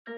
And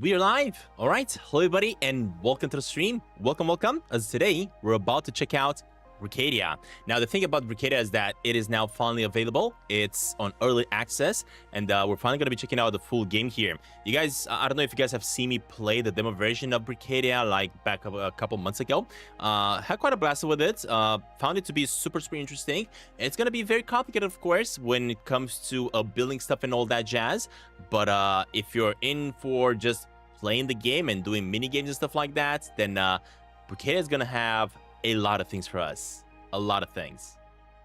we are live. All right, hello everybody, and welcome to the stream. Welcome. As today we're about to check out Brickadia. Now, the thing about Brickadia is that it is now finally available. It's on early access, and we're finally going to be checking out the full game here. You guys, I don't know if you guys have seen me play the demo version of Brickadia like back a couple months ago. Had quite a blast with it. Found it to be super interesting. It's going to be very complicated, of course, when it comes to building stuff and all that jazz. But if you're in for just playing the game and doing mini games and stuff like that, then Brickadia is going to have a lot of things for us. A lot of things.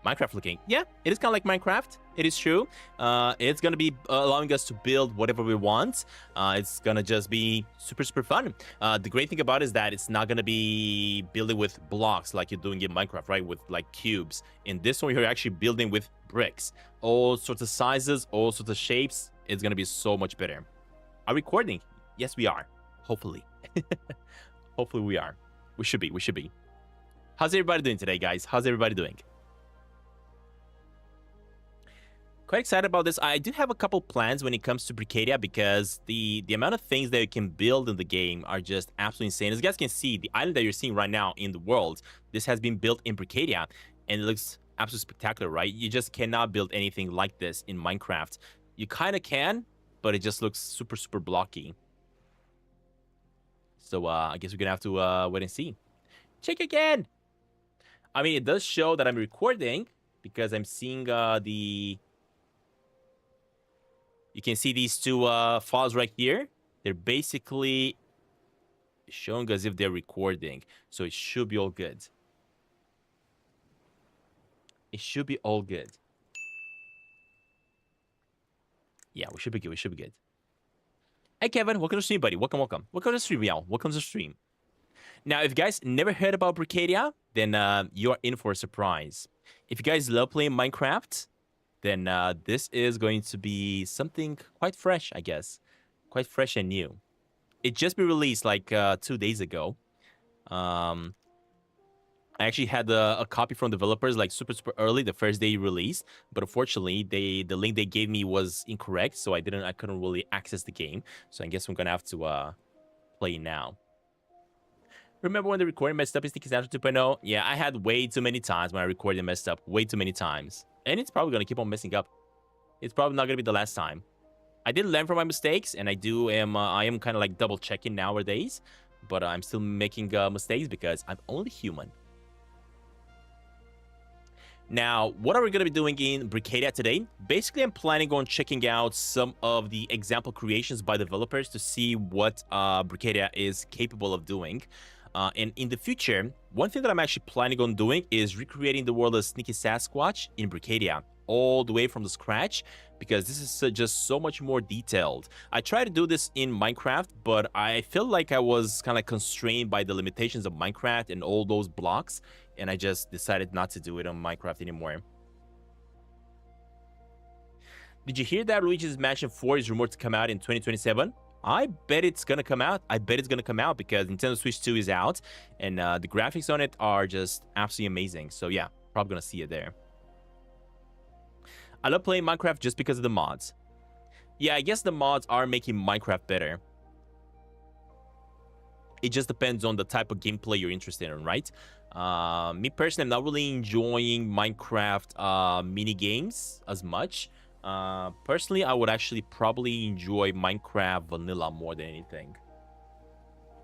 Minecraft looking. Yeah, it is kind of like Minecraft. It is true. It's going to be allowing us to build whatever we want. It's going to just be super fun. The great thing about it is that it's not going to be building with blocks like you're doing in Minecraft, right? With like cubes. In this one, you're actually building with bricks. All sorts of sizes, all sorts of shapes. It's going to be so much better. Are we recording? Yes, we are. Hopefully. Hopefully we are. We should be. How's everybody doing today, guys? How's everybody doing? Quite excited about this. I do have a couple plans when it comes to Brickadia because the amount of things that you can build in the game are just absolutely insane. As you guys can see, the island that you're seeing right now in the world, this has been built in Brickadia, and it looks absolutely spectacular, right? You just cannot build anything like this in Minecraft. You kind of can, but it just looks super blocky. So I guess we're gonna have to wait and see. Check again. I mean, it does show that I'm recording because I'm seeing you can see these two files right here. They're basically showing as if they're recording. So it should be all good. It should be all good. Yeah, we should be good. Hey, Kevin. Welcome to the stream, buddy. Welcome. Welcome to the stream, y'all. Welcome to the stream. Now, if you guys never heard about Brickadia, then you are in for a surprise. If you guys love playing Minecraft, then this is going to be something quite fresh, I guess. Quite fresh and new. It just been released like 2 days ago. I actually had a copy from developers like super early, the first day released. But unfortunately, the link they gave me was incorrect, so I couldn't really access the game. So I guess I'm gonna have to play now. Remember when the recording messed up in Sneaky Snapshot 2.0? Yeah, I had way too many times when I recorded and messed up. Way too many times. And it's probably going to keep on messing up. It's probably not going to be the last time. I did learn from my mistakes, and I am kind of like double checking nowadays. But I'm still making mistakes because I'm only human. Now, what are we going to be doing in Brickadia today? Basically, I'm planning on checking out some of the example creations by developers to see what Brickadia is capable of doing. And in the future, one thing that I'm actually planning on doing is recreating the world of Sneaky Sasquatch in Brickadia all the way from the scratch, because this is just so much more detailed. I tried to do this in Minecraft, but I feel like I was kind of constrained by the limitations of Minecraft and all those blocks, and I just decided not to do it on Minecraft anymore. Did you hear that Luigi's Mansion 4 is rumored to come out in 2027? I bet it's gonna come out. Because Nintendo Switch 2 is out, and the graphics on it are just absolutely amazing. So yeah, probably gonna see it there. I love playing Minecraft just because of the mods. Yeah, I guess the mods are making Minecraft better. It just depends on the type of gameplay you're interested in, right? Me personally, I'm not really enjoying Minecraft mini games as much. Personally, I would actually probably enjoy Minecraft vanilla more than anything.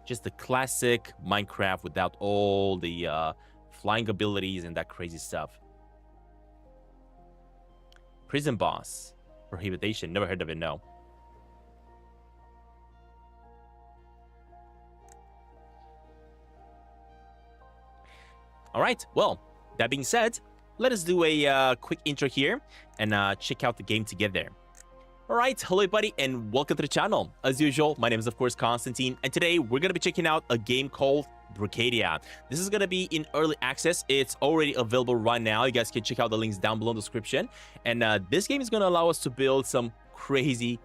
Just the classic Minecraft without all the flying abilities and that crazy stuff. Prison boss. Prohibition. Never heard of it, no. Alright, well, that being said, let us do a quick intro here and check out the game together. Alright, hello everybody and welcome to the channel. As usual, my name is of course Stantin, and today we're going to be checking out a game called Brickadia. This is gonna be in early access. It's already available right now. You guys can check out the links down below in the description. And this game is gonna allow us to build some crazy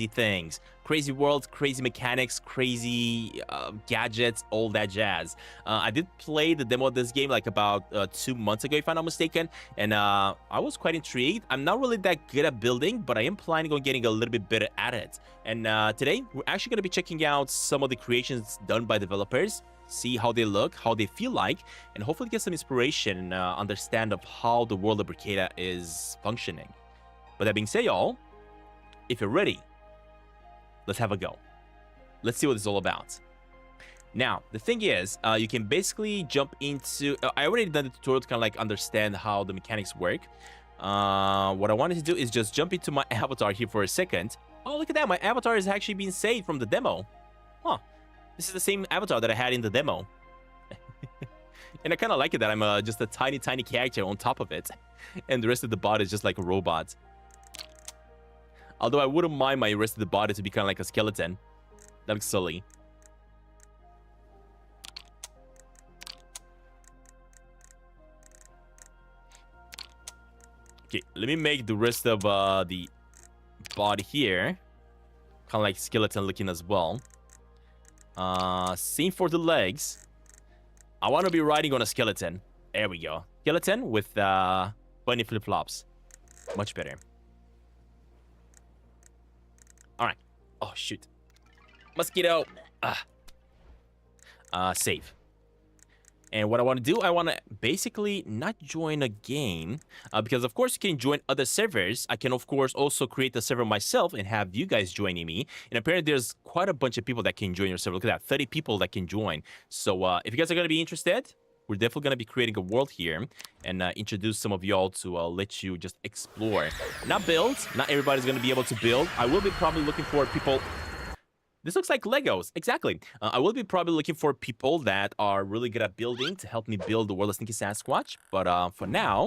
things, crazy worlds, crazy mechanics, crazy gadgets, all that jazz. I did play the demo of this game like about 2 months ago, if I'm not mistaken, and I was quite intrigued. I'm not really that good at building, but I am planning on getting a little bit better at it. And today we're actually going to be checking out some of the creations done by developers, see how they look, how they feel like, and hopefully get some inspiration and understand of how the world of Brickadia is functioning. But that being said, y'all, if you're ready, let's have a go. Let's see what it's all about. Now, the thing is, you can basically jump into... I already done the tutorial to kind of like understand how the mechanics work. What I wanted to do is just jump into my avatar here for a second. Oh, look at that. My avatar is actually being saved from the demo. Huh. This is the same avatar that I had in the demo. And I kind of like it that I'm just a tiny character on top of it. And the rest of the body is just like a robot. Although I wouldn't mind my rest of the body to be kind of like a skeleton. That looks silly. Okay, let me make the rest of the body here kind of like skeleton looking as well. Same for the legs. I want to be riding on a skeleton. There we go. Skeleton with bunny flip-flops. Much better. Alright. Oh, shoot. Mosquito. Save. And what I want to do, I want to basically not join a game. Because, of course, you can join other servers. I can, of course, also create a server myself and have you guys joining me. And apparently, there's quite a bunch of people that can join your server. Look at that. 30 people that can join. So, if you guys are going to be interested, we're definitely going to be creating a world here and introduce some of y'all to let you just explore. Not build. Not everybody's going to be able to build. I will be probably looking for people... This looks like Legos. Exactly. I will be probably looking for people that are really good at building to help me build the world of Sneaky Sasquatch. But for now,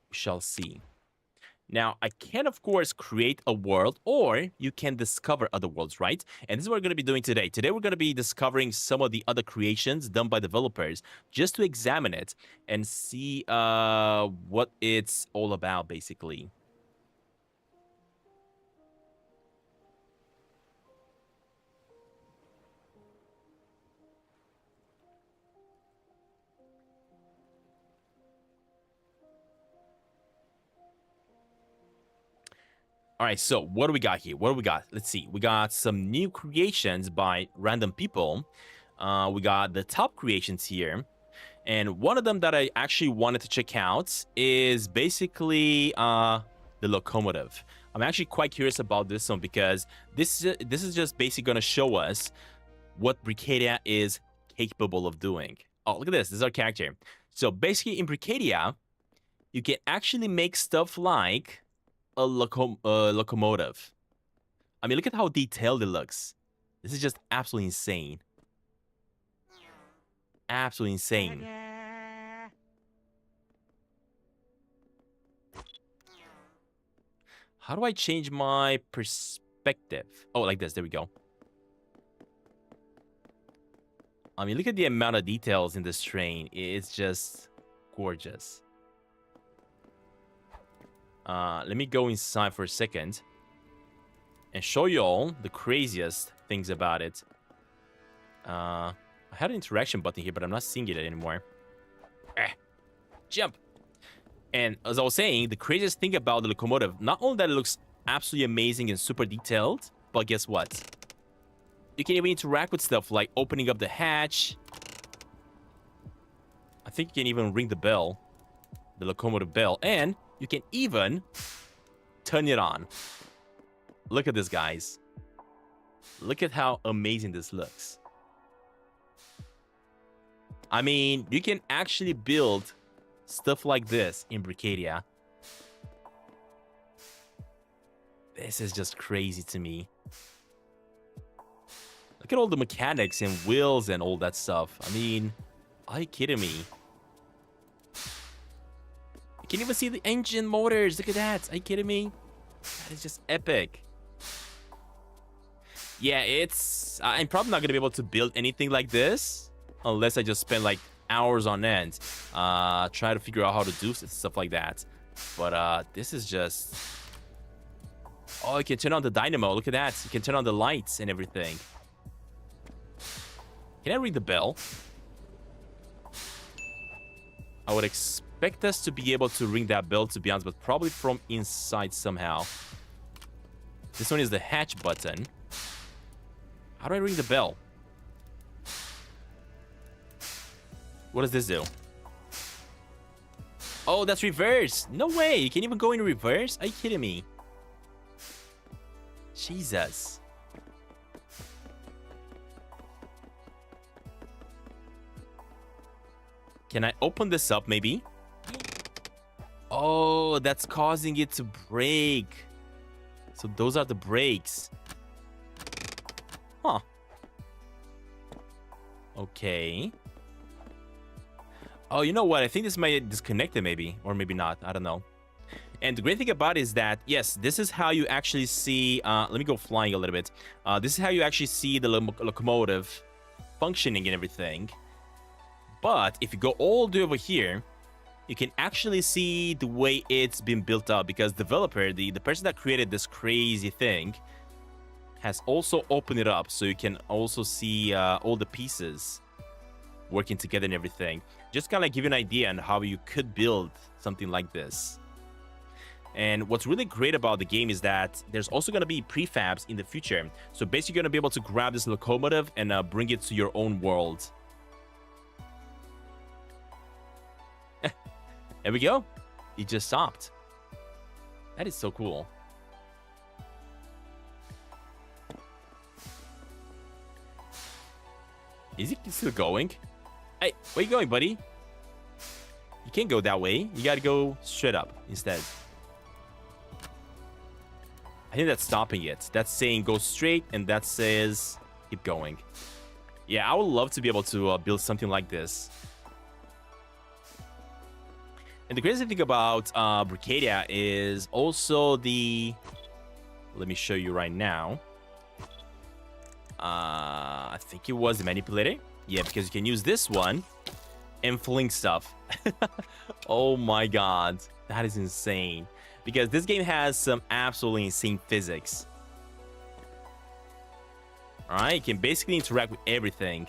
we shall see. Now, I can, of course, create a world, or you can discover other worlds, right? And this is what we're going to be doing today. Today, we're going to be discovering some of the other creations done by developers just to examine it and see what it's all about, basically. All right, so what do we got here? What do we got? Let's see. We got some new creations by random people. We got the top creations here. And one of them that I actually wanted to check out is basically the locomotive. I'm actually quite curious about this one because this is just basically going to show us what Brickadia is capable of doing. Oh, look at this. This is our character. So basically in Brickadia, you can actually make stuff like a locomotive. I mean, look at how detailed it looks. This is just absolutely insane. Absolutely insane. How do I change my perspective? Oh, like this. There we go. I mean, look at the amount of details in this train. It's just gorgeous. Let me go inside for a second and show you all the craziest things about it. I had an interaction button here, but I'm not seeing it anymore. Jump! And as I was saying, the craziest thing about the locomotive, not only that it looks absolutely amazing and super detailed, but guess what? You can even interact with stuff like opening up the hatch. I think you can even ring the bell, the locomotive bell, and you can even turn it on. Look at this, guys. Look at how amazing this looks. I mean, you can actually build stuff like this in Brickadia. This is just crazy to me. Look at all the mechanics and wheels and all that stuff. I mean, are you kidding me? You can even see the engine motors. Look at that. Are you kidding me? That is just epic. Yeah, it's... I'm probably not going to be able to build anything like this unless I just spend, like, hours on end try to figure out how to do stuff like that. But this is just... Oh, you can turn on the dynamo. Look at that. You can turn on the lights and everything. Can I ring the bell? I would expect us to be able to ring that bell, to be honest, but probably from inside somehow. This one is the hatch button. How do I ring the bell? What does this do? Oh, that's reverse. No way. You can even go in reverse? Are you kidding me? Jesus. Can I open this up, maybe? Oh, that's causing it to break. So those are the brakes. Huh. Okay. Oh, you know what? I think this might disconnect it, maybe. Or maybe not. I don't know. And the great thing about it is that, yes, this is how you actually see... let me go flying a little bit. This is how you actually see the locomotive functioning and everything. But if you go all the way over here, you can actually see the way it's been built up. Because developer, the person that created this crazy thing, has also opened it up. So you can also see all the pieces working together and everything. Just kind of give you an idea on how you could build something like this. And what's really great about the game is that there's also going to be prefabs in the future. So basically you're going to be able to grab this locomotive and bring it to your own world. There we go. It just stopped. That is so cool. Is it still going? Hey, where you going, buddy? You can't go that way. You gotta go straight up instead. I think that's stopping it. That's saying go straight, and that says keep going. Yeah, I would love to be able to build something like this. And the crazy thing about Brickadia is also the... Let me show you right now. I think it was the manipulator. Yeah, because you can use this one and fling stuff. Oh my god. That is insane. Because this game has some absolutely insane physics. Alright, you can basically interact with everything.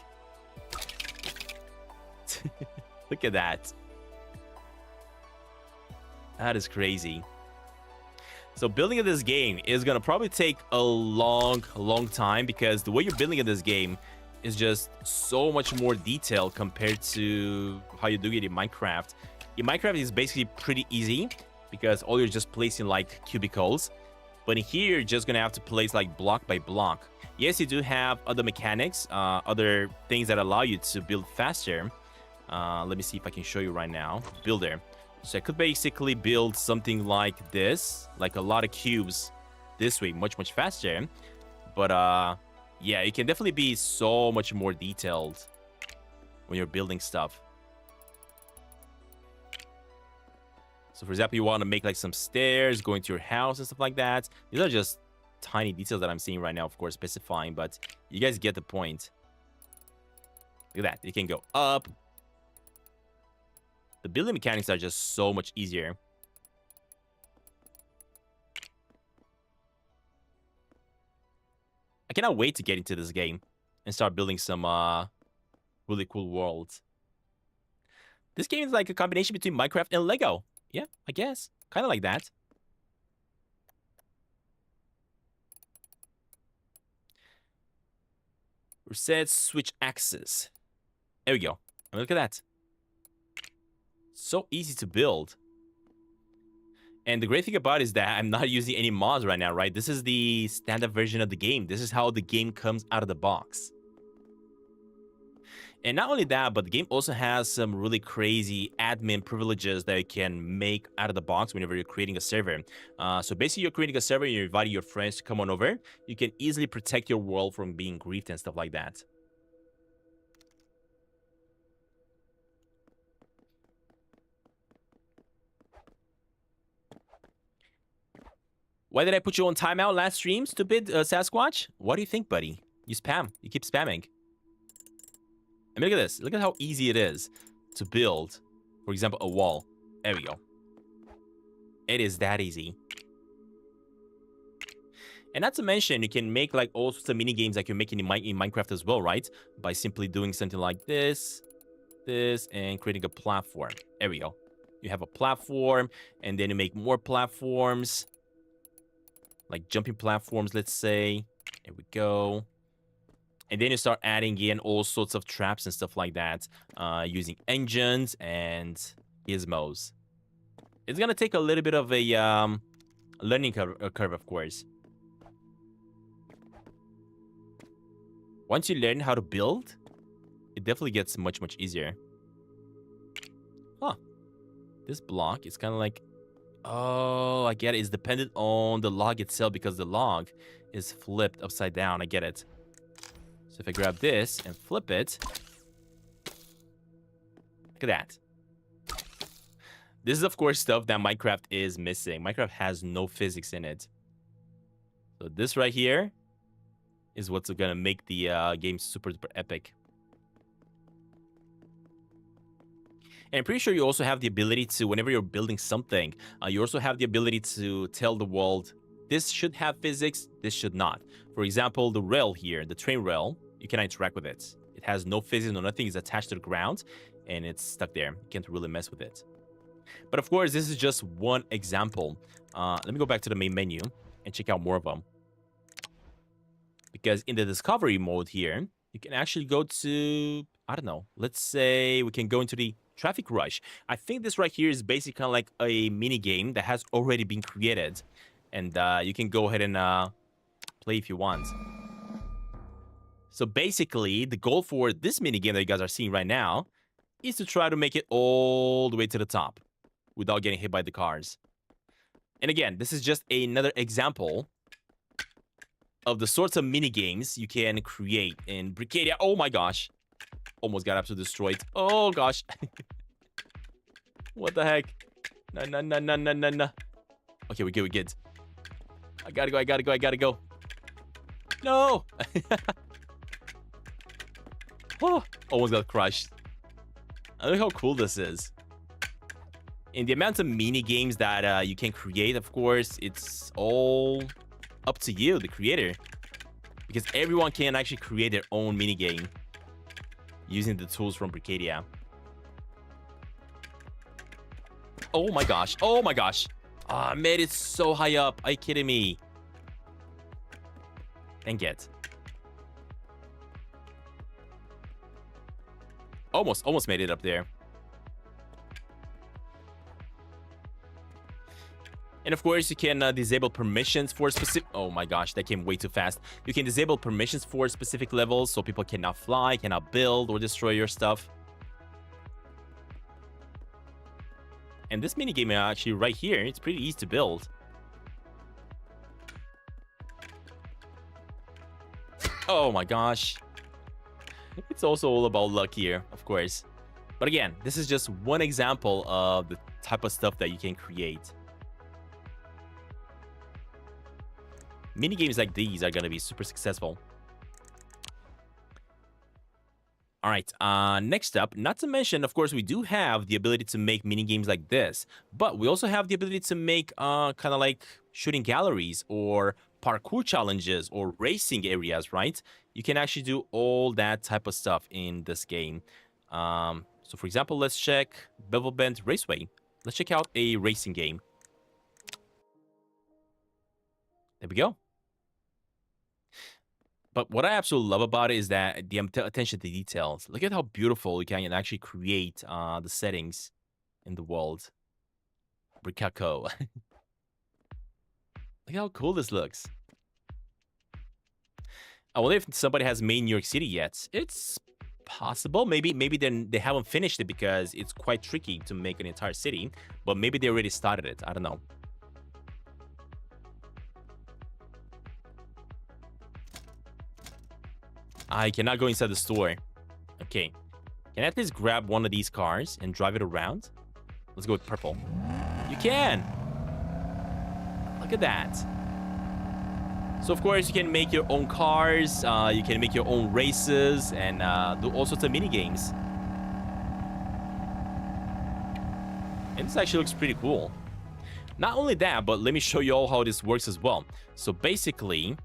Look at that. That is crazy. So building this game is going to probably take a long time, because the way you're building this game is just so much more detailed compared to how you do it in Minecraft. In Minecraft, it's basically pretty easy because all you're just placing like cubicles. But in here, you're just going to have to place like block by block. Yes, you do have other mechanics, other things that allow you to build faster. Let me see if I can show you right now. Builder. So I could basically build something like this, like a lot of cubes this way, much faster. But yeah, it can definitely be so much more detailed when you're building stuff. So for example, you want to make like some stairs going to your house and stuff like that. These are just tiny details that I'm seeing right now, of course, specifying, but you guys get the point. Look at that. It can go up. The building mechanics are just so much easier. I cannot wait to get into this game and start building some really cool worlds. This game is like a combination between Minecraft and Lego. Yeah, I guess. Kind of like that. Reset switch axis. There we go. And look at that. So easy to build. And the great thing about it is that I'm not using any mods right now, right? This is the standard version of the game. This is how the game comes out of the box. And not only that, but the game also has some really crazy admin privileges that you can make out of the box whenever you're creating a server. So basically, you're creating a server and you're inviting your friends to come on over. You can easily protect your world from being griefed and stuff like that. Why did I put you on timeout last stream, stupid Sasquatch? What do you think, buddy? You spam. You keep spamming. I mean, look at this. Look at how easy it is to build, for example, a wall. There we go. It is that easy. And not to mention, you can make like all sorts of mini games like you're making in Minecraft as well, right? By simply doing something like this, and creating a platform. There we go. You have a platform, and then you make more platforms. Like jumping platforms, let's say. There we go. And then you start adding in all sorts of traps and stuff like that, using engines and gizmos. It's gonna take a little bit of a learning curve, of course. Once you learn how to build, it definitely gets much, much easier. Huh. This block is kind of like... Oh, I get it. It's dependent on the log itself because the log is flipped upside down. I get it. So if I grab this and flip it... Look at that. This is, of course, stuff that Minecraft is missing. Minecraft has no physics in it. So this right here is what's going to make the game super, super epic. And I'm pretty sure you also have the ability to, whenever you're building something, you also have the ability to tell the world, this should have physics, this should not. For example, the rail here, the train rail, you cannot interact with it. It has no physics, no nothing. It's attached to the ground, and it's stuck there. You can't really mess with it. But of course, this is just one example. Let me go back to the main menu and check out more of them. Because in the discovery mode here, you can actually go to, I don't know, let's say we can go into the traffic rush. I think this right here is basically kind of like a mini game that has already been created. And you can go ahead and play if you want. So basically, the goal for this mini game that you guys are seeing right now is to try to make it all the way to the top without getting hit by the cars. And again, this is just another example of the sorts of mini games you can create in Brickadia. Oh my gosh. Almost got absolutely destroyed. Oh gosh. What the heck? No. Okay, we're good. I gotta go. No! Oh, almost got crushed. I look how cool this is. And the amount of mini games that you can create, of course, it's all up to you, the creator. Because everyone can actually create their own mini game using the tools from Brickadia. Oh my gosh. Oh my gosh. I made it so high up. Are you kidding me? Dang it. Almost made it up there. And of course, you can disable permissions for specific... Oh my gosh, that came way too fast. You can disable permissions for specific levels so people cannot fly, cannot build, or destroy your stuff. And this minigame actually right here, it's pretty easy to build. Oh my gosh. It's also all about luck here, of course. But again, this is just one example of the type of stuff that you can create. Mini games like these are going to be super successful. All right, next up, not to mention, of course, we do have the ability to make mini games like this, but we also have the ability to make kind of like shooting galleries or parkour challenges or racing areas, right? You can actually do all that type of stuff in this game. So for example, let's check Bevel Bend Raceway. Let's check out a racing game. There we go. But what I absolutely love about it is that the attention to details. Look at how beautiful you can actually create the settings in the world. Brickadia. Look how cool this looks. I wonder if somebody has made New York City yet. It's possible. Maybe then they haven't finished it because it's quite tricky to make an entire city. But maybe they already started it. I don't know. I cannot go inside the store. Okay. Can I at least grab one of these cars and drive it around? Let's go with purple. You can! Look at that. So of course you can make your own cars, you can make your own races, and do all sorts of mini games. And this actually looks pretty cool. Not only that, but let me show you all how this works as well. So basically,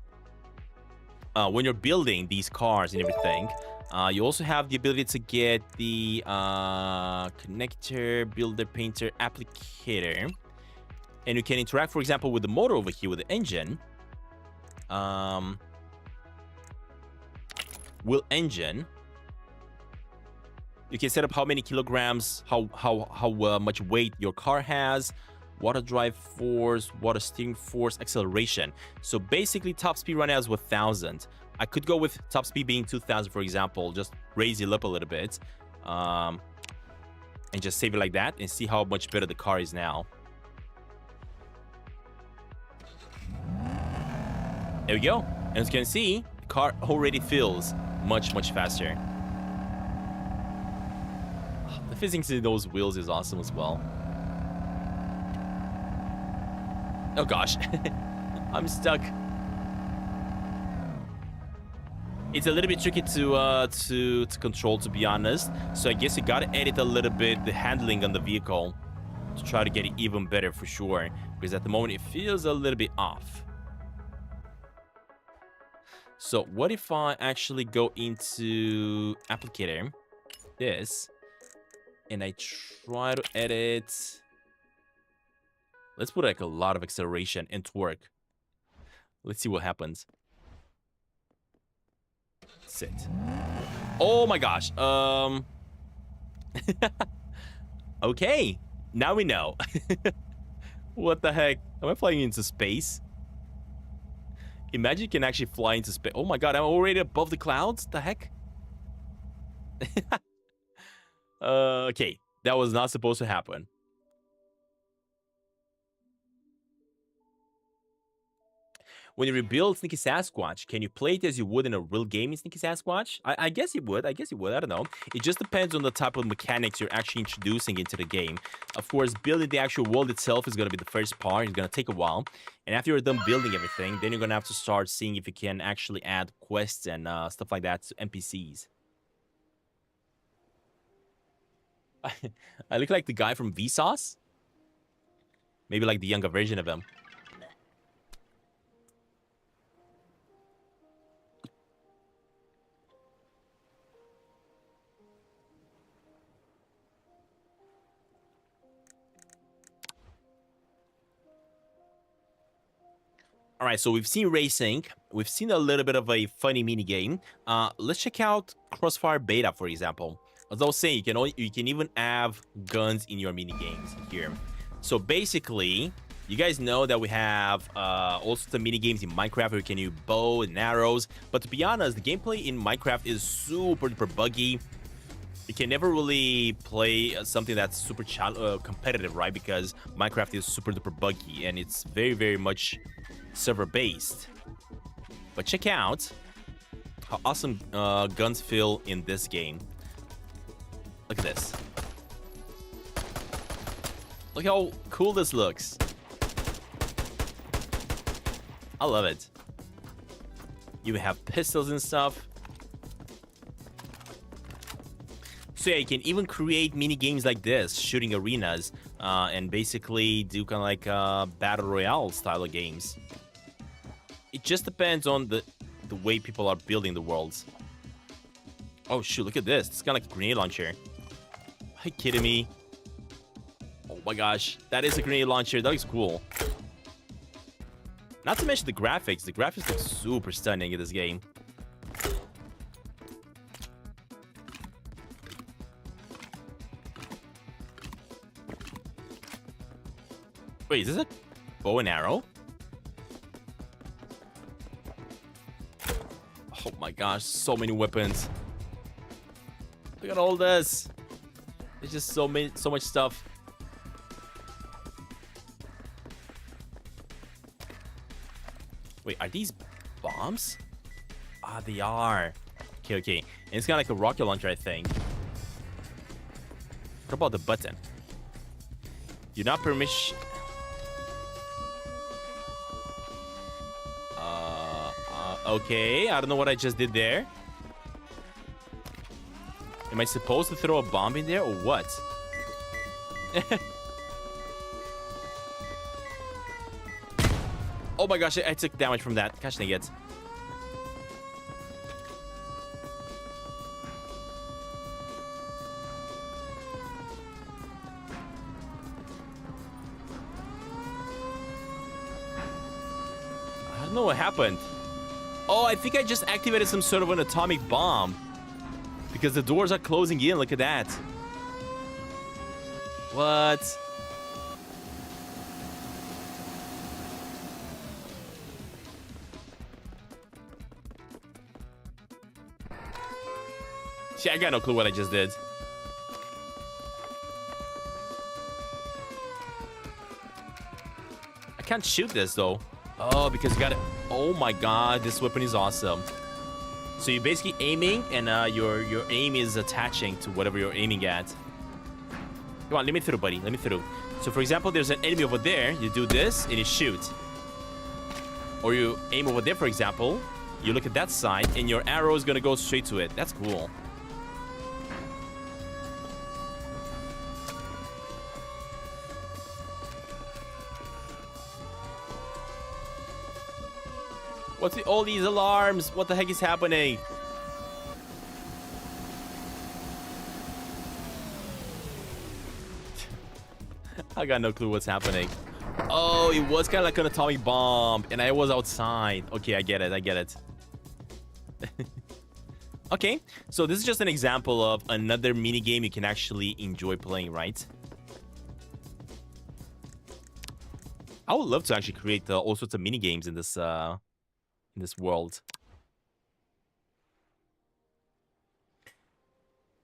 when you're building these cars and everything, you also have the ability to get the connector, builder, painter, applicator. And you can interact, for example, with the motor over here, with the engine. Wheel engine. You can set up how many kilograms, how much weight your car has, water drive force, water steering force, acceleration. So basically, top speed right now is 1,000. I could go with top speed being 2,000, for example, just raise it up a little bit, and just save it like that, and see how much better the car is now. There we go. And as you can see, the car already feels much, much faster. The physics in those wheels is awesome as well. Oh gosh, I'm stuck. It's a little bit tricky to control, to be honest. So I guess you gotta edit a little bit the handling on the vehicle to try to get it even better for sure. Because at the moment it feels a little bit off. So what if I actually go into applicator, this, and I try to edit. Let's put like a lot of acceleration and torque. Let's see what happens. Sit. Oh my gosh. Okay. Now we know. What the heck? Am I flying into space? Imagine you can actually fly into space. Oh my god, I'm already above the clouds? The heck? Okay. That was not supposed to happen. When you rebuild Sneaky Sasquatch, can you play it as you would in a real game in Sneaky Sasquatch? I guess you would. I don't know. It just depends on the type of mechanics you're actually introducing into the game. Of course, building the actual world itself is going to be the first part. It's going to take a while. And after you're done building everything, then you're going to have to start seeing if you can actually add quests and stuff like that to NPCs. I look like the guy from Vsauce. Maybe like the younger version of him. All right, so we've seen racing. We've seen a little bit of a funny mini game. Let's check out Crossfire Beta, for example. As I was saying, you can even have guns in your mini games here. So basically, you guys know that we have all sorts of mini games in Minecraft where you can use bow and arrows. But to be honest, the gameplay in Minecraft is super duper buggy. You can never really play something that's super competitive, right? Because Minecraft is super duper buggy and it's very, very much server based. But check out how awesome guns feel in this game. Look at this. Look how cool this looks. I love it. You have pistols and stuff. So yeah, you can even create mini games like this, shooting arenas, and basically do kind of like battle royale style of games. It just depends on the way people are building the worlds. Oh shoot, look at this. It's kind of like a grenade launcher. Are you kidding me? Oh my gosh, that is a grenade launcher. That looks cool. Not to mention the graphics. The graphics look super stunning in this game. Wait, is this a bow and arrow? Oh my gosh, so many weapons. Look at all this. There's just so much stuff. Wait, are these bombs? Ah, they are. Okay, okay. And it's kind of like a rocket launcher, I think. What about the button? You're not permission. Okay, I don't know what I just did there. Am I supposed to throw a bomb in there or what? Oh my gosh, I took damage from that. Gosh dang it. I don't know what happened. Oh, I think I just activated some sort of an atomic bomb. Because the doors are closing in. Look at that. What? See, I got no clue what I just did. I can't shoot this, though. Oh, because you got it. Oh my god, this weapon is awesome. So you're basically aiming, and your aim is attaching to whatever you're aiming at. Come on, let me through, buddy. Let me through. So, for example, there's an enemy over there. You do this, and you shoot. Or you aim over there, for example. You look at that side, and your arrow is going to go straight to it. That's cool. What's with all these alarms? What the heck is happening? I got no clue what's happening. Oh, it was kind of like an atomic bomb, and I was outside. Okay, I get it. I get it. Okay, so this is just an example of another mini game you can actually enjoy playing, right? I would love to actually create all sorts of mini games in this world.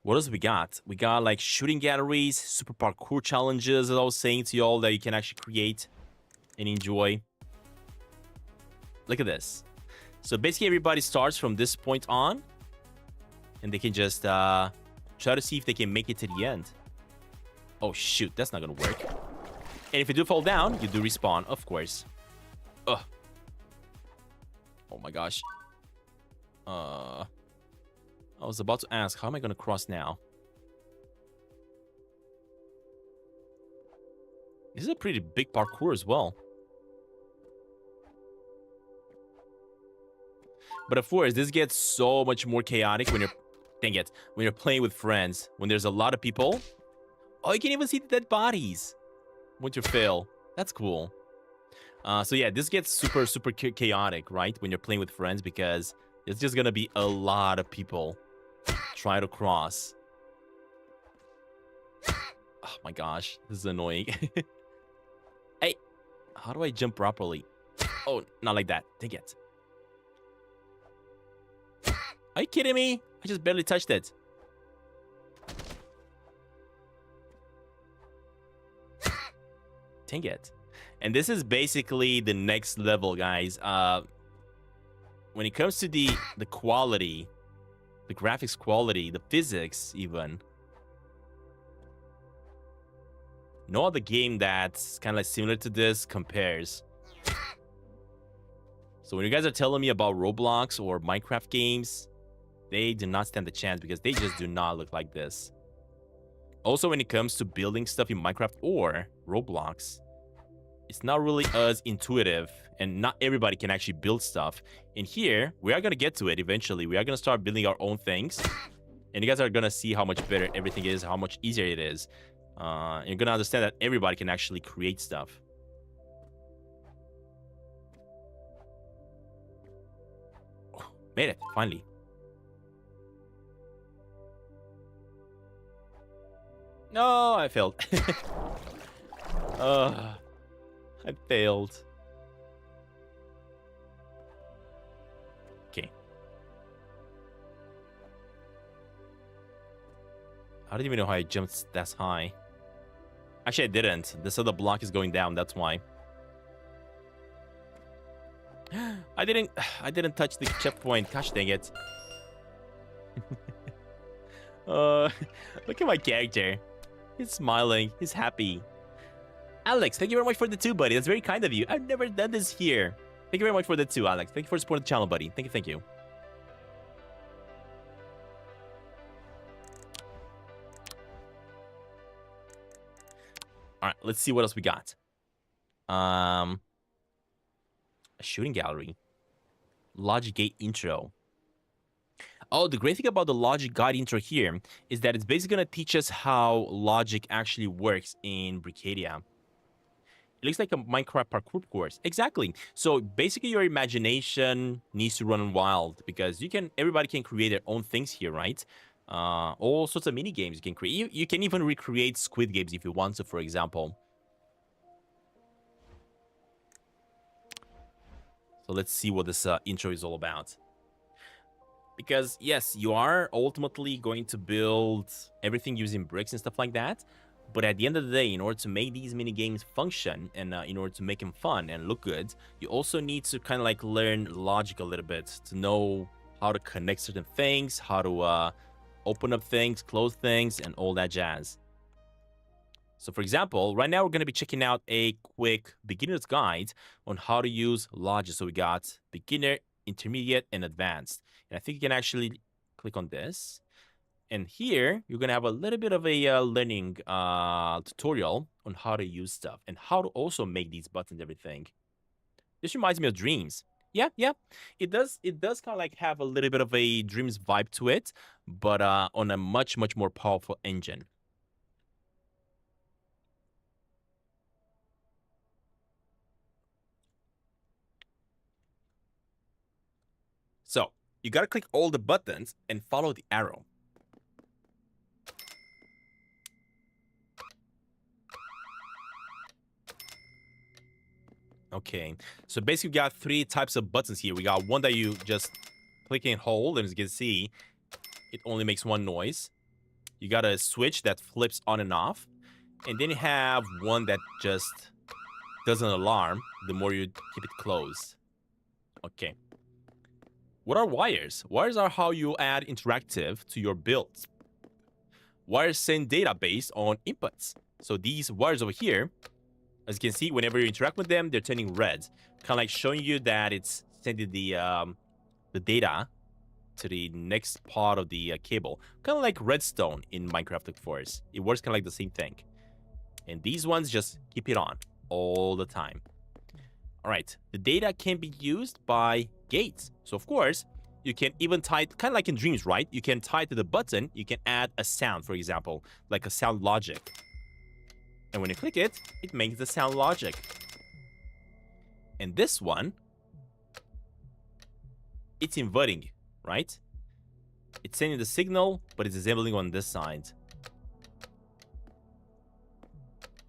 What else we got? We got like shooting galleries, super parkour challenges, as I was saying to y'all, that you can actually create and enjoy. Look at this. So basically everybody starts from this point on, and they can just try to see if they can make it to the end. Oh shoot, that's not gonna work. And if you do fall down, you do respawn, of course. Ugh. Oh my gosh. I was about to ask, how am I going to cross now? This is a pretty big parkour as well. But of course, this gets so much more chaotic when you're... Dang it. When you're playing with friends. When there's a lot of people. Oh, you can even see the dead bodies. Once you fail. That's cool. So yeah, this gets super, super chaotic, right? When you're playing with friends, because it's just gonna be a lot of people try to cross. Oh my gosh, this is annoying. Hey, how do I jump properly? Oh, not like that. Dang it. Are you kidding me? I just barely touched it. Dang it. And this is basically the next level, guys. When it comes to the quality, the graphics quality, the physics even, no other game that's kind of like similar to this compares. So when you guys are telling me about Roblox or Minecraft games, they do not stand a chance because they just do not look like this. Also, when it comes to building stuff in Minecraft or Roblox, it's not really as intuitive, and not everybody can actually build stuff. And here, we are going to get to it eventually. We are going to start building our own things. And you guys are going to see how much better everything is, how much easier it is. And you're going to understand that everybody can actually create stuff. Oh, made it, finally. No, I failed. I failed. Okay. I don't even know how I jumped that high. Actually, I didn't. This other block is going down, that's why. I didn't touch the checkpoint. Gosh dang it. Look at my character. He's smiling. He's happy. Alex, thank you very much for the 2, buddy. That's very kind of you. I've never done this here. Thank you very much for that too, Alex. Thank you for supporting the channel, buddy. Thank you, thank you. All right, let's see what else we got. A shooting gallery. Logic gate intro. Oh, the great thing about the logic guide intro here is that it's basically going to teach us how logic actually works in Brickadia. It looks like a Minecraft parkour course. Exactly. So basically your imagination needs to run wild because everybody can create their own things here, right? All sorts of mini games you can create. You can even recreate Squid Games if you want to, for example. So let's see what this intro is all about. Because yes, you are ultimately going to build everything using bricks and stuff like that. But at the end of the day, in order to make these mini games function and in order to make them fun and look good, you also need to kind of like learn logic a little bit to know how to connect certain things, how to open up things, close things, and all that jazz. So for example, right now we're going to be checking out a quick beginner's guide on how to use logic. So we got beginner, intermediate, and advanced. And I think you can actually click on this. And here, you're going to have a little bit of a learning tutorial on how to use stuff and how to also make these buttons and everything. This reminds me of Dreams. Yeah. It does kind of like have a little bit of a Dreams vibe to it, but on a much more powerful engine. So, you got to click all the buttons and follow the arrow. Okay, so basically we got 3 types of buttons here. We got one that you just click and hold, and as you can see, it only makes one noise. You got a switch that flips on and off, and then you have one that just does an alarm the more you keep it closed. Okay. What are wires? Wires are how you add interactive to your builds. Wires send data based on inputs. So these wires over here, as you can see, whenever you interact with them, they're turning red. Kind of like showing you that it's sending the data to the next part of the cable. Kind of like redstone in Minecraft, of course. It works kind of like the same thing. And these ones just keep it on all the time. All right, the data can be used by gates. So of course, you can even tie, kind of like in Dreams, right? You can tie to the button, you can add a sound, for example, like a sound logic. And when you click it, it makes the sound logic. And this one, it's inverting, right? It's sending the signal, but it's disabling on this side.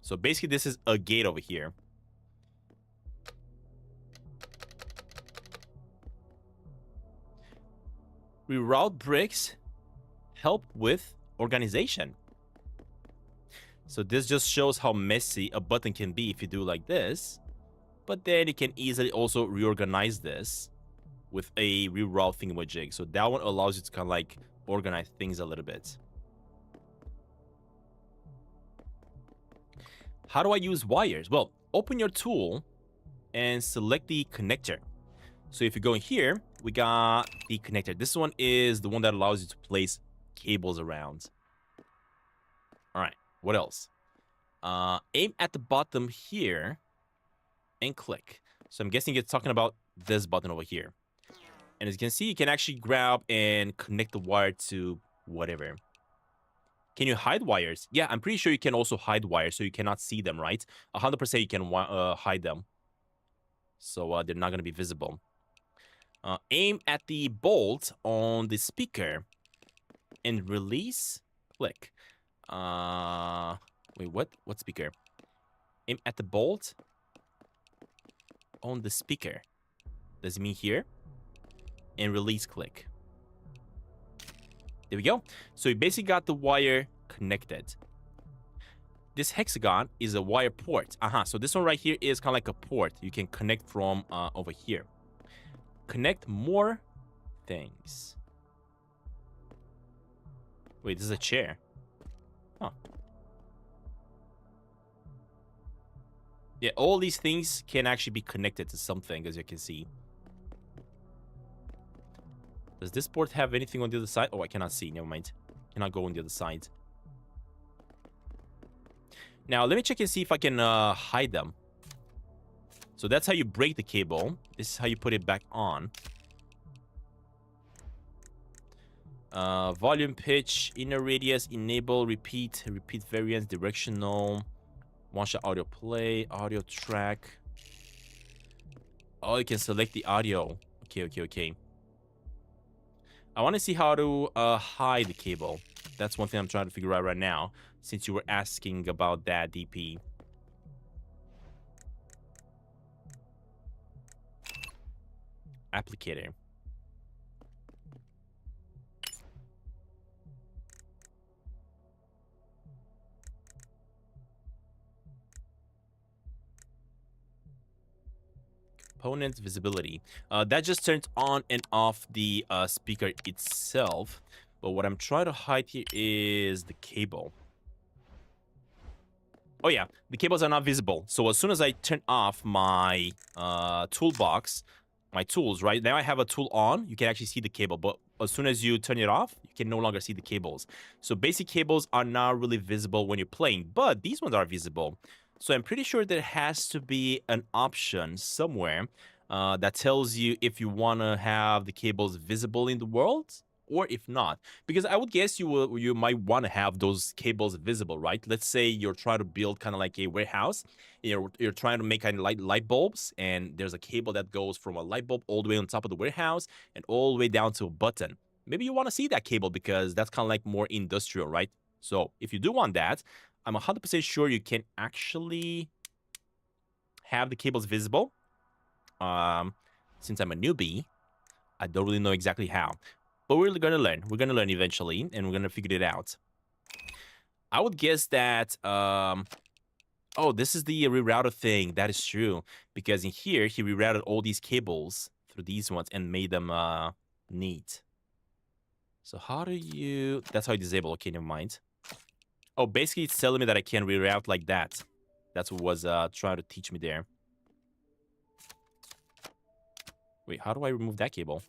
So basically, this is a gate over here. Reroute bricks help with organization. So this just shows how messy a button can be if you do like this. But then you can easily also reorganize this with a reroute thingamajig. So that one allows you to kind of like organize things a little bit. How do I use wires? Well, open your tool and select the connector. So if you go in here, we got the connector. This one is the one that allows you to place cables around. All right, what else? Aim at the bottom here and click. So I'm guessing it's talking about this button over here. And as you can see, you can actually grab and connect the wire to whatever. Can you hide wires? Yeah, I'm pretty sure you can also hide wires so you cannot see them, right? 100% you can hide them. So they're not going to be visible. Aim at the bolt on the speaker and release. Click. Wait, what? What speaker? Aim at the bolt on the speaker. Does it mean here? And release, click. There we go. So we basically got the wire connected. This hexagon is a wire port. So this one right here is kind of like a port. You can connect from over here. Connect more things. Wait, this is a chair. Huh. Yeah, all these things can actually be connected to something, as you can see. Does this board have anything on the other side? Oh, I cannot see. Never mind. Cannot go on the other side. Now, let me check and see if I can hide them. So that's how you break the cable. This is how you put it back on. Volume, pitch, inner radius, enable, repeat variance, directional, one-shot audio play, audio track. Oh, you can select the audio. Okay. I want to see how to hide the cable. That's one thing I'm trying to figure out right now, since you were asking about that, DP. Applicator. Component visibility. That just turns on and off the speaker itself. But what I'm trying to hide here is the cable. Oh yeah, the cables are not visible. So as soon as I turn off my toolbox, my tools, right? Now I have a tool on, you can actually see the cable. But as soon as you turn it off, you can no longer see the cables. So basic cables are not really visible when you're playing, but these ones are visible. So I'm pretty sure there has to be an option somewhere that tells you if you want to have the cables visible in the world or if not. Because I would guess you might want to have those cables visible, right? Let's say you're trying to build kind of like a warehouse. You're trying to make kind of light bulbs, and there's a cable that goes from a light bulb all the way on top of the warehouse and all the way down to a button. Maybe you want to see that cable because that's kind of like more industrial, right? So if you do want that, I'm 100% sure you can actually have the cables visible. Since I'm a newbie, I don't really know exactly how. But we're going to learn. We're going to learn eventually, and we're going to figure it out. I would guess that... oh, this is the rerouter thing. That is true. Because in here, he rerouted all these cables through these ones and made them neat. So how do you... That's how you disable. Okay, never mind. Oh, basically it's telling me that I can reroute like that. That's what was trying to teach me there. Wait, how do I remove that cable?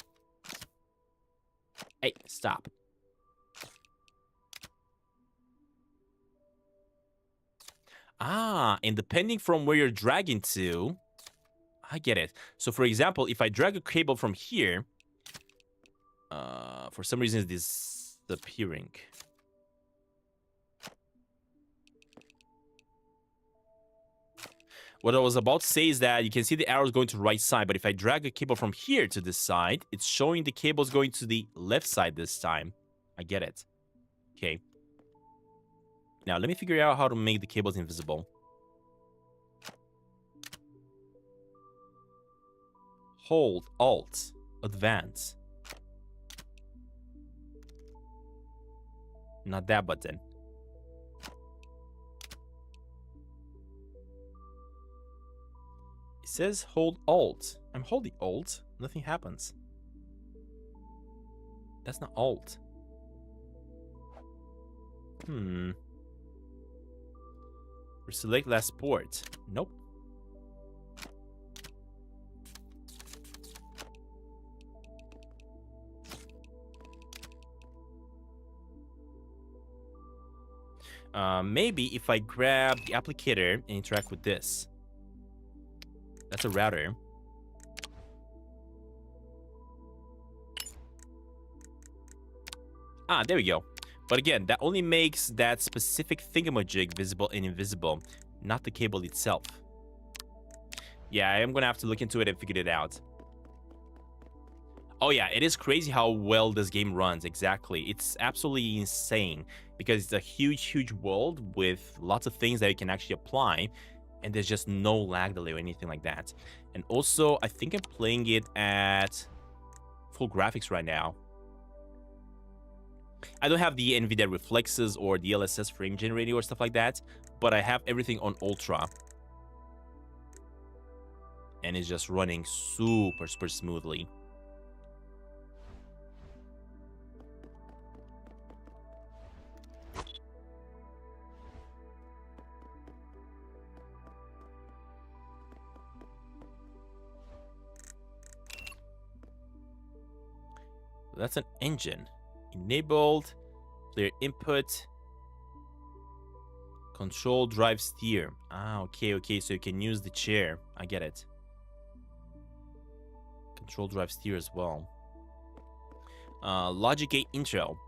Hey, stop. Ah, and depending from where you're dragging to, I get it. So for example, if I drag a cable from here, for some reason it's disappearing. What I was about to say is that you can see the arrows going to the right side, but if I drag a cable from here to this side, it's showing the cables going to the left side this time. I get it. Okay. Now, let me figure out how to make the cables invisible. Hold, Alt, Advance. Not that button. It says hold Alt. I'm holding Alt. Nothing happens. That's not Alt. Select last port. Nope. Maybe if I grab the applicator and interact with this. That's a router. Ah, there we go. But again, that only makes that specific thingamajig visible and invisible, not the cable itself. Yeah, I am gonna have to look into it and figure it out. Oh yeah, it is crazy how well this game runs, exactly. It's absolutely insane, because it's a huge world with lots of things that you can actually apply, and there's just no lag delay or anything like that. And also, I think I'm playing it at full graphics right now. I don't have the NVIDIA reflexes or the DLSS frame generator or stuff like that, but I have everything on Ultra. And it's just running super smoothly. That's an engine. Enabled. Player input. Control, drive, steer. Ah, okay, okay. So you can use the chair. I get it. Control, drive, steer as well. Logic gate intro.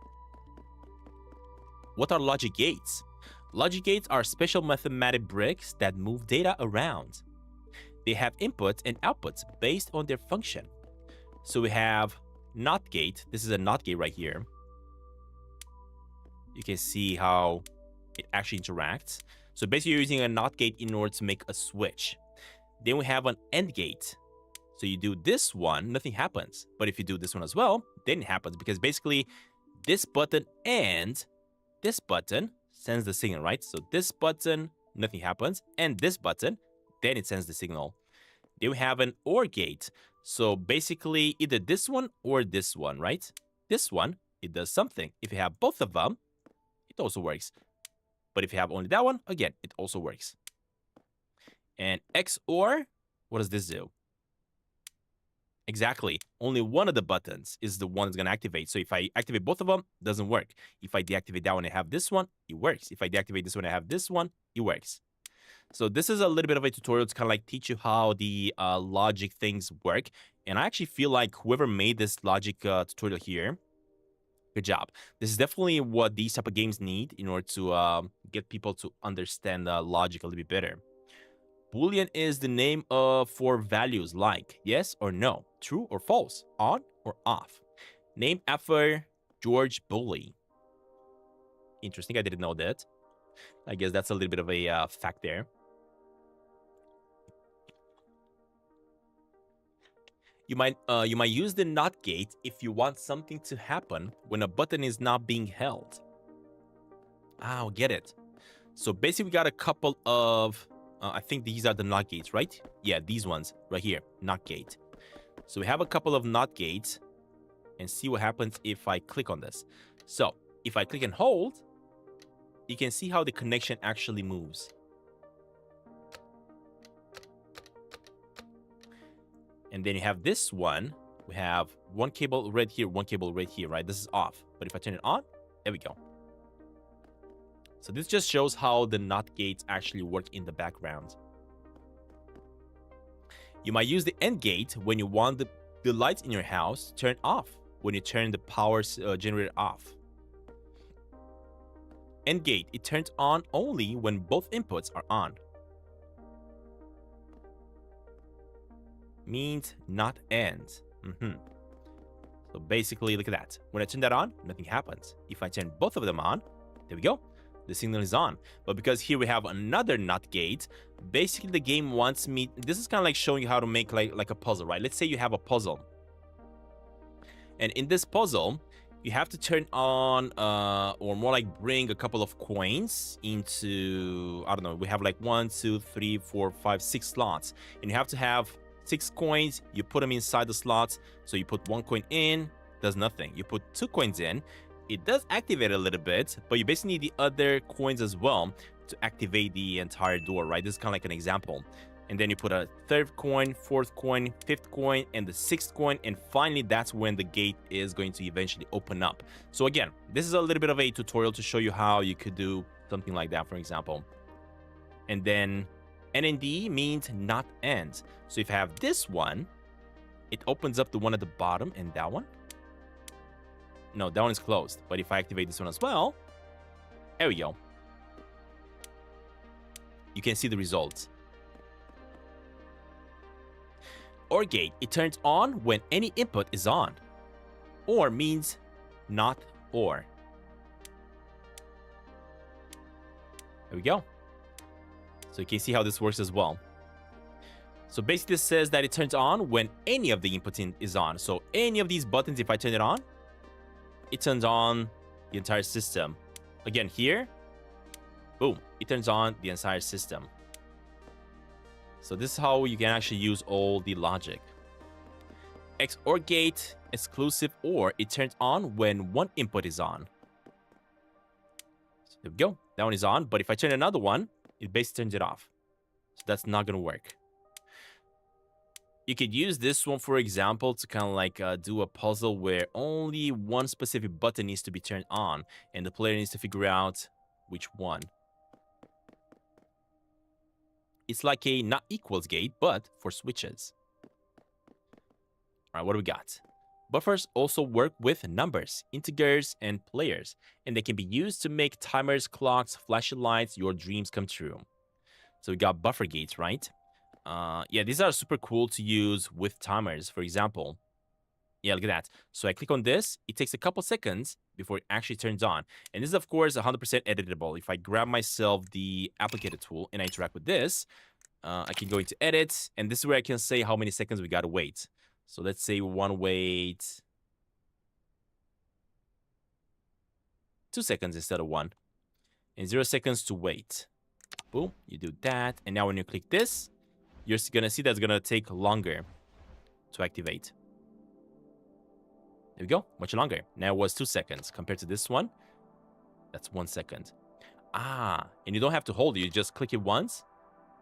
What are logic gates? Logic gates are special mathematic bricks that move data around. They have inputs and outputs based on their function. So we have NOT gate. This is a NOT gate right here. You can see how it actually interacts. So basically you're using a NOT gate in order to make a switch. Then we have an AND gate. So you do this one, nothing happens. But if you do this one as well, then it happens. Because basically this button and this button sends the signal, right? So this button, nothing happens. And this button, then it sends the signal. Then we have an OR gate. So basically either this one or this one, right? This one, it does something. If you have both of them, it also works. But if you have only that one, again, it also works. And XOR, what does this do? Exactly. Only one of the buttons is the one that's going to activate. So if I activate both of them, it doesn't work. If I deactivate that one and have this one, it works. If I deactivate this one and have this one, it works. So this is a little bit of a tutorial to kind of like teach you how the logic things work. And I actually feel like whoever made this logic tutorial here, good job. This is definitely what these type of games need in order to get people to understand logic a little bit better. Boolean is the name for values like yes or no, true or false, on or off. Named after George Bully. Interesting, I didn't know that. I guess that's a little bit of a fact there. You might use the NOT gate if you want something to happen when a button is not being held. Ah, get it. So basically we got a couple of I think these are the NOT gates, right? Yeah, these ones right here, NOT gate. So we have a couple of NOT gates and see what happens if I click on this. So if I click and hold, you can see how the connection actually moves. And then you have this one. We have one cable right here, one cable right here, right? This is off. But if I turn it on, there we go. So this just shows how the NOT gates actually work in the background. You might use the AND gate when you want the lights in your house turned off, when you turn the power generator off. AND gate, it turns on only when both inputs are on. Means not AND. So basically, look at that. When I turn that on, nothing happens. If I turn both of them on, there we go. The signal is on. But because here we have another NOT gate, basically the game wants me... This is kind of like showing you how to make like a puzzle, right? Let's say you have a puzzle. And in this puzzle, you have to turn on, or more like bring a couple of coins into... I don't know, we have like 1, 2, 3, 4, 5, 6 slots. And you have to have 6 coins, you put them inside the slots. So you put 1 coin in, does nothing. You put 2 coins in, it does activate a little bit, but you basically need the other coins as well to activate the entire door, right? This is kind of like an example. And then you put a 3rd coin, 4th coin, 5th coin, and the 6th coin, and finally that's when the gate is going to eventually open up. So again, this is a little bit of a tutorial to show you how you could do something like that, for example. And then NND means not AND. So if I have this one, it opens up the one at the bottom and that one. No, that one is closed. But if I activate this one as well, there we go. You can see the results. OR gate, it turns on when any input is on. OR means not OR. There we go. So you can see how this works as well. So basically this says that it turns on when any of the input is on. So any of these buttons, if I turn it on, it turns on the entire system. Again, here, boom, it turns on the entire system. So this is how you can actually use all the logic. XOR gate, exclusive OR, it turns on when one input is on. So there we go. That one is on, but if I turn another one, it basically turns it off. So that's not going to work. You could use this one, for example, to kind of like do a puzzle where only one specific button needs to be turned on, and the player needs to figure out which one. It's like a not equals gate, but for switches. All right, what do we got? Buffers also work with numbers, integers, and players, and they can be used to make timers, clocks, flashing lights, your dreams come true. So we got buffer gates, right? Yeah, these are super cool to use with timers. For example, yeah, look at that. So I click on this, it takes a couple seconds before it actually turns on. And this is, of course, 100% editable. If I grab myself the applicator tool and I interact with this, I can go into edit, and this is where I can say how many seconds we gotta wait. So let's say we want to wait 2 seconds instead of 1, and 0 seconds to wait. Boom, you do that, and now when you click this, you're gonna see that's gonna take longer to activate. There we go, much longer. Now it was 2 seconds compared to this one. That's 1 second. Ah, and you don't have to hold it. You just click it once,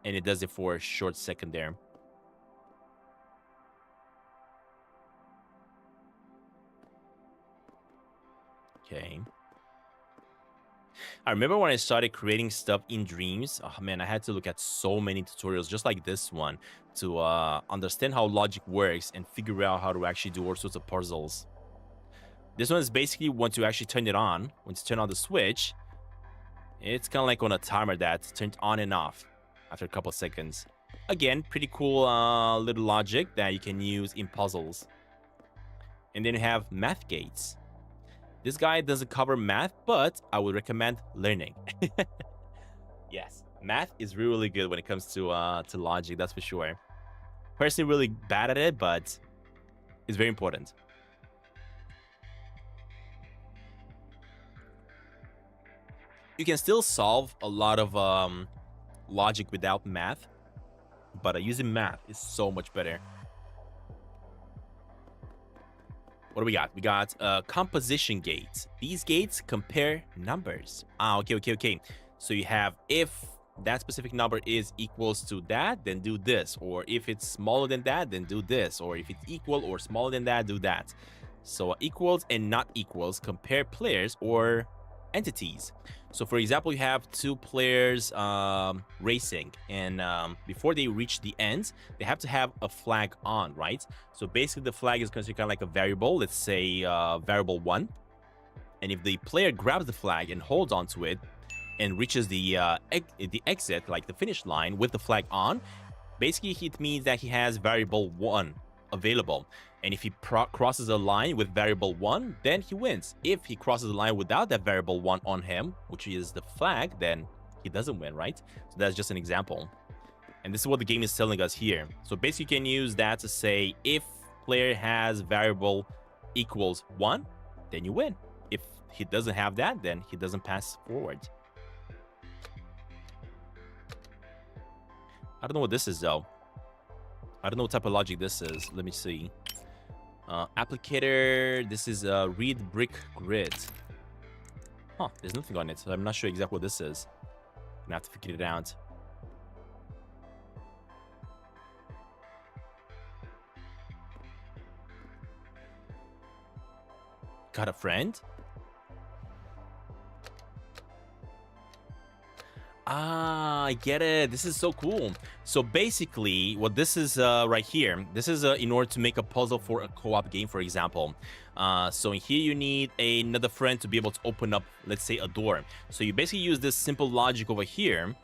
and it does it for a short second there. Okay. I remember when I started creating stuff in Dreams, oh man, I had to look at so many tutorials just like this one to understand how logic works and figure out how to actually do all sorts of puzzles. This one is basically once you actually turn it on, once you turn on the switch, it's kind of like on a timer that's turned on and off after a couple seconds. Again, pretty cool little logic that you can use in puzzles. And then you have math gates. This guy doesn't cover math, but I would recommend learning. Yes, math is really good when it comes to logic, that's for sure. Personally, really bad at it, but it's very important. You can still solve a lot of logic without math, but using math is so much better. What do we got? We got composition gates. These gates compare numbers. Okay. So you have if that specific number is equals to that, then do this. Or if it's smaller than that, then do this. Or if it's equal or smaller than that, do that. So equals and not equals compare players or entities. So for example, you have 2 players racing, and before they reach the end, they have to have a flag on, right? So basically the flag is considered kind of like a variable, let's say variable 1. And if the player grabs the flag and holds onto it and reaches the exit, like the finish line with the flag on, basically it means that he has variable 1 available. And if he crosses a line with variable 1, then he wins. If he crosses a line without that variable 1 on him, which is the flag, then he doesn't win, right? So that's just an example. And this is what the game is telling us here. So basically you can use that to say if player has variable equals 1, then you win. If he doesn't have that, then he doesn't pass forward. I don't know what this is though. I don't know what type of logic this is. Let me see. Applicator, this is read brick grid. Huh, there's nothing on it, so I'm not sure exactly what this is. I'm gonna have to figure it out. Got a friend? Ah, I get it. This is so cool. So basically, what this is right here, this is in order to make a puzzle for a co-op game, for example. So in here, you need another friend to be able to open up, let's say, a door. So you basically use this simple logic over here,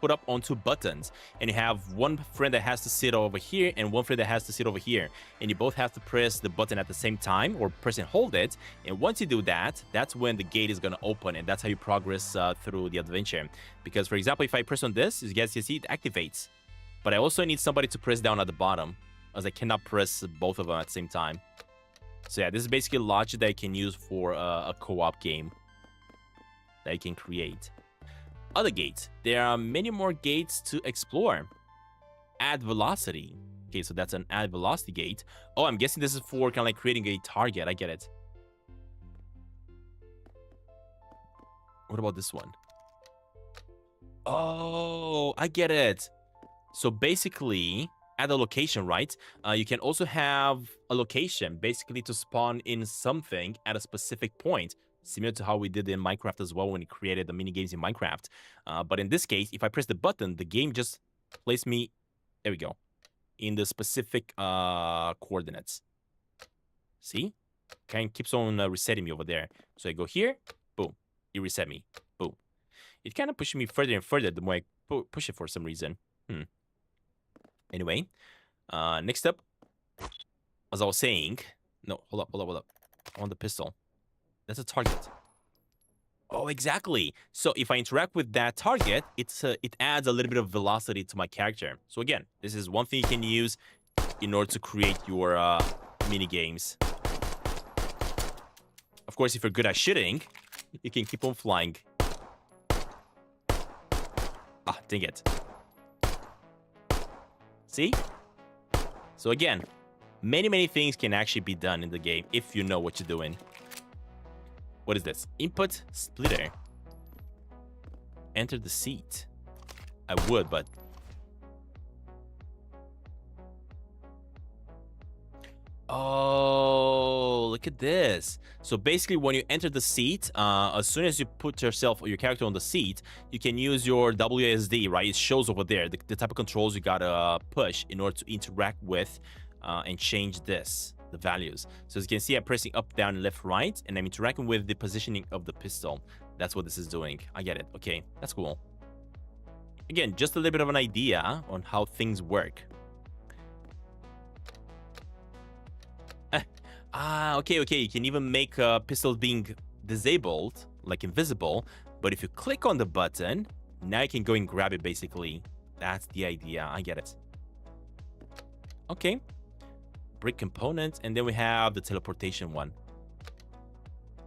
put up onto buttons, and you have one friend that has to sit over here and one friend that has to sit over here, and you both have to press the button at the same time or press and hold it. And once you do that, that's when the gate is going to open, and that's how you progress through the adventure. Because for example, if I press on this, as you guys can see, it activates, but I also need somebody to press down at the bottom, as I cannot press both of them at the same time. So yeah, this is basically logic that you can use for a co-op game that you can create. Other gates. There are many more gates to explore. Add velocity. Okay, so that's an add velocity gate. Oh, I'm guessing this is for kind of like creating a target. I get it. What about this one? Oh, I get it. So basically, add a location, right? You can also have a location, basically to spawn in something at a specific point, similar to how we did in Minecraft as well when we created the mini games in Minecraft. But in this case, if I press the button, the game just places me, there we go, in the specific coordinates. See? Kind of keeps on resetting me over there. So I go here, boom, it reset me, boom. It kind of pushes me further and further the more I push it for some reason. Anyway, next up, as I was saying, no, hold up. I want the pistol. That's a target. Oh, exactly. So if I interact with that target, it adds a little bit of velocity to my character. So again, this is one thing you can use in order to create your mini games. Of course, if you're good at shooting, you can keep on flying. Ah, dang it. See? So again, many things can actually be done in the game if you know what you're doing. What is this? Input splitter. Enter the seat. I would, but... Oh, look at this. So basically, when you enter the seat, as soon as you put yourself or your character on the seat, you can use your WASD, right? It shows over there the type of controls you gotta push in order to interact with and change the values. So as you can see, I'm pressing up, down, left, right, and I'm interacting with the positioning of the pistol. That's what this is doing. I get it. Okay, that's cool. Again, just a little bit of an idea on how things work. Okay. You can even make pistols being disabled, like invisible. But if you click on the button, now you can go and grab it, basically. That's the idea. I get it. Okay. Brick components. And then we have the teleportation one.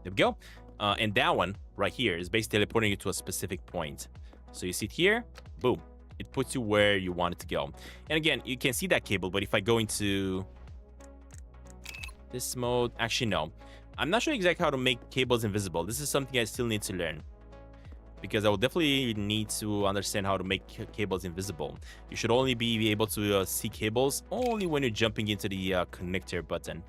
There we go. And that one right here is basically teleporting you to a specific point. So you sit here, boom. It puts you where you want it to go. And again, you can see that cable, but if I go into... this mode, actually no. I'm not sure exactly how to make cables invisible. This is something I still need to learn, because I will definitely need to understand how to make cables invisible. You should only be able to see cables only when you're jumping into the connector button.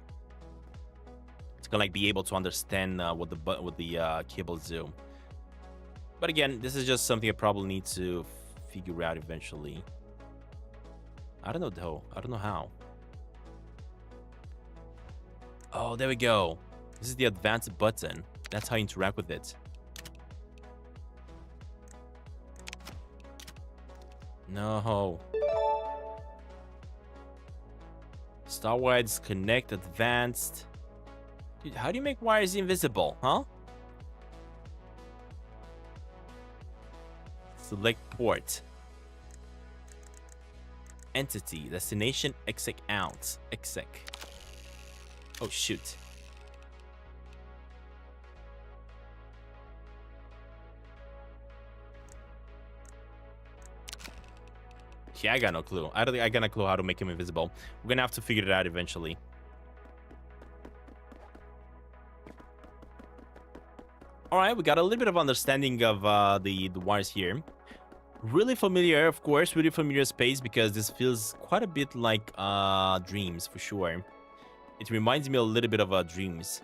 It's gonna like be able to understand what the cables do. But again, this is just something I probably need to figure out eventually. I don't know though. I don't know how. Oh, there we go. This is the advanced button. That's how you interact with it. No. Star wires connect advanced. Dude, how do you make wires invisible, huh? Select port. Entity. Destination exec out. Exec. Oh, shoot. Yeah, I got no clue. I got no clue how to make him invisible. We're gonna have to figure it out eventually. All right, we got a little bit of understanding of the wires here. Really familiar, of course, really familiar space, because this feels quite a bit like Dreams for sure. It reminds me a little bit of Dreams.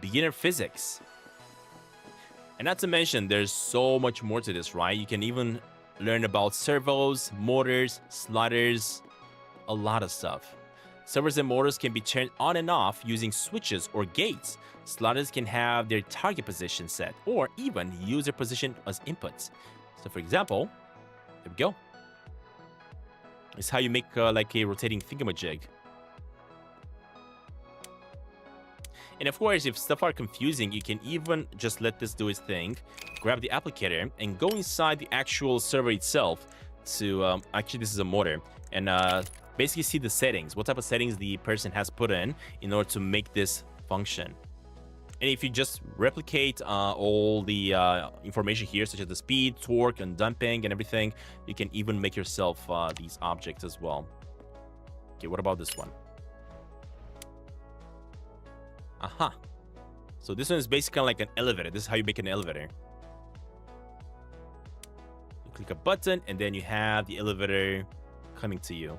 Beginner physics. And not to mention, there's so much more to this, right? You can even learn about servos, motors, sliders, a lot of stuff. Servos and motors can be turned on and off using switches or gates. Sliders can have their target position set, or even user position as inputs. So for example, there we go. It's how you make like a rotating thingamajig. And of course, if stuff are confusing, you can even just let this do its thing, grab the applicator, and go inside the actual server itself to, actually this is a motor, and basically see the settings, what type of settings the person has put in order to make this function. And if you just replicate all the information here, such as the speed, torque, and damping, and everything, you can even make yourself these objects as well. Okay, what about this one? Aha. So this one is basically like an elevator. This is how you make an elevator. You click a button, and then you have the elevator coming to you.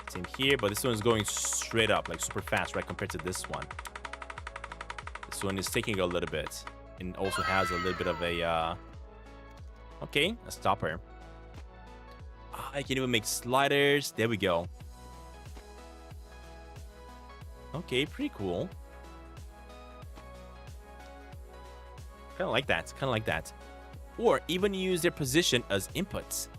Same here, but this one is going straight up, like super fast, right, compared to this one. This one is taking a little bit, and also has a little bit of a, okay, a stopper. I can even make sliders. There we go. Okay, pretty cool. Kind of like that. Kind of like that. Or even use their position as inputs.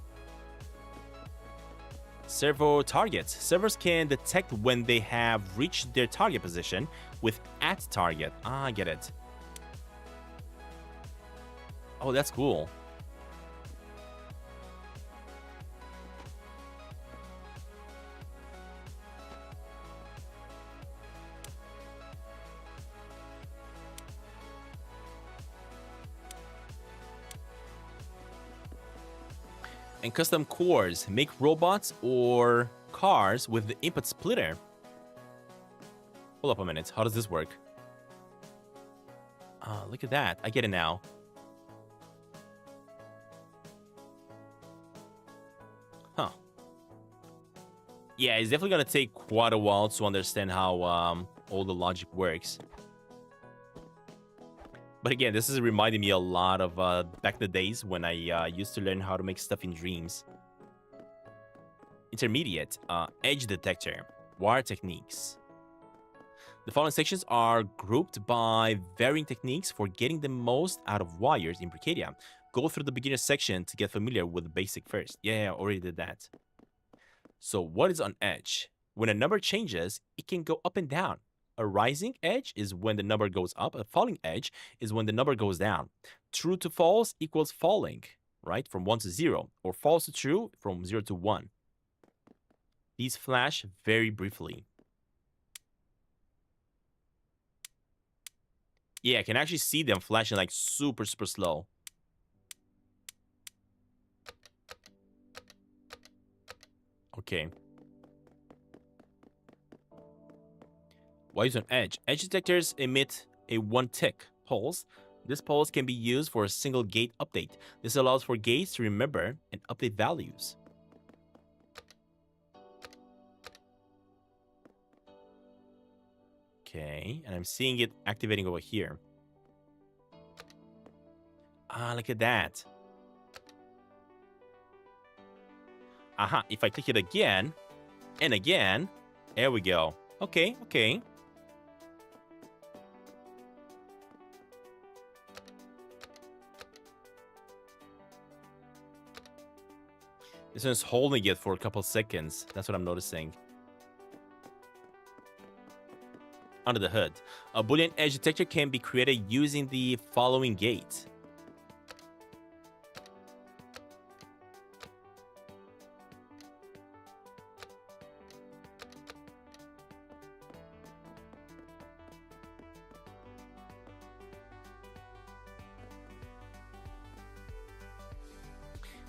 Servo targets. Servers can detect when they have reached their target position with at target. Ah, I get it. Oh, that's cool. And custom cores. Make robots or cars with the input splitter. Hold up a minute. How does this work? Look at that. I get it now. Huh. Yeah, it's definitely going to take quite a while to understand how all the logic works. But again, this is reminding me a lot of back in the days when I used to learn how to make stuff in dreams. Intermediate, edge detector, wire techniques. The following sections are grouped by varying techniques for getting the most out of wires in Brickadia. Go through the beginner section to get familiar with the basic first. Yeah, I already did that. So what is on edge? When a number changes, it can go up and down. A rising edge is when the number goes up. A falling edge is when the number goes down. True to false equals falling, right? From 1 to 0. Or false to true from 0 to 1. These flash very briefly. Yeah, I can actually see them flashing like super, super slow. Okay. Why use an edge? Edge detectors emit a one-tick pulse. This pulse can be used for a single gate update. This allows for gates to remember and update values. Okay, and I'm seeing it activating over here. Ah, look at that. Aha, if I click it again and again, there we go. Okay, okay. This one's holding it for a couple seconds. That's what I'm noticing. Under the hood, a Boolean edge detector can be created using the following gate.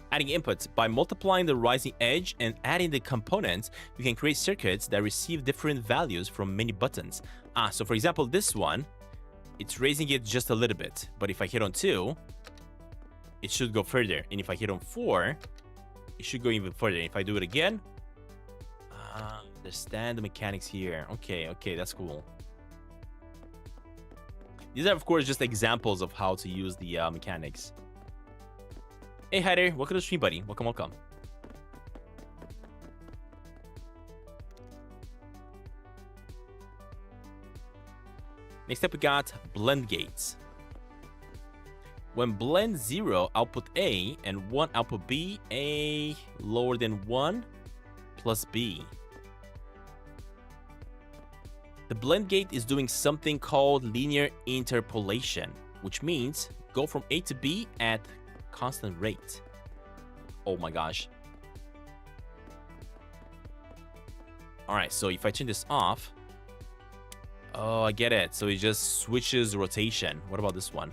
Adding inputs. By multiplying the rising edge and adding the components, you can create circuits that receive different values from many buttons. So for example, this one, it's raising it just a little bit. But if I hit on 2, it should go further. And if I hit on 4, it should go even further. And if I do it again, understand the mechanics here. Okay, okay, that's cool. These are, of course, just examples of how to use the mechanics. Hey, hi there. Welcome to the stream, buddy. Welcome, welcome. Next up, we got blend gates. When blend 0 output A and 1 output B, A lower than 1 plus B. The blend gate is doing something called linear interpolation, which means go from A to B at constant rate. Oh my gosh. Alright, so if I turn this off, oh, I get it. So it just switches rotation. What about this one?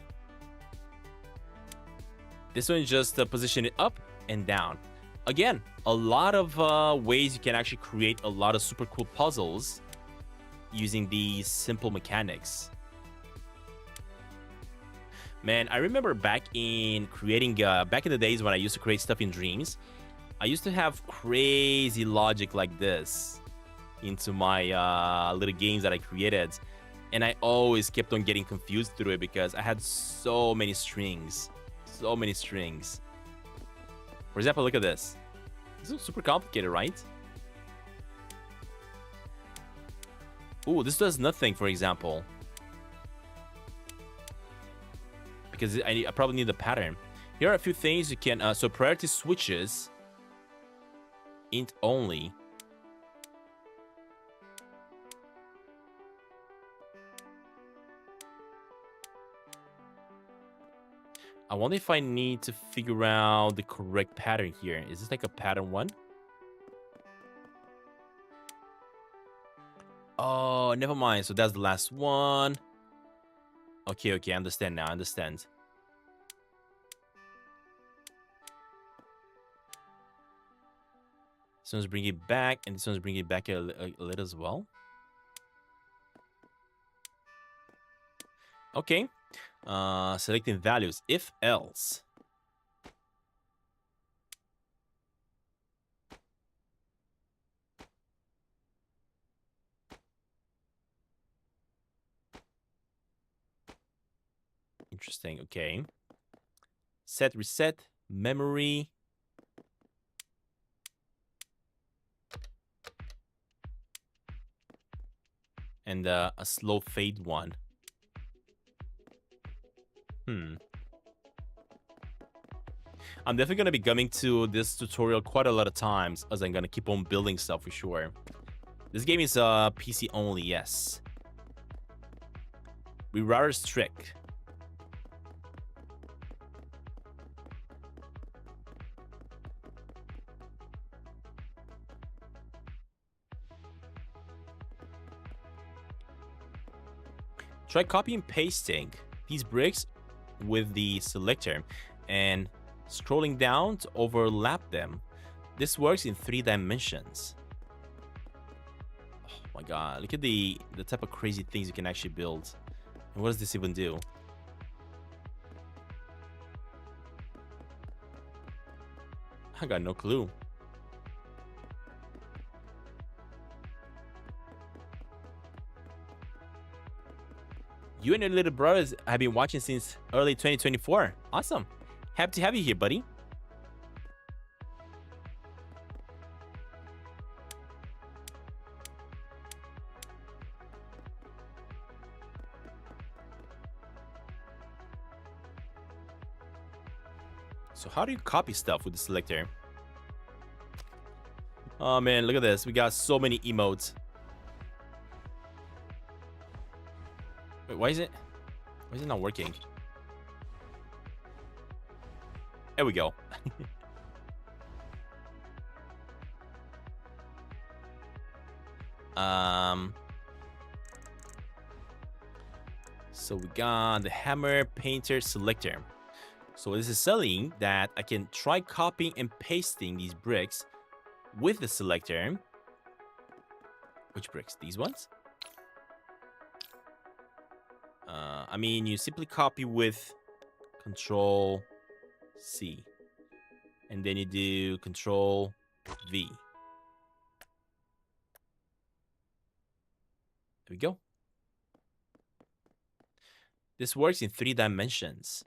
This one is just position it up and down. Again, a lot of ways you can actually create a lot of super cool puzzles using these simple mechanics. Man, I remember back in creating, back in the days when I used to create stuff in dreams, I used to have crazy logic like this into my little games that I created. And I always kept on getting confused through it because I had so many strings. So many strings. For example, look at this. This is super complicated, right? Ooh, this does nothing, for example. Because I probably need the pattern. Here are a few things you can... so priority switches. Int only. I wonder if I need to figure out the correct pattern here. Is this like a pattern one? Oh, never mind. So that's the last one. Okay, I understand now. I understand. This one's bring it back, and this one's bring it back a little as well. Okay. Selecting values. If else. Interesting. Okay. Set, reset, memory. And a slow fade one. I'm definitely going to be coming to this tutorial quite a lot of times as I'm going to keep on building stuff for sure. This game is PC only, yes. Rerouter's trick. Try copying and pasting these bricks with the selector and scrolling down to overlap them. This works in 3 dimensions. Oh my god, look at the type of crazy things you can actually build. And what does this even do? I got no clue. You and your little brothers have been watching since early 2024. Awesome. Happy to have you here, buddy. So how do you copy stuff with the selector? Oh man, look at this. We got so many emotes. Wait, why is it not working? There we go. So we got the hammer painter selector. So this is telling that I can try copying and pasting these bricks with the selector. Which bricks? These ones? I mean, you simply copy with Control C. And then you do Control V. There we go. This works in 3 dimensions.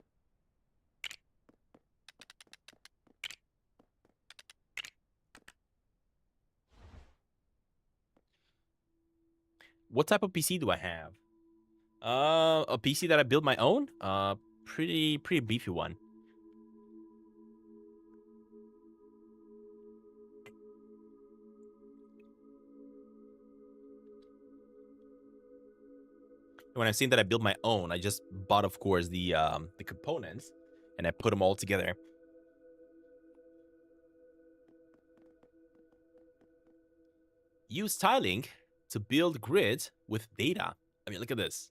What type of PC do I have? A PC that I built my own. Pretty beefy one. When I'm saying that I built my own, I just bought, of course, the components, and I put them all together. Use tiling to build grids with data. I mean, look at this.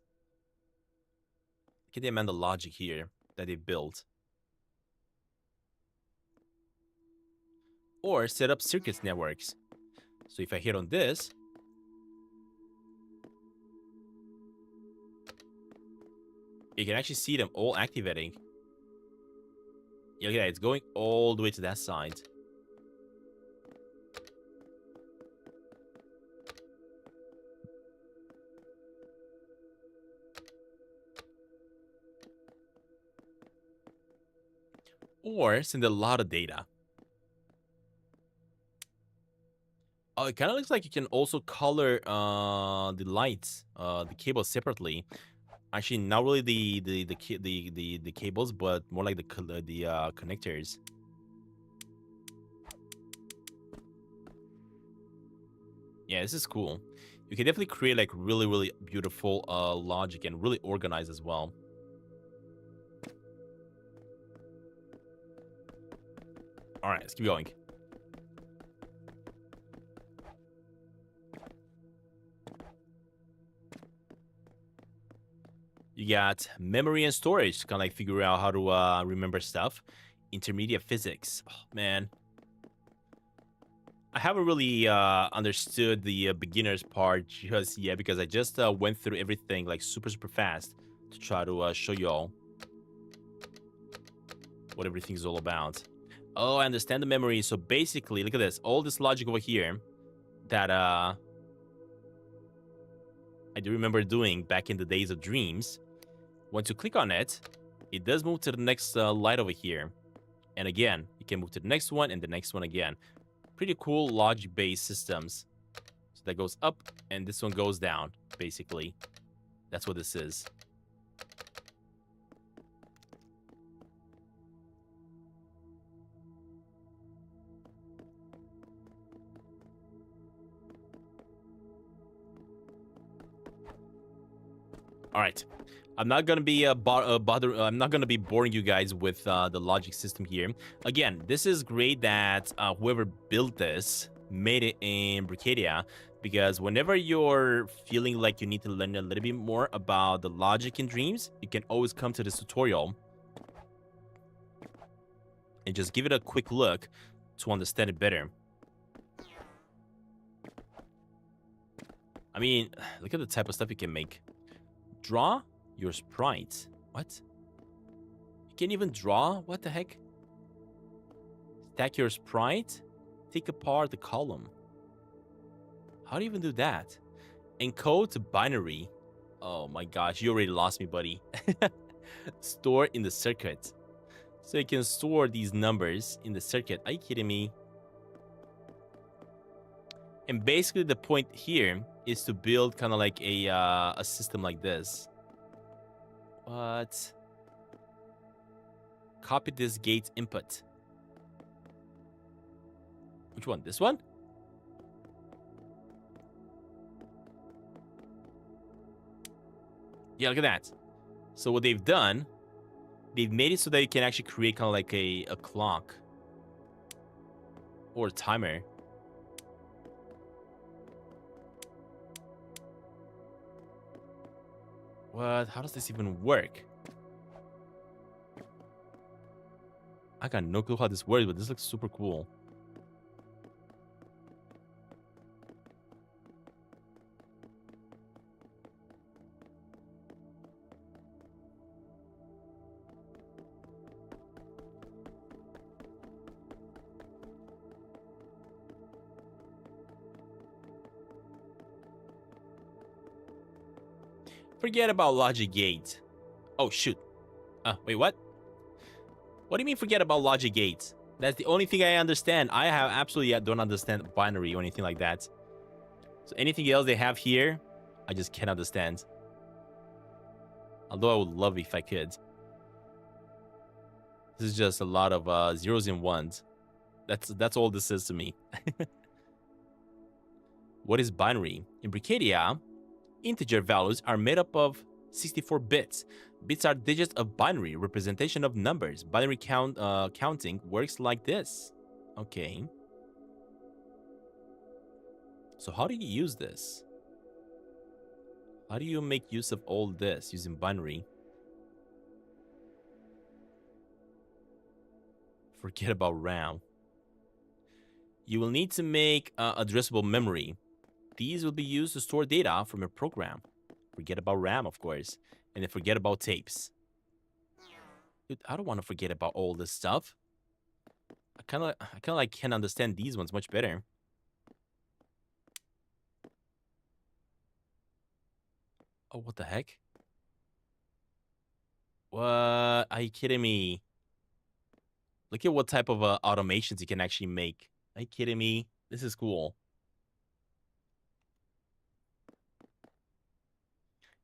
Look at the amount of logic here that they built. Or set up circuits networks. So if I hit on this, you can actually see them all activating. Yeah, look at that. It's going all the way to that side. or send a lot of data. Oh, it kind of looks like you can also color the lights, the cables separately. Actually, not really the cables, but more like the connectors. Yeah, this is cool. You can definitely create like really beautiful logic and really organized as well. All right, let's keep going. You got memory and storage to kind of like figure out how to remember stuff. Intermediate physics. Oh, man. I haven't really understood the beginner's part because I just went through everything like super fast to try to show you all what everything's all about. Oh, I understand the memory. So basically, look at this. All this logic over here that I do remember doing back in the days of dreams. Once you click on it, it does move to the next light over here. And again, you can move to the next one and the next one again. Pretty cool logic-based systems. So that goes up and this one goes down, basically. That's what this is. All right. I'm not gonna be I'm not gonna be boring you guys with the logic system here. Again, this is great that whoever built this made it in Brickadia, because whenever you're feeling like you need to learn a little bit more about the logic in dreams, you can always come to this tutorial and just give it a quick look to understand it better. I mean, look at the type of stuff you can make. Draw your sprite. What? You can't even draw? What the heck? Stack your sprite? Take apart the column. How do you even do that? Encode to binary. Oh my gosh, you already lost me, buddy. Store in the circuit. So you can store these numbers in the circuit. Are you kidding me? And basically the point here is to build kind of like a system like this. What? Copy this gate input. Which one? This one? Yeah, look at that. So what they've done, they've made it so that you can actually create kind of like a clock or a timer. What? How does this even work? I got no clue how this works, but this looks super cool. Forget about logic gate. Oh, shoot. Wait, what? What do you mean forget about logic gates? That's the only thing I understand. I have absolutely don't understand binary or anything like that. So anything else they have here, I just can't understand. Although I would love if I could. This is just a lot of zeros and ones. That's all this is to me. What is binary? In Brickadia, integer values are made up of 64 bits. Bits are digits of binary representation of numbers. Binary counting works like this. Okay. So how do you use this? How do you make use of all this using binary? Forget about RAM. You will need to make addressable memory. These will be used to store data from your program. Forget about RAM, of course. And then forget about tapes. Dude, I don't want to forget about all this stuff. I kind of like can understand these ones much better. Oh, what the heck? What? Are you kidding me? Look at what type of automations you can actually make. Are you kidding me? This is cool.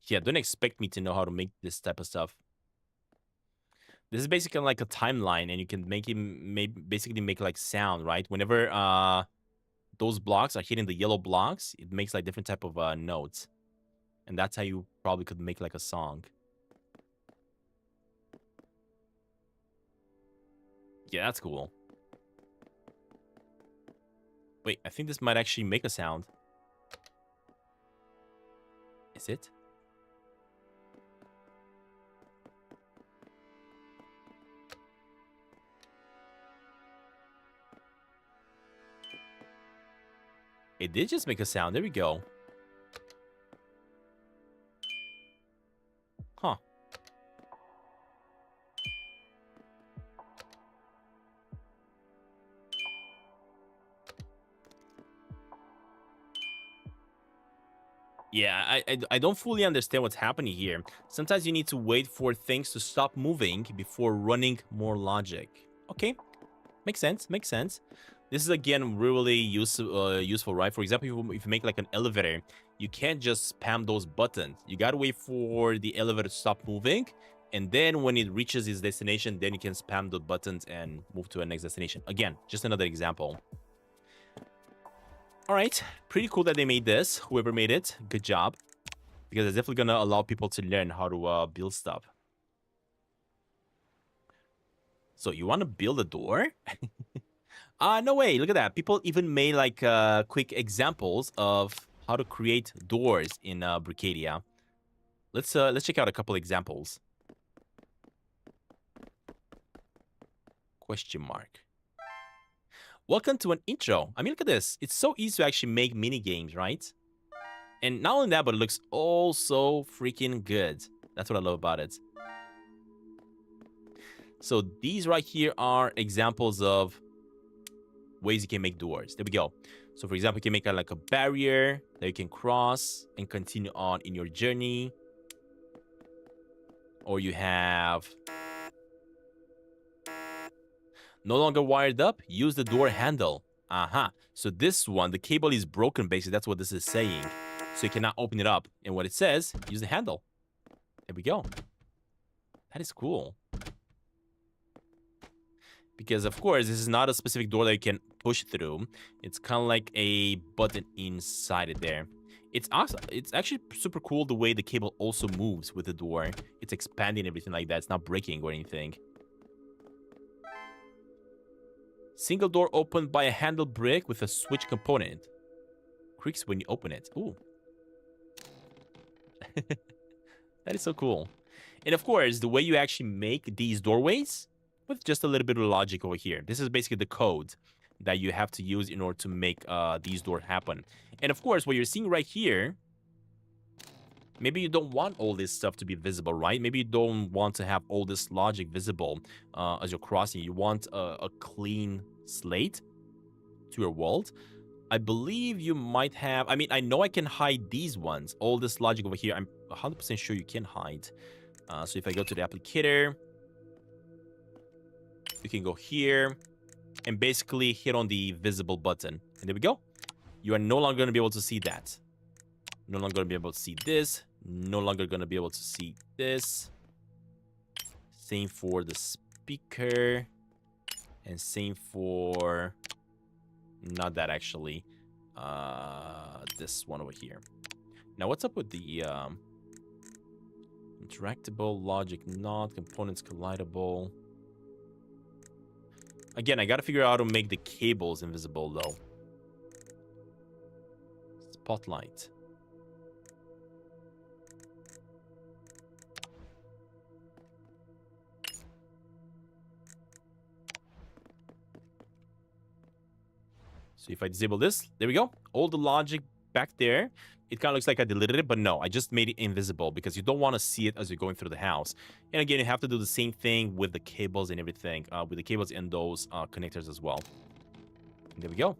Yeah, don't expect me to know how to make this type of stuff. This is basically like a timeline, and you can make it basically make like sound, right? Whenever those blocks are hitting the yellow blocks, it makes like different type of notes, and that's how you probably could make like a song. Yeah, that's cool. Wait, I think this might actually make a sound. Is it? It did just make a sound. There we go. Huh. Yeah, I don't fully understand what's happening here. Sometimes you need to wait for things to stop moving before running more logic. Okay, makes sense, makes sense. This is, again, really useful, right? For example, if you make like an elevator, you can't just spam those buttons. You gotta wait for the elevator to stop moving, and then when it reaches its destination, then you can spam the buttons and move to a next destination. Again, just another example. All right, pretty cool that they made this. Whoever made it, good job. Because it's definitely gonna allow people to learn how to build stuff. So you want to build a door? No way. Look at that. People even made like quick examples of how to create doors in Brickadia. Let's check out a couple examples. Question mark. Welcome to an intro. I mean, look at this. It's so easy to actually make mini games, right? And not only that, but it looks oh so freaking good. That's what I love about it. So these right here are examples of ways you can make doors. There we go. So for example, you can make like a barrier that you can cross and continue on in your journey. Or you have no longer wired up, use the door handle. Aha. So this one, the cable is broken, basically. That's what this is saying. So you cannot open it up. And what it says, use the handle. There we go. That is cool. Because, of course, this is not a specific door that you can push through. It's kind of like a button inside it there. It's awesome. It's actually super cool the way the cable also moves with the door. It's expanding, everything like that. It's not breaking or anything. Single door opened by a handle brick with a switch component. Creaks when you open it. Ooh. That is so cool. And of course, the way you actually make these doorways with just a little bit of logic over here. This is basically the code that you have to use in order to make these doors happen. And of course, what you're seeing right here, maybe you don't want all this stuff to be visible, right? Maybe you don't want to have all this logic visible as you're crossing. You want a clean slate to your world. I believe you might have... I mean, I know I can hide these ones. All this logic over here, I'm 100% sure you can hide. So if I go to the applicator, you can go here and basically hit on the visible button. And there we go. You are no longer going to be able to see that. No longer going to be able to see this. No longer going to be able to see this. Same for the speaker. And same for... not that, actually. This one over here. Now, what's up with the... interactable, logic not, components collidable. Again, I gotta figure out how to make the cables invisible, though. Spotlight. So if I disable this, there we go. All the logic back there. It kind of looks like I deleted it, but no, I just made it invisible because you don't want to see it as you're going through the house. And again, you have to do the same thing with the cables and everything, with the cables and those connectors as well. And there we go.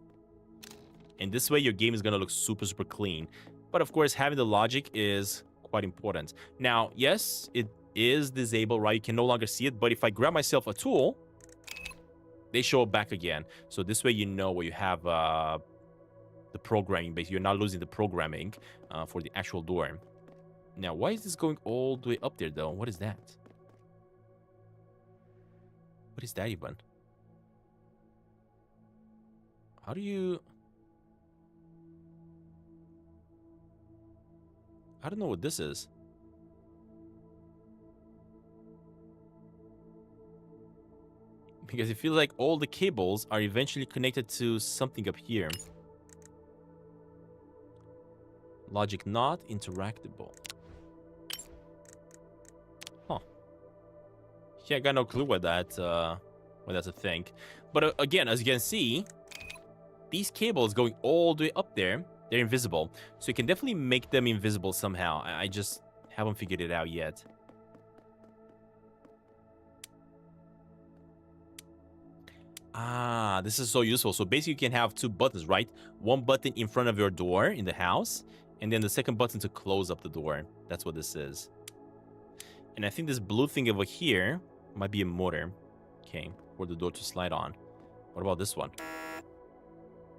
And this way, your game is going to look super, super clean. But of course, having the logic is quite important. Now, yes, it is disabled, right? You can no longer see it. But if I grab myself a tool, they show up back again. So this way you know where you have the programming base. You're not losing the programming for the actual door. Now, why is this going all the way up there, though? What is that? What is that even? How do you... I don't know what this is. Because it feels like all the cables are eventually connected to something up here. Logic not interactable. Huh. Yeah, I got no clue what that's a thing. But again, as you can see, these cables going all the way up there, they're invisible. So you can definitely make them invisible somehow. I just haven't figured it out yet. Ah, this is so useful. So basically you can have two buttons, right? One button in front of your door in the house, and then the second button to close up the door. That's what this is. And I think this blue thing over here might be a motor. Okay, for the door to slide on. What about this one?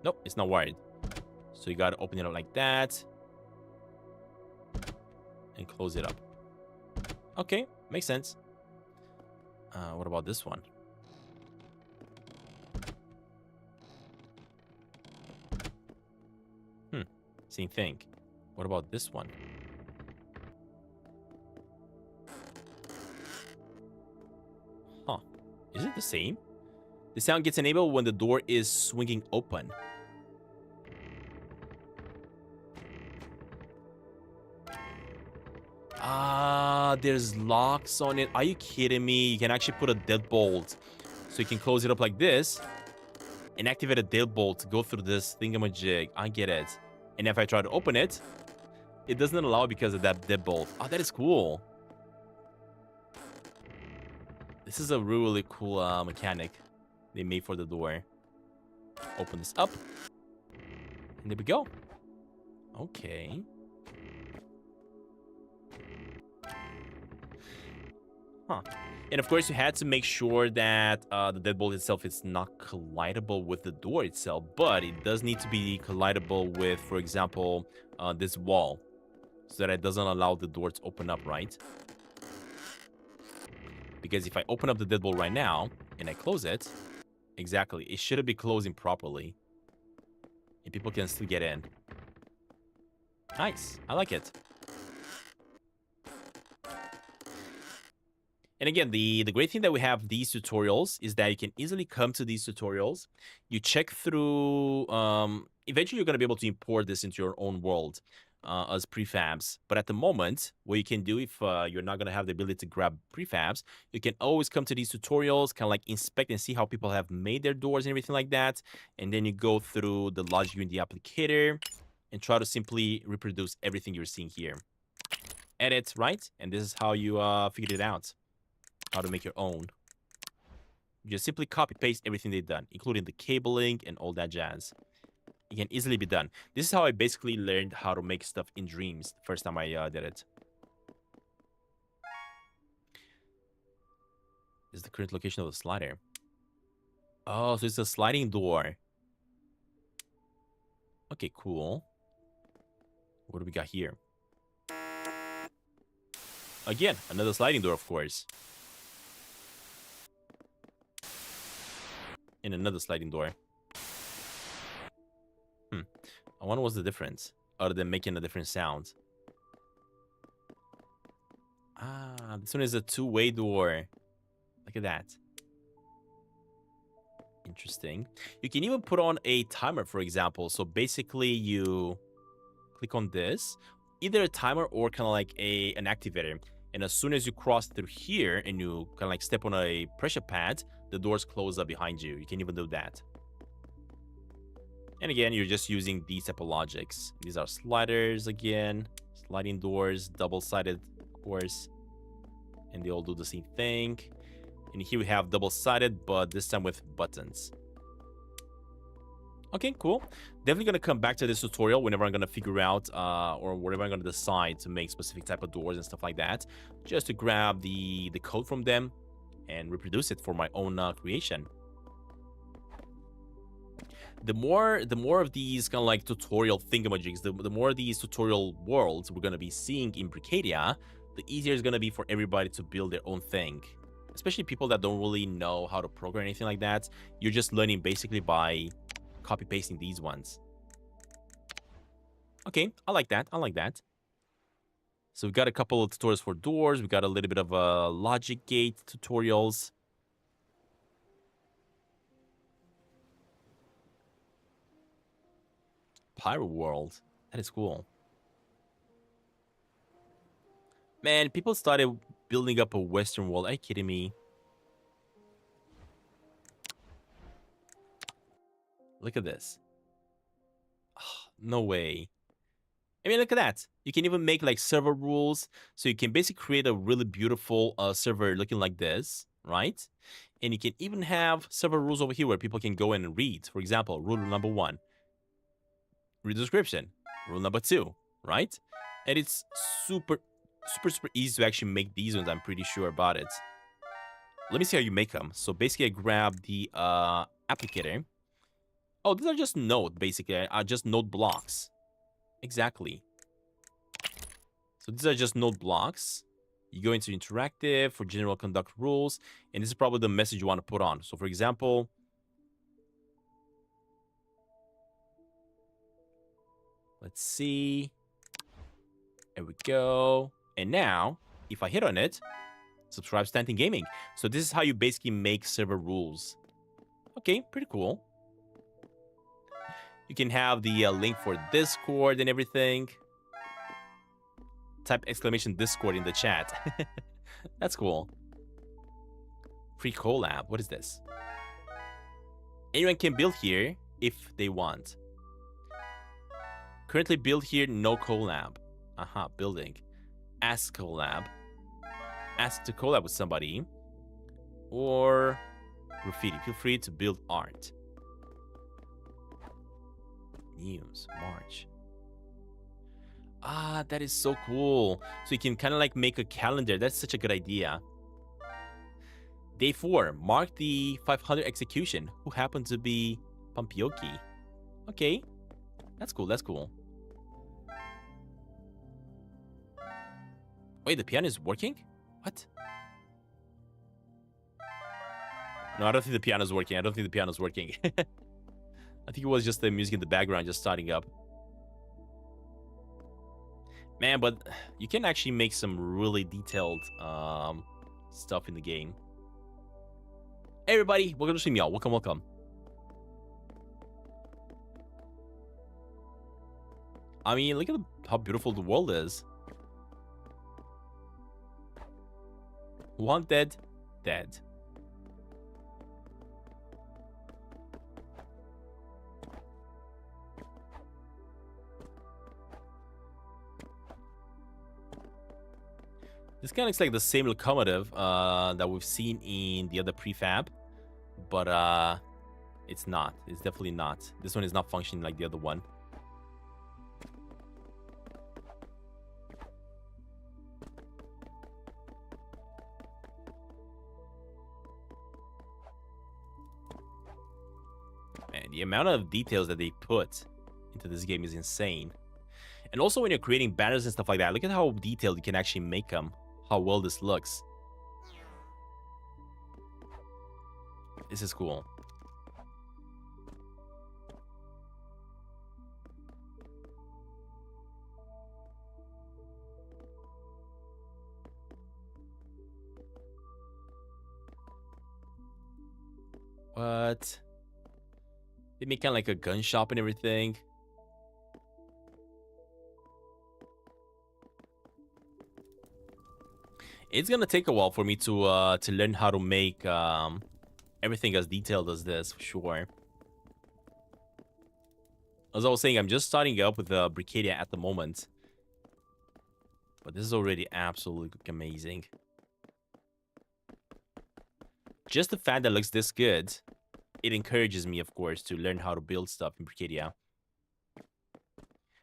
Nope, it's not wired. So you gotta open it up like that. And close it up. Okay, makes sense. What about this one? Same thing. What about this one? Huh. Is it the same? The sound gets enabled when the door is swinging open. Ah, there's locks on it. Are you kidding me? You can actually put a deadbolt. So you can close it up like this and activate a deadbolt to go through this thingamajig. I get it. And if I try to open it, it doesn't allow because of that deadbolt. Oh, that is cool. This is a really cool mechanic they made for the door. Open this up. And there we go. Okay. Huh. And of course, you had to make sure that the deadbolt itself is not collidable with the door itself, but it does need to be collidable with, for example, this wall, so that it doesn't allow the door to open up, right? Because if I open up the deadbolt right now and I close it, exactly, it shouldn't be closing properly, and people can still get in. Nice, I like it. And again, the great thing that we have these tutorials is that you can easily come to these tutorials. You check through, eventually you're going to be able to import this into your own world as prefabs. But at the moment, what you can do if you're not going to have the ability to grab prefabs, you can always come to these tutorials, kind of like inspect and see how people have made their doors and everything like that. And then you go through the logic in the applicator and try to simply reproduce everything you're seeing here. Edit, right? And this is how you figured it out. How to make your own. You just simply copy paste everything they've done, including the cabling and all that jazz. It can easily be done. This is how I basically learned how to make stuff in Dreams the first time I did it. This is the current location of the slider. Oh, so it's a sliding door. Okay, cool. What do we got here? Again, another sliding door, of course. And another sliding door. I wonder what's the difference, other than making a different sound. Ah, this one is a two-way door. Look at that. Interesting. You can even put on a timer, for example. So basically, you click on this, either a timer or kind of like an activator. And as soon as you cross through here and you kind of like step on a pressure pad, the doors close up behind you. You can even do that. And again, you're just using these type of logics. These are sliders again, sliding doors, double-sided, of course. And they all do the same thing. And here we have double-sided, but this time with buttons. Okay, cool. Definitely going to come back to this tutorial whenever I'm going to figure out or whenever I'm going to decide to make specific type of doors and stuff like that. Just to grab the code from them and reproduce it for my own creation. the more of these kind of like tutorial thingamajigs, the more of these tutorial worlds we're gonna be seeing in Brickadia, the easier it's gonna be for everybody to build their own thing. Especially people that don't really know how to program or anything like that. You're just learning basically by copy pasting these ones. Okay, I like that. I like that. So we got a couple of tutorials for doors. We got a little bit of logic gate tutorials. Pyro World. That is cool. Man, people started building up a Western world. Are you kidding me? Look at this. Oh, no way. I mean, look at that. You can even make like server rules. So you can basically create a really beautiful server looking like this, right? And you can even have server rules over here where people can go in and read. For example, rule number 1. Read the description. Rule number 2, right? And it's super easy to actually make these ones. I'm pretty sure about it. Let me see how you make them. So basically, I grab the applicator. Oh, these are just node, basically. Just node blocks. Exactly. So these are just node blocks. You go into interactive for general conduct rules, and this is probably the message you want to put on. So for example, let's see. There we go. And now, if I hit on it, subscribe Stantin Gaming. So this is how you basically make server rules. Okay, pretty cool. You can have the link for Discord and everything. Type exclamation Discord in the chat. That's cool. Free collab. What is this? Anyone can build here if they want. Currently build here, no collab. Aha, building. Ask collab. Ask to collab with somebody. Or graffiti. Feel free to build art. News. March. Ah, that is so cool. So you can kind of like make a calendar. That's such a good idea. Day 4. Mark the 500 execution. Who happened to be Pampioki? Okay. That's cool. That's cool. Wait, the piano is working? What? No, I don't think the piano is working. I don't think the piano is working. I think it was just the music in the background just starting up. Man, but you can actually make some really detailed stuff in the game. Hey everybody, welcome to stream, y'all. Welcome, welcome. I mean, look at how beautiful the world is. Wanted, dead. This kind of looks like the same locomotive that we've seen in the other prefab, but it's not. It's definitely not. This one is not functioning like the other one. Man, the amount of details that they put into this game is insane. And also when you're creating banners and stuff like that, look at how detailed you can actually make them. How well this looks. This is cool. What? They make kind of like a gun shop and everything. It's gonna take a while for me to learn how to make everything as detailed as this, for sure. As I was saying, I'm just starting up with Brickadia at the moment. But this is already absolutely amazing. Just the fact that it looks this good, it encourages me, of course, to learn how to build stuff in Brickadia.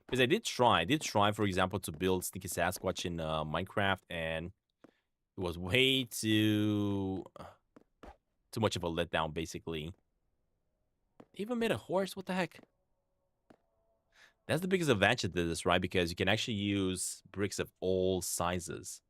Because I did try, for example, to build Sneaky Sasquatch in Minecraft, and it was way too much of a letdown, basically. They even made a horse. What the heck? That's the biggest advantage of this, right? Because you can actually use bricks of all sizes.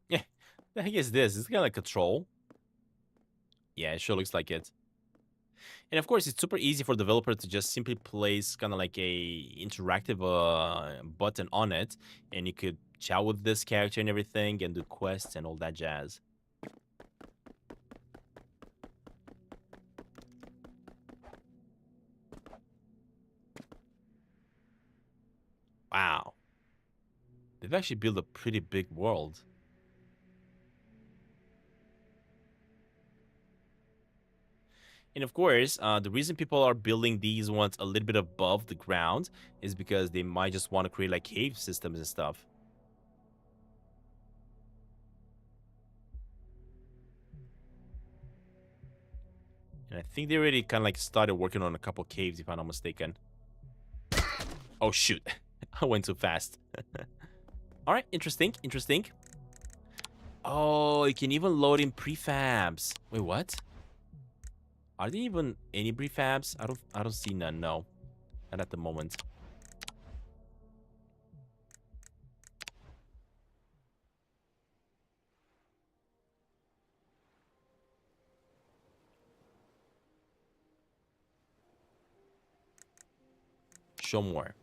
Yeah. The heck is this? Is it kind of like a troll? Yeah, it sure looks like it. And of course, it's super easy for developer to just simply place kind of like a interactive button on it, and you could chat with this character and everything, and do quests and all that jazz. Wow, they've actually built a pretty big world. And of course, the reason people are building these ones a little bit above the ground is because they might just want to create like cave systems and stuff. And I think they already kind of like started working on a couple caves, if I'm not mistaken. Oh, shoot. I went too fast. All right, interesting, interesting. Oh, you can even load in prefabs. Wait, what? Are there even any prefabs? I don't see none, no. Not at the moment. Show more.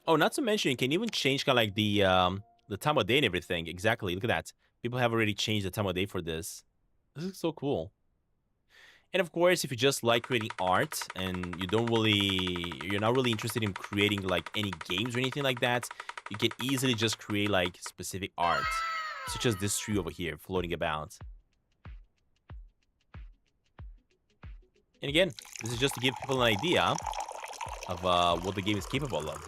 Oh, not to mention, you can even change kind of like the time of day and everything. Exactly. Look at that. People have already changed the time of day for this. This is so cool. And of course, if you just like creating art and you're not really interested in creating like any games or anything like that, you can easily just create like specific art, such as this tree over here floating about. And again, this is just to give people an idea of what the game is capable of.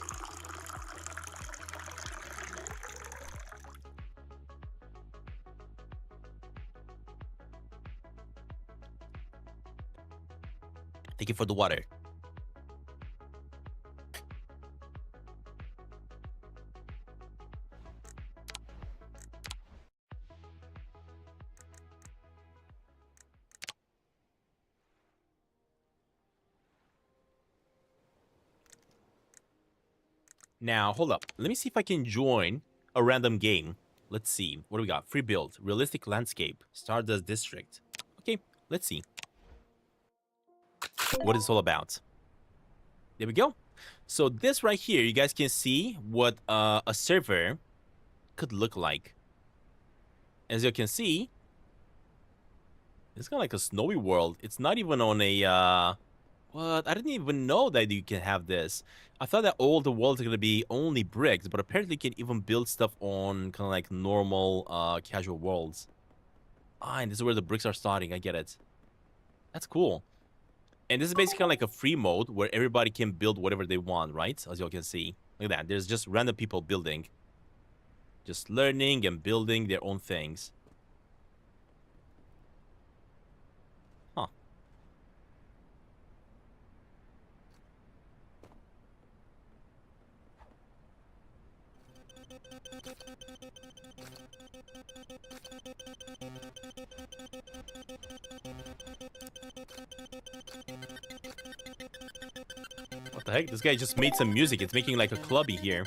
Thank you for the water. Now, hold up. Let me see if I can join a random game. Let's see. What do we got? Free build. Realistic landscape. Stardust District. Okay, let's see. What it's all about. There we go. So this right here, you guys can see what a server could look like. As you can see, it's kind of like a snowy world. It's not even on a... What? I didn't even know that you can have this. I thought that all the worlds are going to be only bricks, but apparently you can even build stuff on kind of like normal, casual worlds. Ah, and this is where the bricks are starting. I get it. That's cool. And this is basically like a free mode where everybody can build whatever they want, right? As you can see. Look at that. There's just random people building. Just learning and building their own things. Huh. What the heck? This guy just made some music. It's making like a clubby here.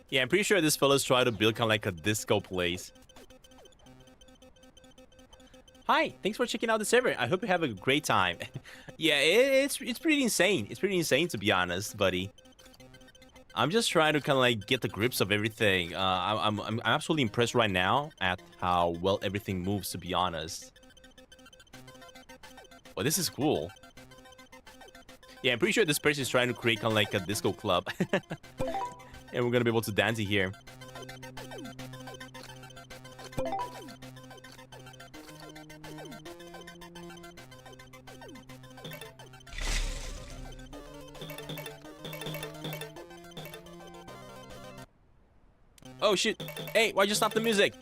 Yeah, I'm pretty sure this fella's trying to build kind of like a disco place. Hi, thanks for checking out the server. I hope you have a great time. Yeah, it's pretty insane. It's pretty insane, to be honest, buddy. I'm just trying to kind of like get the grips of everything. I'm absolutely impressed right now at how well everything moves, to be honest. Well, this is cool. Yeah, I'm pretty sure this person is trying to create kind of like a disco club. And we're gonna be able to dance here. Oh shoot! Hey, why'd you stop the music?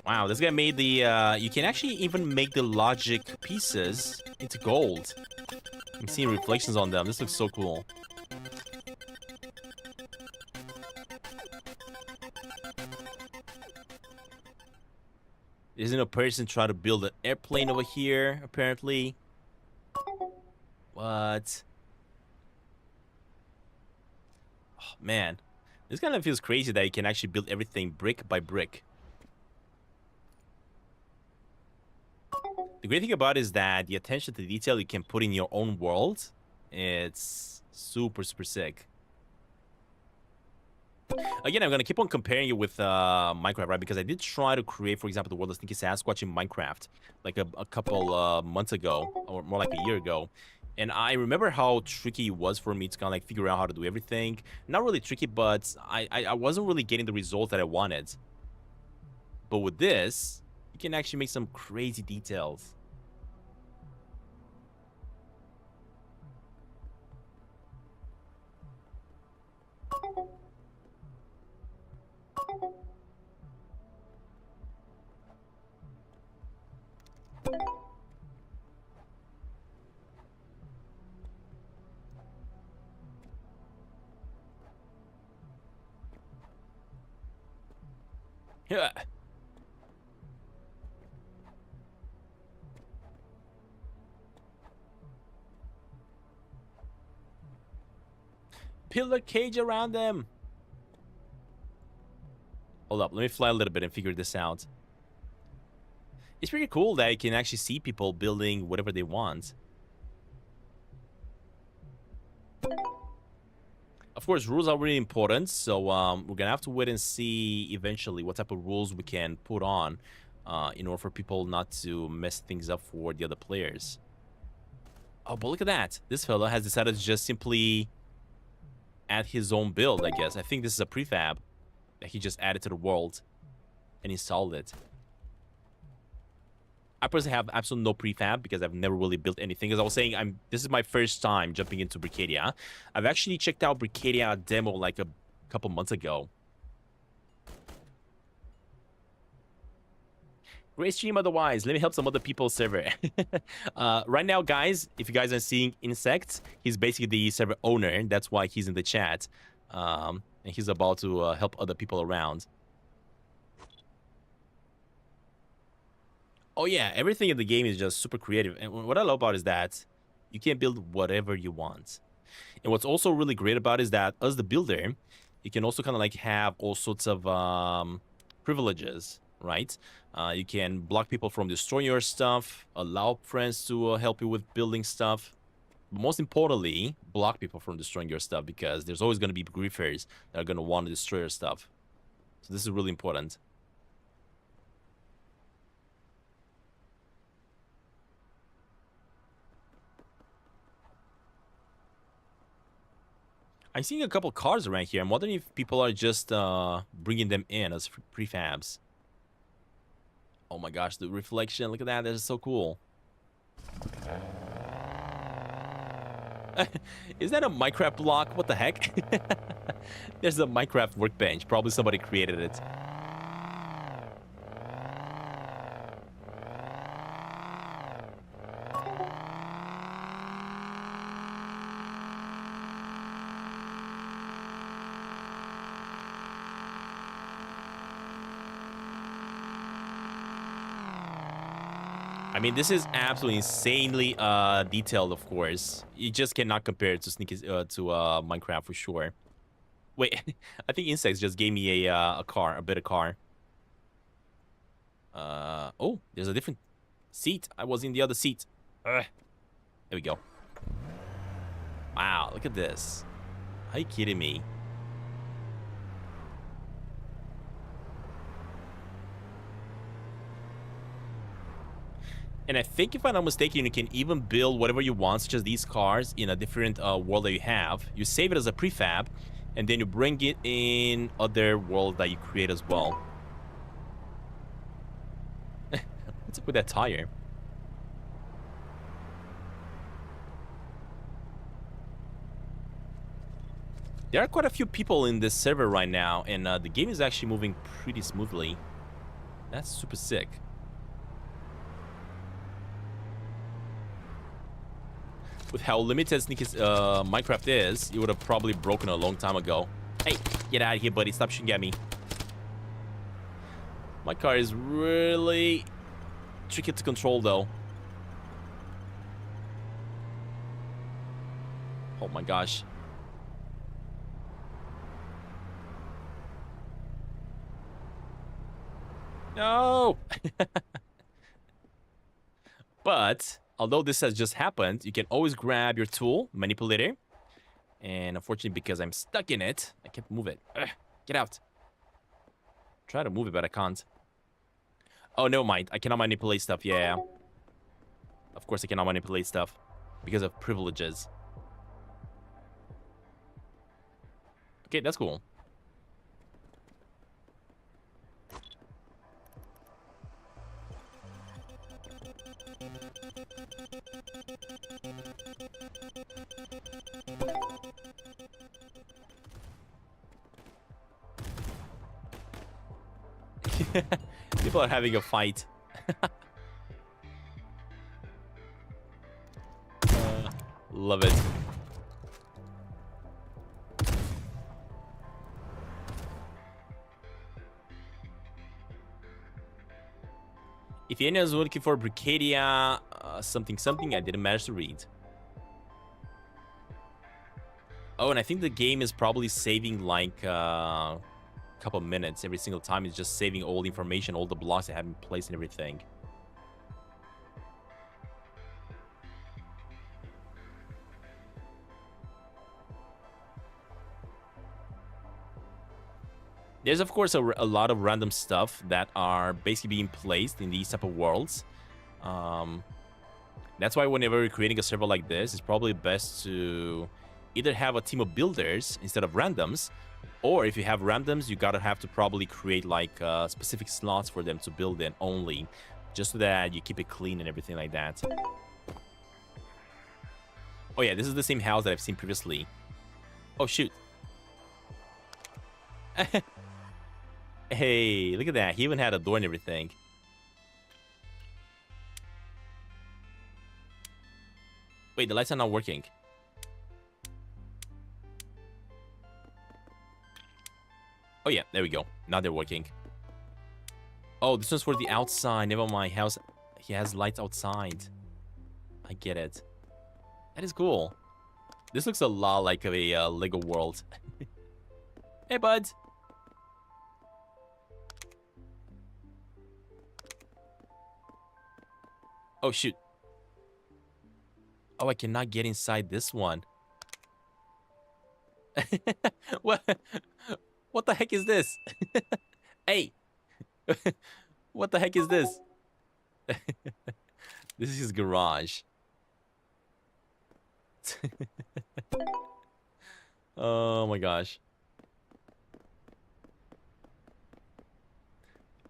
Wow, this guy made the, you can actually even make the logic pieces into gold. I'm seeing reflections on them. This looks so cool. Isn't a person trying to build an airplane over here, apparently? What? Oh, man. This kind of feels crazy that you can actually build everything brick by brick. The great thing about it is that the attention to detail you can put in your own world, it's super, super sick. Again, I'm going to keep on comparing it with Minecraft, right? Because I did try to create, for example, the world of Sneaky Sasquatch in Minecraft, like a couple months ago, or more like a year ago. And I remember how tricky it was for me to kind of like figure out how to do everything. Not really tricky, but I wasn't really getting the result that I wanted. But with this, you can actually make some crazy details. Yeah. Pillar cage around them. Hold up, let me fly a little bit and figure this out. It's pretty cool that you can actually see people building whatever they want. Of course, rules are really important, so we're gonna have to wait and see eventually what type of rules we can put on in order for people not to mess things up for the other players. Oh, but look at that. This fella has decided to just simply add his own build, I guess. I think this is a prefab that he just added to the world and installed it. I personally have absolutely no prefab because I've never really built anything. As I was saying, this is my first time jumping into Brickadia. I've actually checked out Brickadia demo like a couple months ago. Great stream otherwise. Let me help some other people's server. Right now, guys, if you guys are seeing Insect, he's basically the server owner. That's why he's in the chat. And he's about to help other people around. Oh yeah, everything in the game is just super creative. And what I love about is that you can build whatever you want. And what's also really great about it is that as the builder, you can also kind of like have all sorts of privileges, right? You can block people from destroying your stuff, allow friends to help you with building stuff. But most importantly, block people from destroying your stuff because there's always going to be griefers that are going to want to destroy your stuff. So this is really important. I'm seeing a couple cars around here. I'm wondering if people are just bringing them in as prefabs. Oh my gosh, the reflection. Look at that. That is so cool. Is that a Minecraft block? What the heck? There's a Minecraft workbench. Probably somebody created it. I mean, this is absolutely insanely detailed, of course. You just cannot compare it to Minecraft for sure. Wait, I think Insects just gave me a car, a better car. Oh, there's a different seat. I was in the other seat. Ugh. There we go. Wow, look at this. Are you kidding me? And I think, if I'm not mistaken, you can even build whatever you want, such as these cars, in a different world that you have. You save it as a prefab, and then you bring it in other worlds that you create as well. What's up with that tire? There are quite a few people in this server right now, and the game is actually moving pretty smoothly. That's super sick. With how limited Minecraft is, it would have probably broken a long time ago. Hey, get out of here, buddy. Stop shooting at me. My car is really tricky to control, though. Oh my gosh. No! But, although this has just happened, you can always grab your tool, manipulator. And unfortunately, because I'm stuck in it, I can't move it. Ugh, get out. Try to move it, but I can't. Oh, never mind. I cannot manipulate stuff. Yeah. Of course I cannot manipulate stuff. Because of privileges. Okay, that's cool. People are having a fight. Love it. If anyone's looking for Brickadia, something, I didn't manage to read. Oh, and I think the game is probably saving like a couple minutes every single time. It's just saving all the information, all the blocks that have in place and everything. There's, of course, a lot of random stuff that are basically being placed in these type of worlds. That's why whenever you're creating a server like this, it's probably best to either have a team of builders instead of randoms, or if you have randoms, you gotta have to probably create like specific slots for them to build in only, just so that you keep it clean and everything like that. Oh yeah, this is the same house that I've seen previously. Oh shoot. Hey, look at that. He even had a door and everything. Wait, the lights are not working. Oh yeah, there we go. Now they're working. Oh, this one's for the outside. Never mind. He has lights outside. I get it. That is cool. This looks a lot like a Lego world. Hey, bud. Oh, shoot. Oh, I cannot get inside this one. What the heck is this? Hey. What the heck is this? This is his garage. Oh my gosh.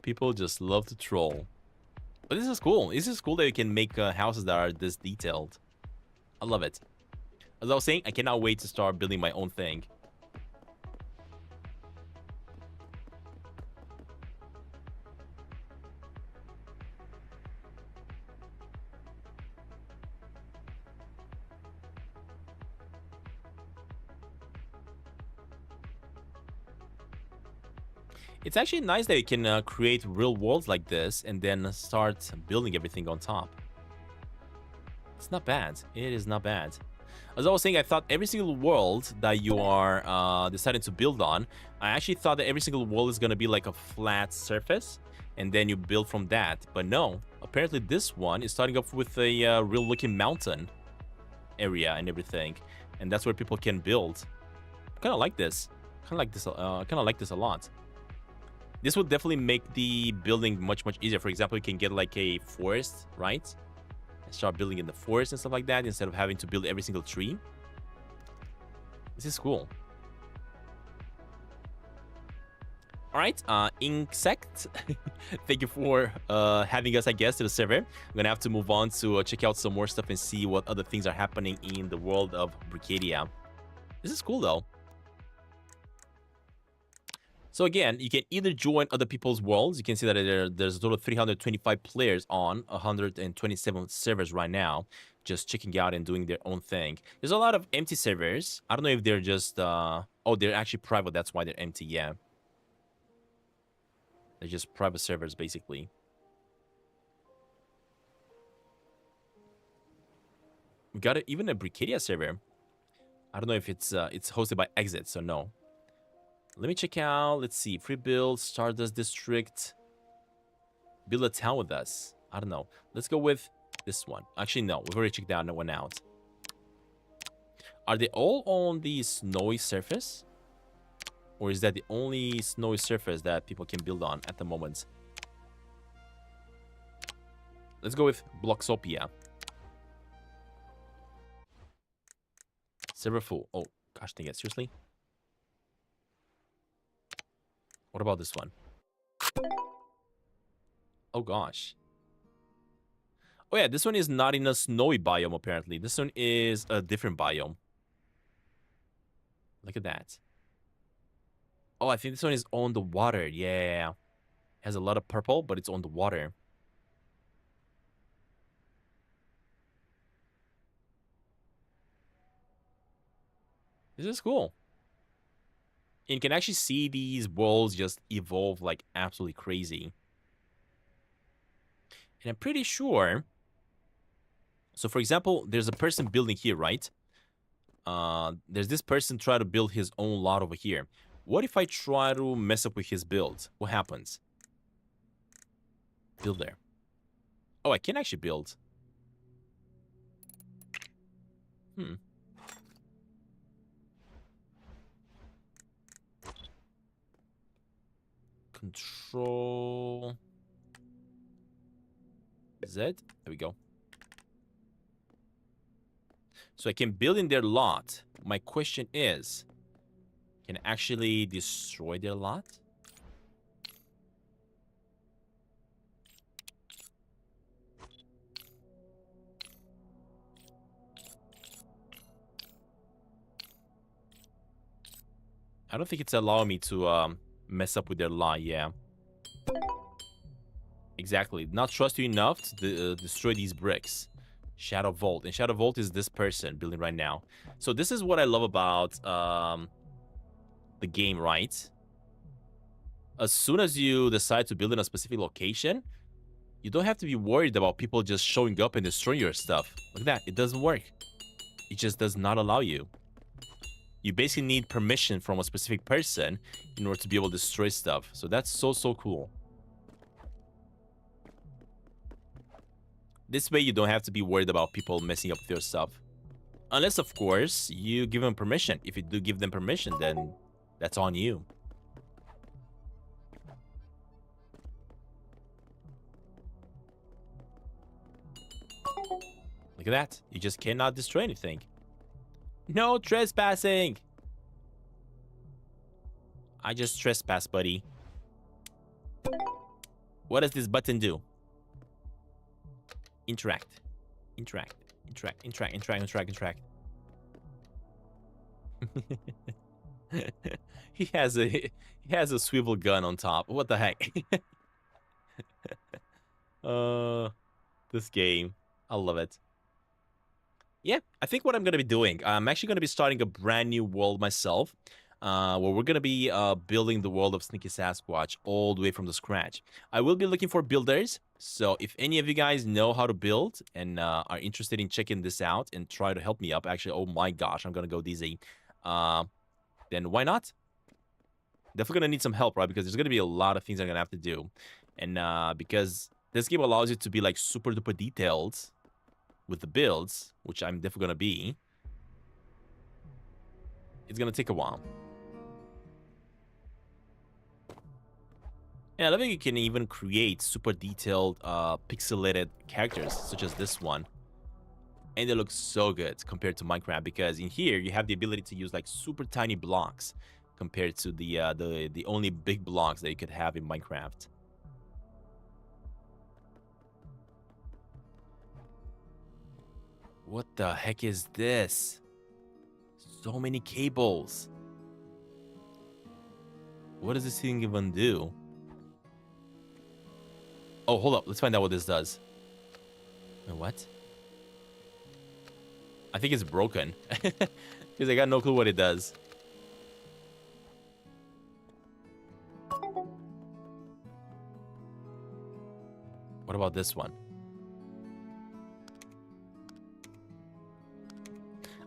People just love to troll. But this is cool. This is cool that you can make houses that are this detailed. I love it. As I was saying, I cannot wait to start building my own thing. It's actually nice that you can create real worlds like this and then start building everything on top. It's not bad. It is not bad. As I was saying, I thought every single world that you are deciding to build on, I actually thought that every single world is going to be like a flat surface, and then you build from that. But no, apparently this one is starting off with a real-looking mountain area and everything, and that's where people can build. Kind of like this. Kind of like this. Kind of like this a lot. This would definitely make the building much easier. For example, you can get like a forest, right? Start building in the forest and stuff like that instead of having to build every single tree. This is cool. All right, Insect, thank you for having us, I guess, to the server. I'm gonna have to move on to check out some more stuff and see what other things are happening in the world of Brickadia. This is cool, though. So again, you can either join other people's worlds. You can see that there's a total of 325 players on 127 servers right now, just checking out and doing their own thing. There's a lot of empty servers. I don't know if they're just... oh, they're actually private. That's why they're empty, yeah. They're just private servers, basically. We got even a Brickadia server. I don't know if it's hosted by Exit, so no. Let me check out. Let's see. Free build, Stardust District. Build a town with us. I don't know. Let's go with this one. Actually, no. We've already checked that one out. Are they all on the snowy surface? Or is that the only snowy surface that people can build on at the moment? Let's go with Bloxopia. Server full. Oh, gosh dang it. Seriously? What about this one? Oh, gosh. Oh, yeah. This one is not in a snowy biome, apparently. This one is a different biome. Look at that. Oh, I think this one is on the water. Yeah. It has a lot of purple, but it's on the water. This is cool. And you can actually see these worlds just evolve like absolutely crazy. And I'm pretty sure... So, for example, there's a person building here, right? There's this person trying to build his own lot over here. What if I try to mess up with his build? What happens? Build there. Oh, I can actually build. Control Z. There we go. So I can build in their lot. My question is, can I actually destroy their lot? I don't think it's allowing me to mess up with their lot, yeah. Exactly. Not trust you enough to destroy these bricks. Shadow Vault. And Shadow Vault is this person building right now. So this is what I love about the game, right? As soon as you decide to build in a specific location, you don't have to be worried about people just showing up and destroying your stuff. Look at that. It doesn't work. It just does not allow you. You basically need permission from a specific person in order to be able to destroy stuff. So that's so cool. This way, you don't have to be worried about people messing up with your stuff. Unless, of course, you give them permission. If you do give them permission, then that's on you. Look at that. You just cannot destroy anything. No trespassing! I just trespass, buddy. What does this button do? Interact. Interact. Interact. Interact. Interact. Interact. Interact. He has a swivel gun on top. What the heck? This game. I love it. Yeah, I think what I'm going to be doing, I'm actually going to be starting a brand new world myself. where we're gonna be building the world of Sneaky Sasquatch all the way from the scratch. I will be looking for builders, so if any of you guys know how to build and are interested in checking this out and try to help me up, actually, oh my gosh, I'm gonna go dizzy. Then why not? Definitely gonna need some help, right? Because there's gonna be a lot of things I'm gonna have to do, and because this game allows you to be like super duper detailed with the builds, which I'm definitely gonna be. It's gonna take a while. And I love that you can even create super detailed pixelated characters, such as this one. And they look so good compared to Minecraft, because in here you have the ability to use like super tiny blocks compared to the only big blocks that you could have in Minecraft. What the heck is this? So many cables. What does this thing even do? Oh, hold up. Let's find out what this does. Wait, what? I think it's broken. Because I got no clue what it does. What about this one?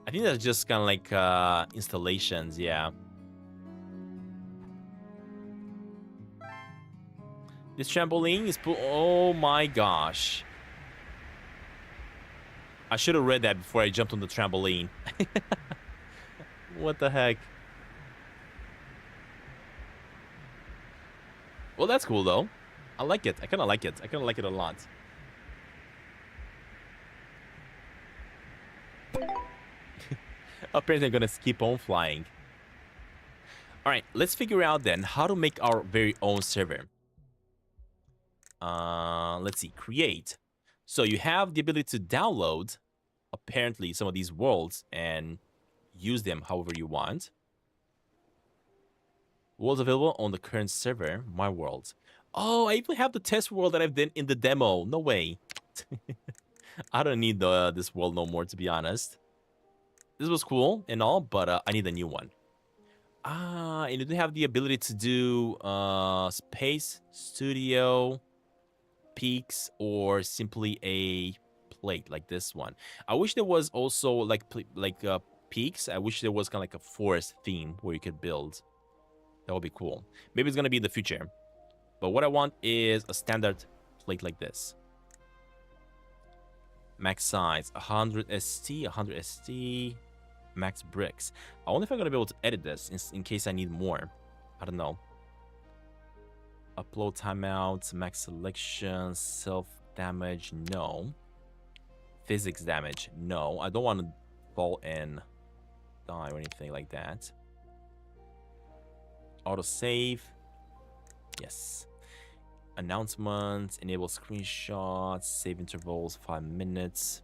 I think that's just kind of like installations, yeah. This trampoline is oh my gosh. I should have read that before I jumped on the trampoline. What the heck? Well, that's cool though. I like it. I kind of like it. I kind of like it a lot. Apparently I'm gonna keep on flying. Alright, let's figure out then how to make our very own server. Let's see, create. So you have the ability to download, apparently, some of these worlds and use them however you want. Worlds available on the current server, my world. Oh, I even have the test world that I've done in the demo. No way. I don't need this world no more, to be honest. This was cool and all, but I need a new one. And you do have the ability to do space, studio, peaks, or simply a plate like this one. I wish there was also like peaks. I wish there was kind of like a forest theme where you could build. That would be cool. Maybe it's gonna be in the future. But what I want is a standard plate like this. Max size 100 ST, 100 ST, max bricks. I wonder if I'm gonna be able to edit this in case I need more. I don't know. Upload timeout, max selection, self damage, no. Physics damage, no. I don't want to fall and die or anything like that. Auto save, yes. Announcements, enable screenshots, save intervals 5 minutes.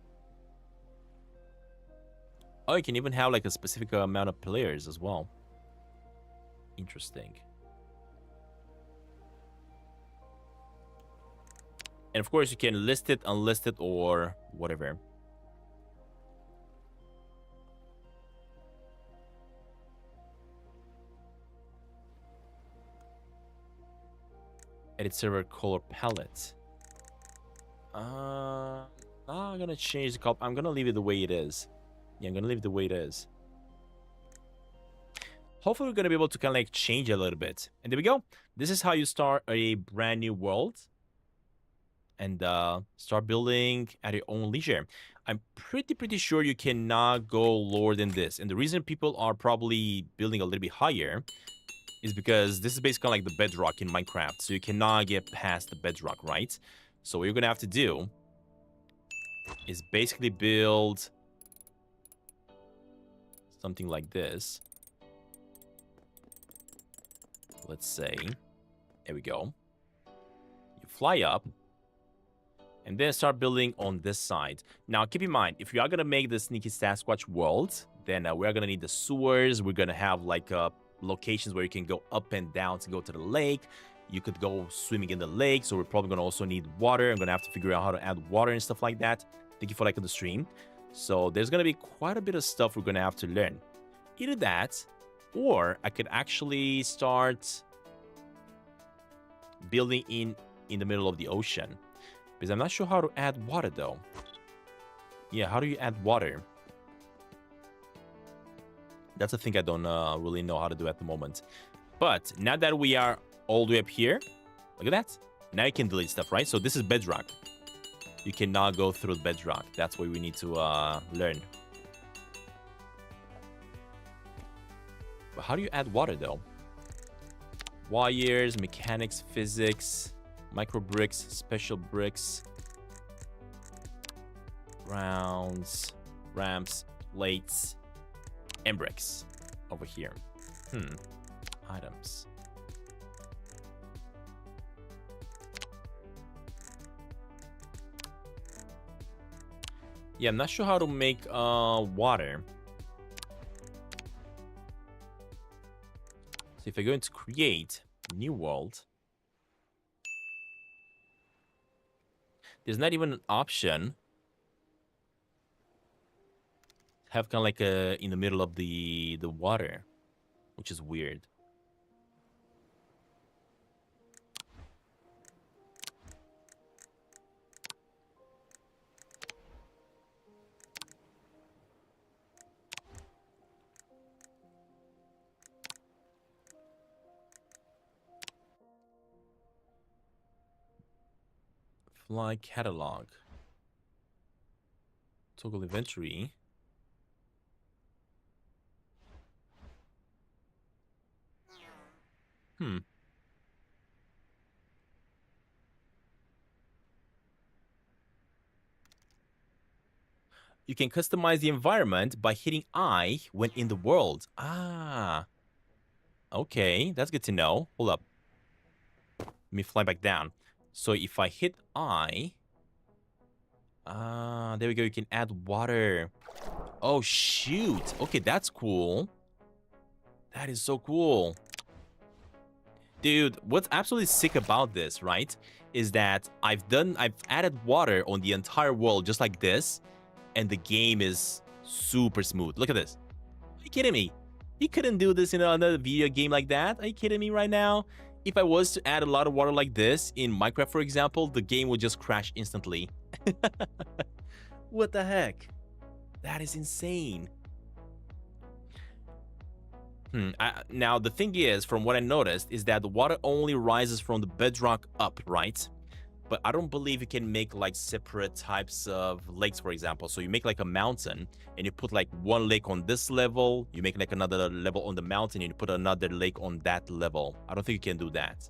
Oh, you can even have like a specific amount of players as well. Interesting. And of course, you can list it, unlist it, or whatever. Edit server color palette. I'm gonna change the color. I'm gonna leave it the way it is. Yeah, I'm gonna leave it the way it is. Hopefully, we're gonna be able to kind of like change it a little bit. And there we go. This is how you start a brand new world. And start building at your own leisure. I'm pretty sure you cannot go lower than this. And the reason people are probably building a little bit higher is because this is basically like the bedrock in Minecraft. So you cannot get past the bedrock, right? So what you're going to have to do is basically build something like this. Let's say, there we go. You fly up. And then start building on this side. Now, keep in mind, if you are going to make the Sneaky Sasquatch world, then we're going to need the sewers. We're going to have like locations where you can go up and down to go to the lake. You could go swimming in the lake. So we're probably going to also need water. I'm going to have to figure out how to add water and stuff like that. Thank you for liking the stream. So there's going to be quite a bit of stuff we're going to have to learn. Either that, Or I could actually start building in the middle of the ocean. Because I'm not sure how to add water, though. Yeah, how do you add water? That's a thing I don't really know how to do at the moment. But now that we are all the way up here, look at that. Now you can delete stuff, right? So this is bedrock. You cannot go through bedrock. That's what we need to learn. But how do you add water, though? Wires, mechanics, physics, micro bricks, special bricks, rounds, ramps, plates, and bricks over here. Items. Yeah, I'm not sure how to make water. So if I go into create new world, there's not even an option. Have kind of like in the middle of the water, which is weird. Fly catalog. Toggle inventory. You can customize the environment by hitting I when in the world. Ah. Okay, that's good to know. Hold up. Let me fly back down. So if I hit I... there we go. You can add water. Oh, shoot. Okay, that's cool. That is so cool. Dude, what's absolutely sick about this, right, is that I've added water on the entire world just like this, and the game is super smooth. Look at this. Are you kidding me? You couldn't do this in another video game like that. Are you kidding me right now? If I was to add a lot of water like this in Minecraft, for example, the game would just crash instantly. What the heck? That is insane. Now, the thing is, from what I noticed, is that the water only rises from the bedrock up, right? But I don't believe you can make, like, separate types of lakes, for example. So you make, like, a mountain, and you put, like, one lake on this level. You make, like, another level on the mountain, and you put another lake on that level. I don't think you can do that.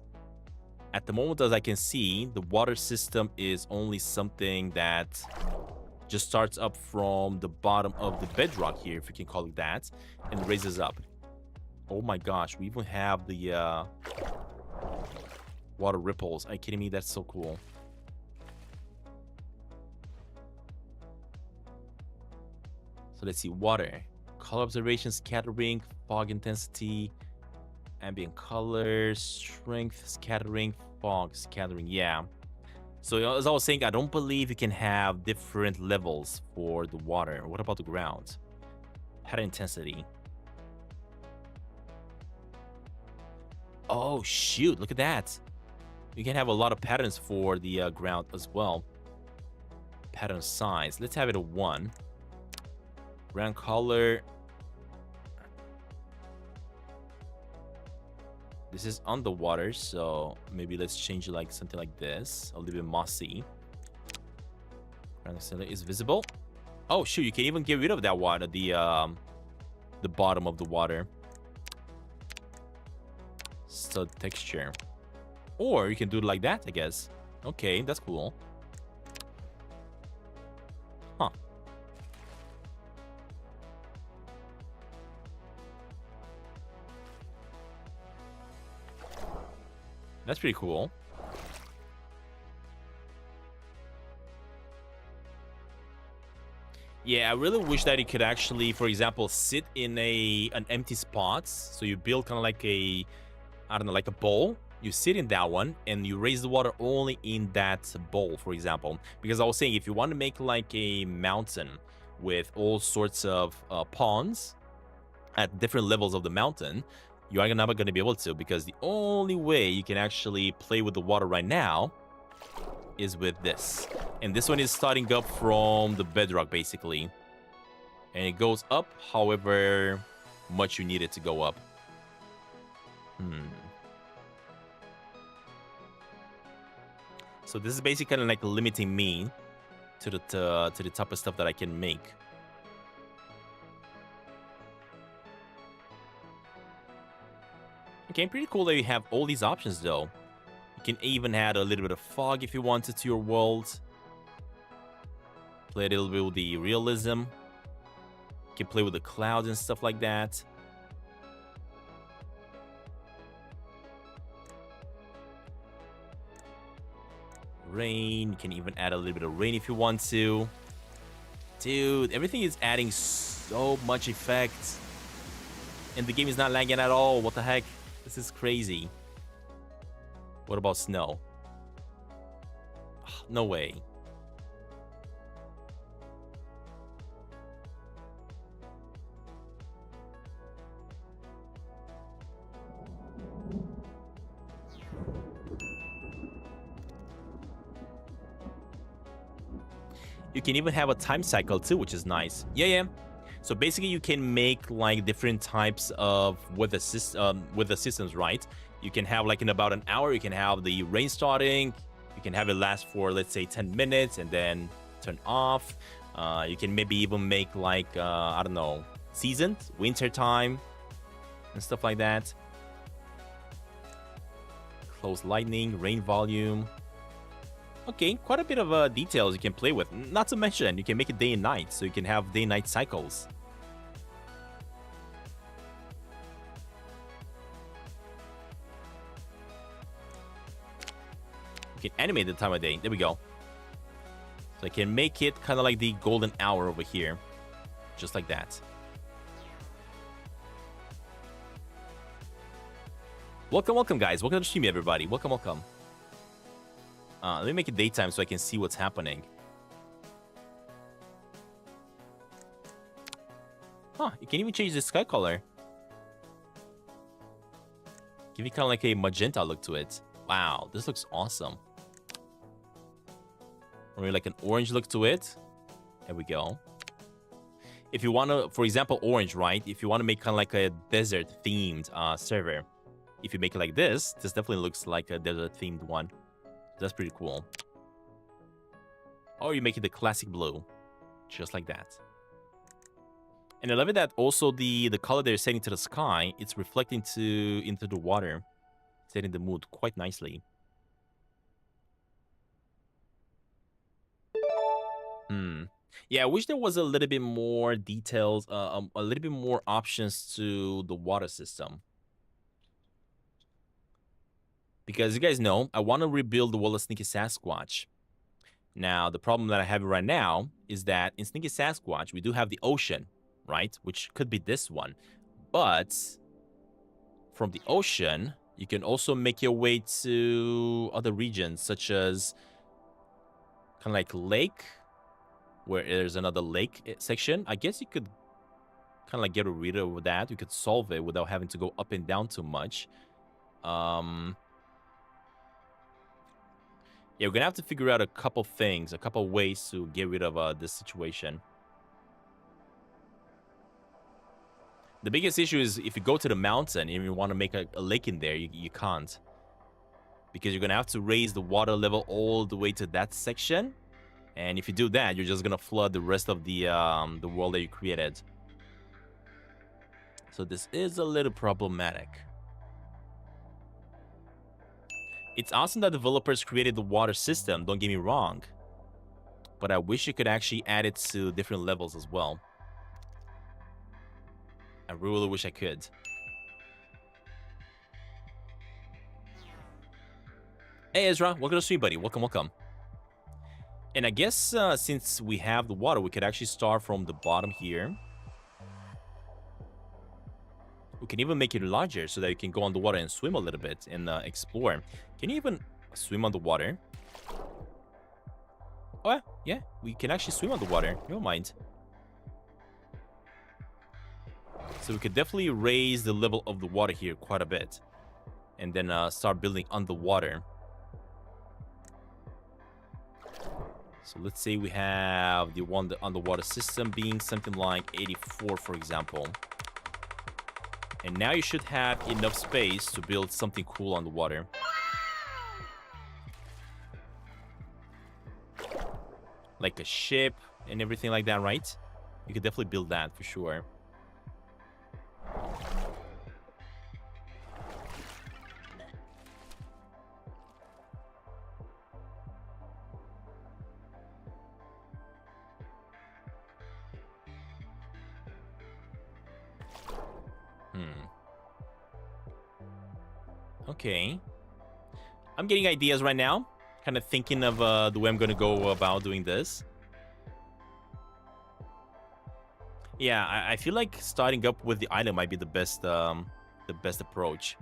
At the moment, as I can see, the water system is only something that just starts up from the bottom of the bedrock here, if you can call it that, and raises up. Oh my gosh, we even have the water ripples. Are you kidding me? That's so cool. So let's see. Water. Color observation, scattering, fog intensity, ambient color, strength, scattering, fog, scattering. Yeah. So as I was saying, I don't believe you can have different levels for the water. What about the ground? Pattern intensity. Oh, shoot. Look at that. You can have a lot of patterns for the ground as well. Pattern size. Let's have it a 1. Ground color. This is underwater, so maybe let's change it like something like this. A little bit mossy. Ground color is visible. Oh, shoot. You can even get rid of that water. The bottom of the water. Stud texture. Or you can do it like that, I guess. Okay, that's cool. Huh. That's pretty cool. Yeah, I really wish that you could actually, for example, sit in an empty spot. So you build kind of like a, I don't know, like a bowl. You sit in that one and you raise the water only in that bowl, for example. Because I was saying, if you want to make like a mountain with all sorts of ponds, at different levels of the mountain, you are not going to be able to, because the only way you can actually play with the water right now is with this. And this one is starting up from the bedrock, basically. And it goes up however much you need it to go up. So this is basically kind of like limiting me to the type of stuff that I can make. Okay, pretty cool that you have all these options, though. You can even add a little bit of fog if you wanted to your world. Play a little bit with the realism. You can play with the clouds and stuff like that. Rain. You can even add a little bit of rain if you want to. Dude, everything is adding so much effect. And the game is not lagging at all. What the heck? This is crazy. What about snow? No way. You can even have a time cycle too, which is nice. Yeah. So basically, you can make like different types of weather systems, right? You can have like in about an hour, you can have the rain starting. You can have it last for, let's say, 10 minutes and then turn off. You can maybe even make like, I don't know, seasons, winter time and stuff like that. Close lightning, rain volume. Okay, quite a bit of details you can play with. Not to mention, you can make it day and night, so you can have day-night cycles. You can animate the time of day. There we go. So I can make it kind of like the golden hour over here. Just like that. Welcome, guys. Welcome to the stream, everybody. Welcome. Let me make it daytime so I can see what's happening. Huh, you can even change the sky color. Give it kind of like a magenta look to it. Wow, this looks awesome. Or maybe like an orange look to it. There we go. If you want to, for example, orange, right? If you want to make kind of like a desert-themed server. If you make it like this definitely looks like a desert-themed one. That's pretty cool. Or you make it the classic blue. Just like that. And I love it that also the color they're setting to the sky, it's reflecting into the water. Setting the mood quite nicely. Yeah, I wish there was a little bit more details, a little bit more options to the water system. Because you guys know, I want to rebuild the Wall of Sneaky Sasquatch. Now, the problem that I have right now is that in Sneaky Sasquatch, we do have the ocean, right? Which could be this one. But from the ocean, you can also make your way to other regions, such as kind of like lake, where there's another lake section. I guess you could kind of like get rid of that. You could solve it without having to go up and down too much. Yeah, we're gonna have to figure out a couple things, a couple ways to get rid of this situation. The biggest issue is if you go to the mountain and you want to make a lake in there, you can't. Because you're gonna have to raise the water level all the way to that section. And if you do that, you're just gonna flood the rest of the world that you created. So this is a little problematic. It's awesome that developers created the water system, don't get me wrong. But I wish you could actually add it to different levels as well. I really wish I could. Hey Ezra, welcome to the stream, buddy. Welcome. And I guess since we have the water, we could actually start from the bottom here. We can even make it larger so that you can go on the water and swim a little bit and explore. Can you even swim on the water? Oh, yeah, we can actually swim on the water. Never mind. So we could definitely raise the level of the water here quite a bit. And then start building underwater. So let's say we have the underwater system being something like 84, for example. And now you should have enough space to build something cool on the water. Like a ship and everything like that, right? You could definitely build that for sure. Okay. I'm getting ideas right now. Kind of thinking of the way I'm going to go about doing this. Yeah, I feel like starting up with the island might be the best approach.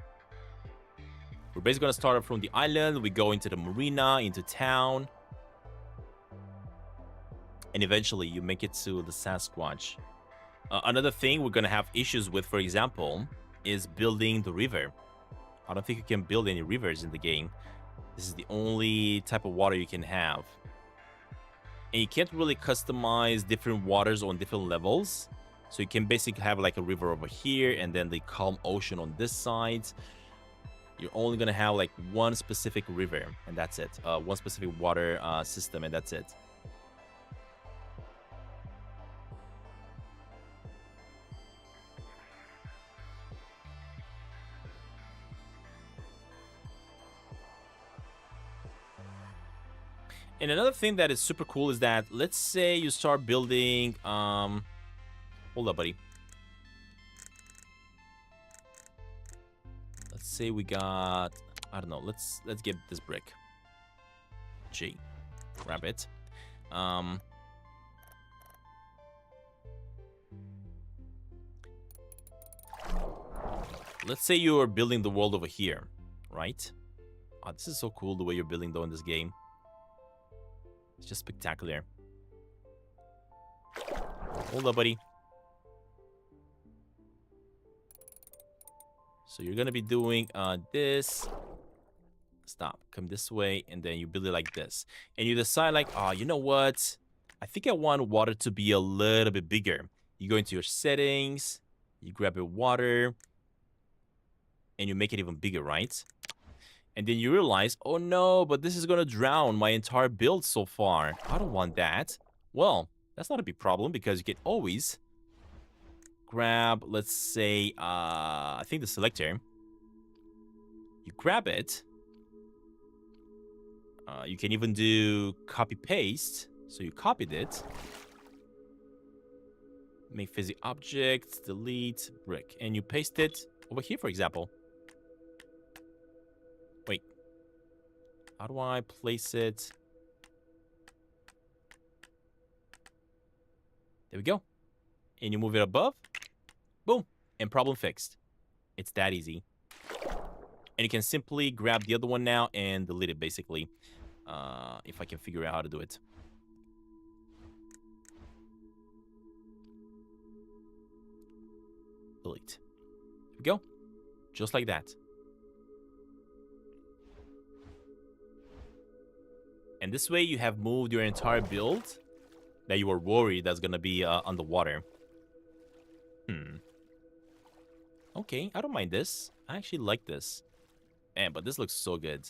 We're basically going to start up from the island. We go into the marina, into town. And eventually you make it to the Sasquatch. Another thing we're going to have issues with, for example, is building the river. I don't think you can build any rivers in the game. This is the only type of water you can have. And you can't really customize different waters on different levels. So you can basically have like a river over here and then the calm ocean on this side. You're only going to have like one specific river and that's it. One specific water system and that's it. And another thing that is super cool is that, let's say you start building, hold up, buddy. Let's say we got, I don't know, let's get this brick. G, grab it. Let's say you're building the world over here, right? Oh, this is so cool the way you're building though in this game. It's just spectacular. Hold up, buddy. So you're gonna be doing this. Stop. Come this way, and then you build it like this. And you decide like, oh, you know what? I think I want water to be a little bit bigger. You go into your settings, you grab your water, and you make it even bigger, right? And then you realize, oh no, but this is gonna drown my entire build so far. I don't want that. Well, that's not a big problem because you can always grab, let's say, I think the selector. You grab it. You can even do copy paste. So you copied it. Make fuzzy object, delete, brick. And you paste it over here, for example. Wait. How do I place it? There we go. And you move it above. Boom. And problem fixed. It's that easy. And you can simply grab the other one now and delete it, basically. If I can figure out how to do it. Delete. There we go. Just like that. And this way you have moved your entire build that you were worried that's going to be underwater. Okay, I don't mind this. I actually like this. Man, but this looks so good.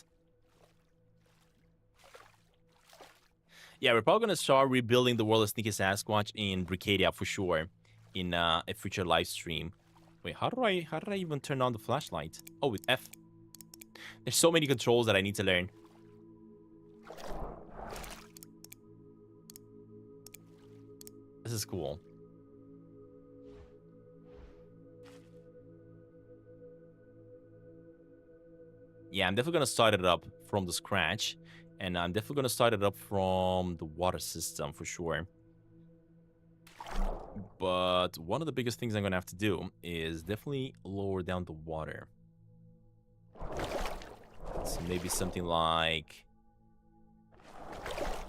Yeah, we're probably going to start rebuilding the world of Sneaky Sasquatch in Brickadia for sure. In a future live stream. Wait, how did I even turn on the flashlight? Oh, with F. There's so many controls that I need to learn. This is cool. Yeah, I'm definitely going to start it up from the scratch. And I'm definitely going to start it up from the water system for sure. But one of the biggest things I'm going to have to do is definitely lower down the water. So maybe something like,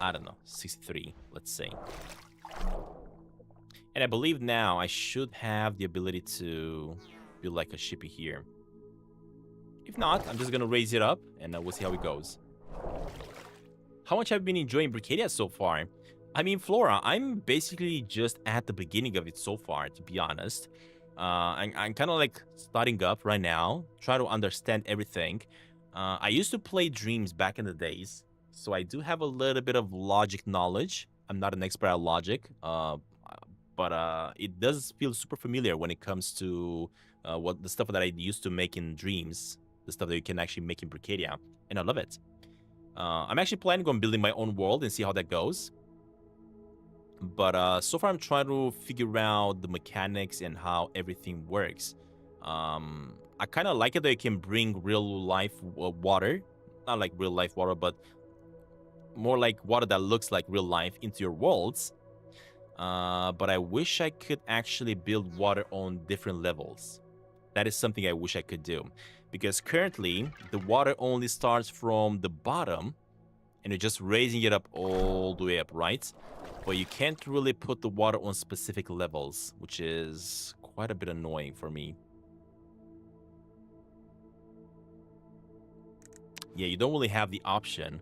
I don't know, 63, let's say. And I believe now I should have the ability to build like a shippy here. If not, I'm just gonna raise it up and we'll see how it goes. How much have you been enjoying Brickadia so far? I mean, Flora, I'm basically just at the beginning of it so far, to be honest. I'm kind of like starting up right now, try to understand everything. I used to play Dreams back in the days, so I do have a little bit of logic knowledge. I'm not an expert at logic, but it does feel super familiar when it comes to what the stuff that I used to make in Dreams, the stuff that you can actually make in Brickadia, and I love it. I'm actually planning on building my own world and see how that goes. But so far I'm trying to figure out the mechanics and how everything works. I kind of like it that you can bring real life water, not like real life water, but more like water that looks like real life into your worlds. But I wish I could actually build water on different levels. That is something I wish I could do. Because currently, the water only starts from the bottom, and you're just raising it up all the way up, right? But you can't really put the water on specific levels, which is quite a bit annoying for me. Yeah, you don't really have the option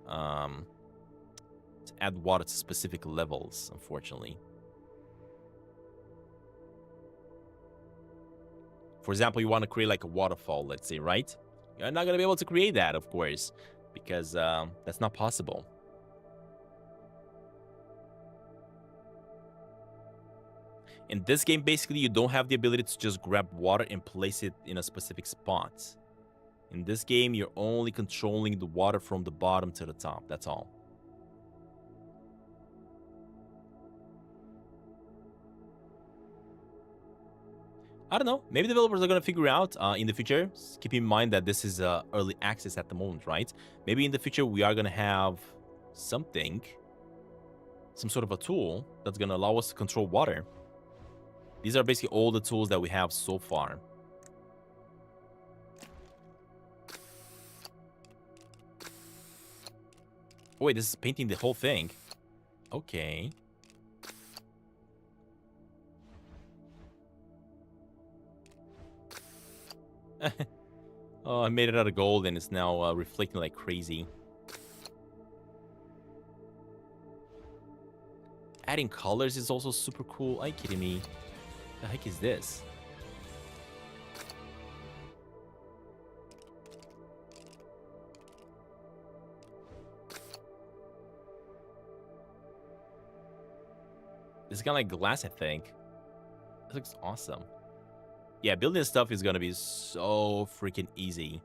to add water to specific levels, unfortunately. For example, you want to create like a waterfall, let's say, right? You're not going to be able to create that, of course, because that's not possible. In this game, basically, you don't have the ability to just grab water and place it in a specific spot. In this game, you're only controlling the water from the bottom to the top. That's all. I don't know. Maybe developers are going to figure out in the future. Keep in mind that this is early access at the moment, right? Maybe in the future, we are going to have something, some sort of a tool that's going to allow us to control water. These are basically all the tools that we have so far. Oh, wait, this is painting the whole thing. Okay. Oh, I made it out of gold and it's now reflecting like crazy. Adding colors is also super cool. Are you kidding me? The heck is this? This is kind of like glass, I think. This looks awesome. Yeah, building stuff is gonna be so freaking easy.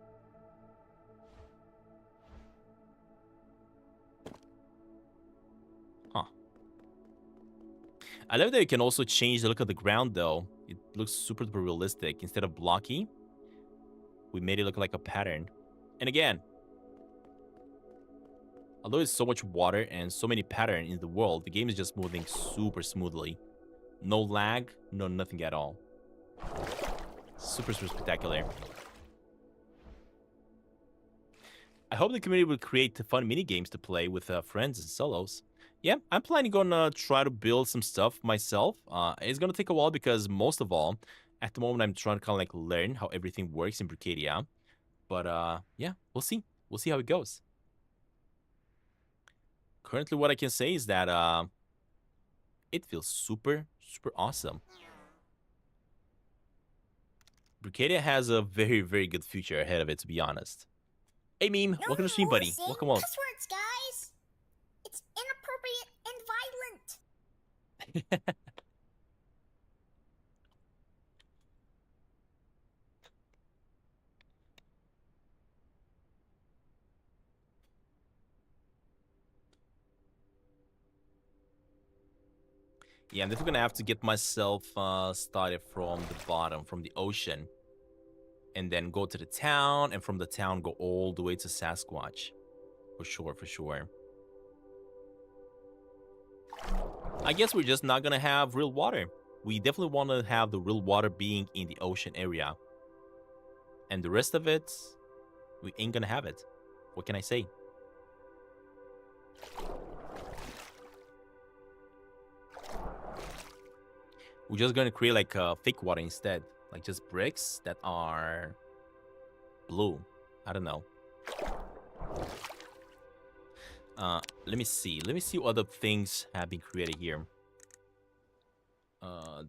Huh. I love that you can also change the look of the ground, though. It looks super duper realistic. Instead of blocky, we made it look like a pattern. And again, although it's so much water and so many patterns in the world, the game is just moving super smoothly. No lag, no nothing at all. Super, super spectacular. I hope the community will create fun mini games to play with friends and solos. Yeah, I'm planning on try to build some stuff myself. It's gonna take a while because most of all, at the moment I'm trying to kind of like learn how everything works in Brickadia. But yeah, we'll see. We'll see how it goes. Currently, what I can say is that it feels super, super awesome. Brickadia has a very, very good future ahead of it, to be honest. Hey, Meme, No welcome to the stream, buddy. saying Welcome on. cuss words, guys. It's inappropriate and violent. Yeah, I'm definitely gonna have to get myself started from the bottom, from the ocean. And then go to the town, and from the town go all the way to Sasquatch. For sure, for sure. I guess we're just not gonna have real water. We definitely want to have the real water being in the ocean area. And the rest of it, we ain't gonna have it. What can I say? We're just gonna create like fake water instead. Like just bricks that are blue. I don't know. Let me see. Let me see what other things have been created here.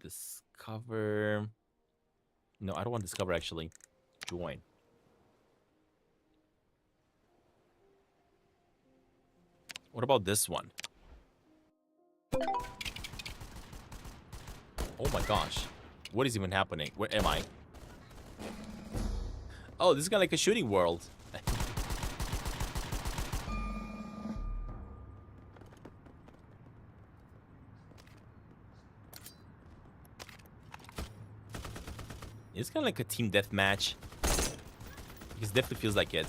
Discover. No, I don't want discover actually. Join. What about this one? Oh my gosh. What is even happening? Where am I? Oh, this is kind of like a shooting world. It's kind of like a team deathmatch. It definitely feels like it.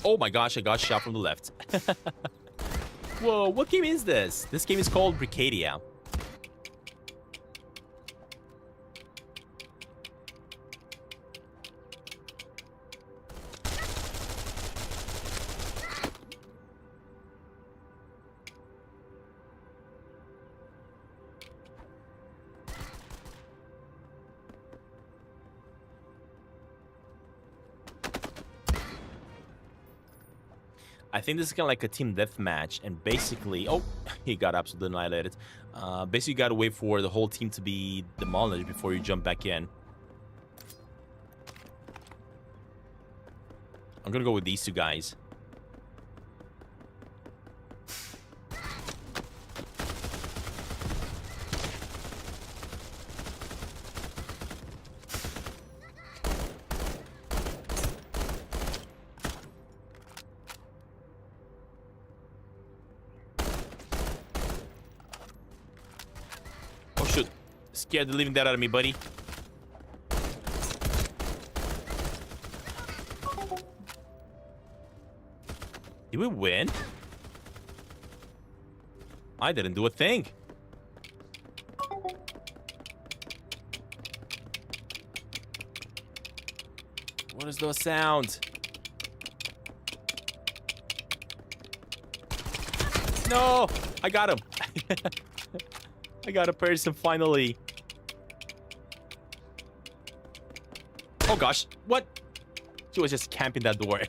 Oh my gosh, I got shot from the left. Whoa, what game is this? This game is called Brickadia. I think this is kind of like a team deathmatch, and basically, oh, he got absolutely annihilated. Basically, you gotta wait for the whole team to be demolished before you jump back in. I'm gonna go with these two guys. Scared the living dead out of me, buddy. Did we win? I didn't do a thing. What is the sound? No! I got him. I got a person finally. Oh gosh, what? She was just camping that door.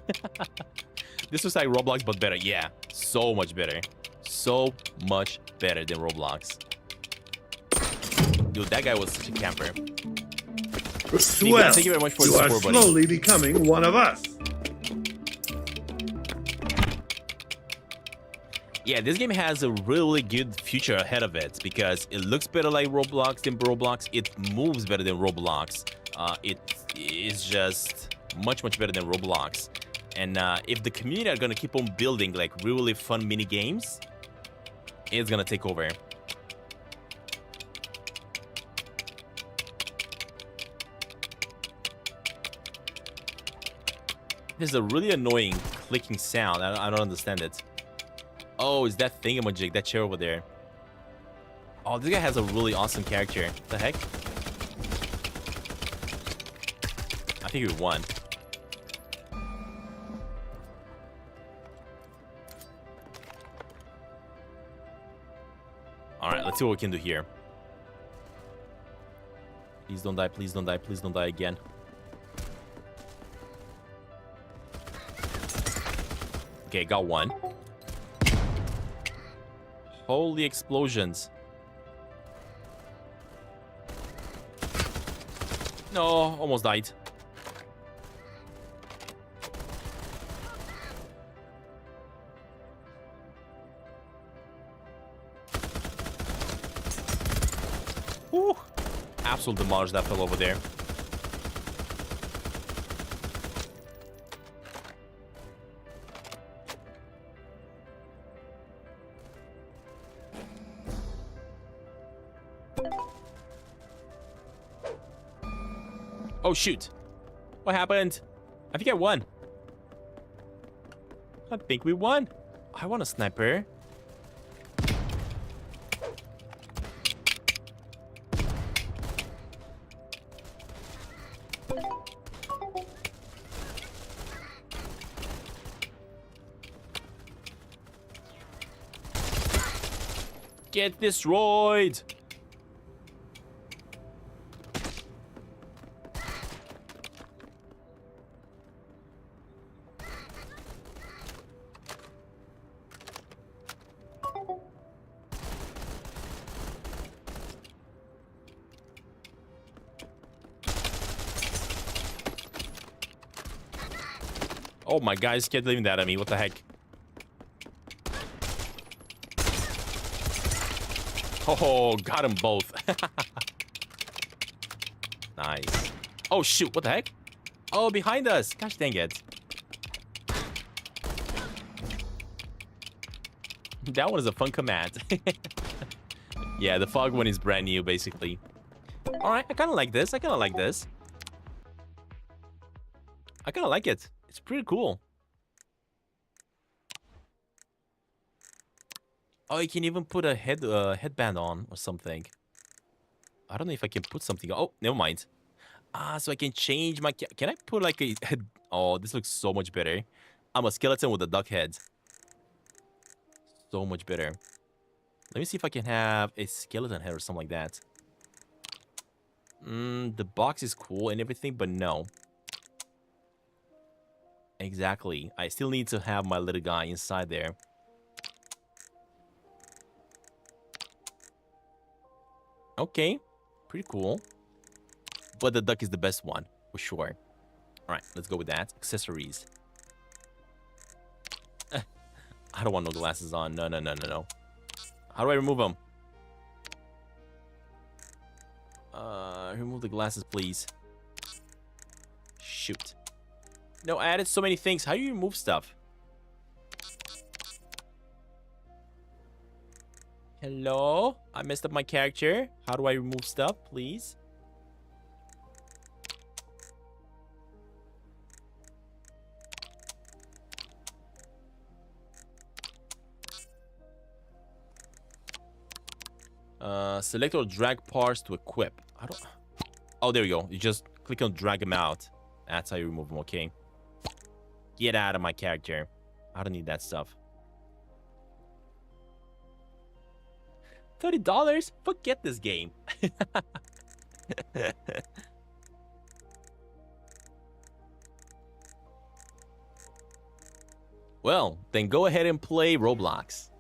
This was like Roblox, but better. Yeah, so much better. So much better than Roblox. Dude, that guy was such a camper. Swell. Thank you very much for the you are support, buddy. slowly becoming one of us. Yeah, this game has a really good future ahead of it because it looks better like Roblox than Roblox. It moves better than Roblox. It is just much better than Roblox. And if the community are gonna keep on building like really fun mini games, it's gonna take over. There's a really annoying clicking sound. I don't understand it. Oh, it's that thingamajig, that chair over there. Oh, this guy has a really awesome character. What the heck? I think we won. Alright, let's see what we can do here. Please don't die, please don't die, please don't die again. Okay, got one. Holy explosions. No, almost died. Whew. Absolute demolish that fellow over there. Oh, shoot. What happened? I think I won. I think we won. I want a sniper. Get destroyed. Oh my God, he's leaving that at me. What the heck? Oh, got them both. Nice. Oh, shoot. What the heck? Oh, behind us. Gosh dang it. That one is a fun command. Yeah, the fog one is brand new, basically. All right, I kind of like this. I kind of like this. I kind of like it. It's pretty cool. Oh, you can even put a headband on or something. I don't know if I can put something. Oh, never mind. Ah, so I can change my... Can I put like a head? Oh, this looks so much better. I'm a skeleton with a duck head. So much better. Let me see if I can have a skeleton head or something like that. The box is cool and everything, but no. Exactly. I still need to have my little guy inside there. Okay. Pretty cool. But the duck is the best one, for sure. Alright, let's go with that. Accessories. I don't want no glasses on. No, no, no, no, no. How do I remove them? Remove the glasses, please. Shoot. No, I added so many things. How do you remove stuff? Hello? I messed up my character. How do I remove stuff, please? Select or drag parts to equip. I don't... Oh, there we go. You just click on drag them out. That's how you remove them, okay? Get out of my character. I don't need that stuff. $30? Forget this game. Well, then go ahead and play Roblox.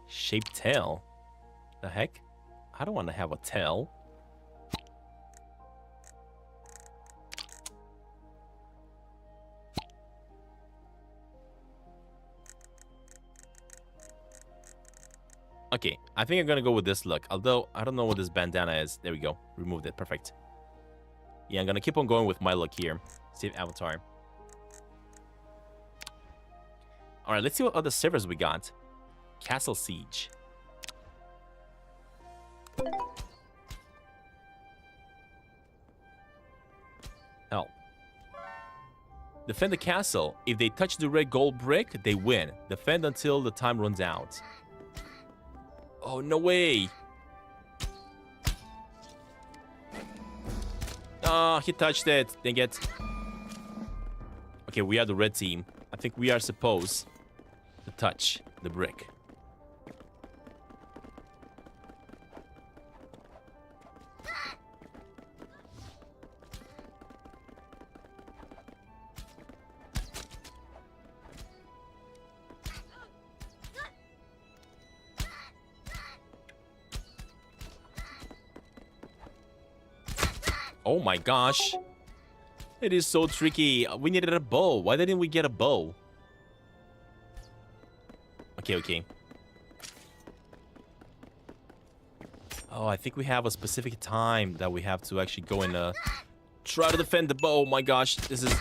Shaped tail? The heck? I don't want to have a tail. Okay, I think I'm gonna go with this look. Although, I don't know what this bandana is. There we go. Removed it. Perfect. Yeah, I'm gonna keep on going with my look here. Save avatar. Alright, let's see what other servers we got. Castle Siege. Hell. Defend the castle. If they touch the red gold brick, they win. Defend until the time runs out. Oh, no way. Oh, he touched it. Dang it. Okay, we are the red team. I think we are supposed to touch the brick. Oh my gosh. It is so tricky. We needed a bow. Why didn't we get a bow? Okay, okay. Oh, I think we have a specific time that we have to actually go and try to defend the bow. Oh my gosh, this is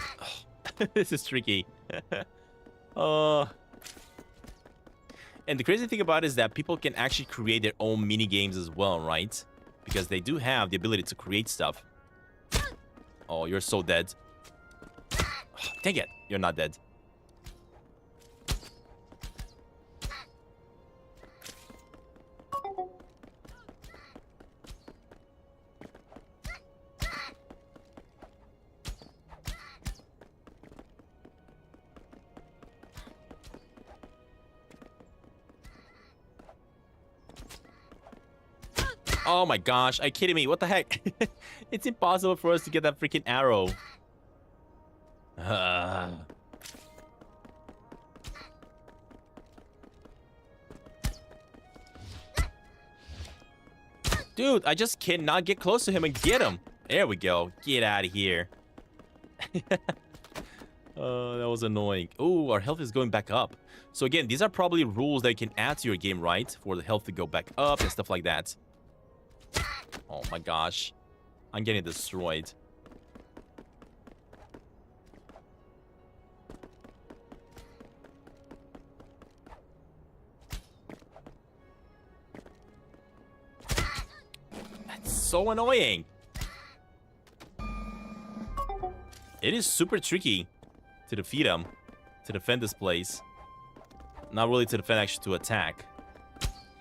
this is tricky. And the crazy thing about it is that people can actually create their own mini games as well, right? Because they do have the ability to create stuff. Oh, you're so dead. Dang it, you're not dead. Oh my gosh, are you kidding me? What the heck? It's impossible for us to get that freaking arrow. Dude, I just cannot get close to him and get him. There we go. Get out of here. Oh, that was annoying. Oh, our health is going back up. So again, these are probably rules that you can add to your game, right? For the health to go back up and stuff like that. Oh my gosh. I'm getting destroyed. That's so annoying. It is super tricky to defeat him, to defend this place. Not really to defend, actually to attack.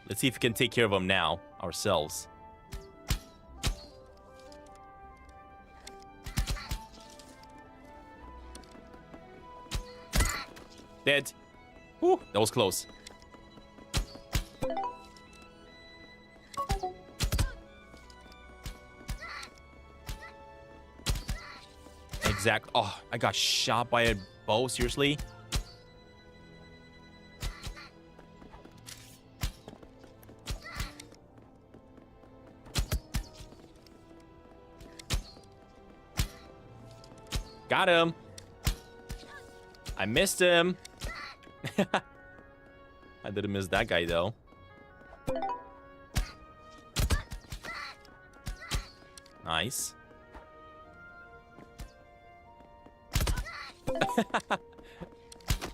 Let's see if we can take care of him now, ourselves. Dead. Whew, that was close. Exact. Oh, I got shot by a bow, seriously? Got him. I missed him. I didn't miss that guy, though. Nice.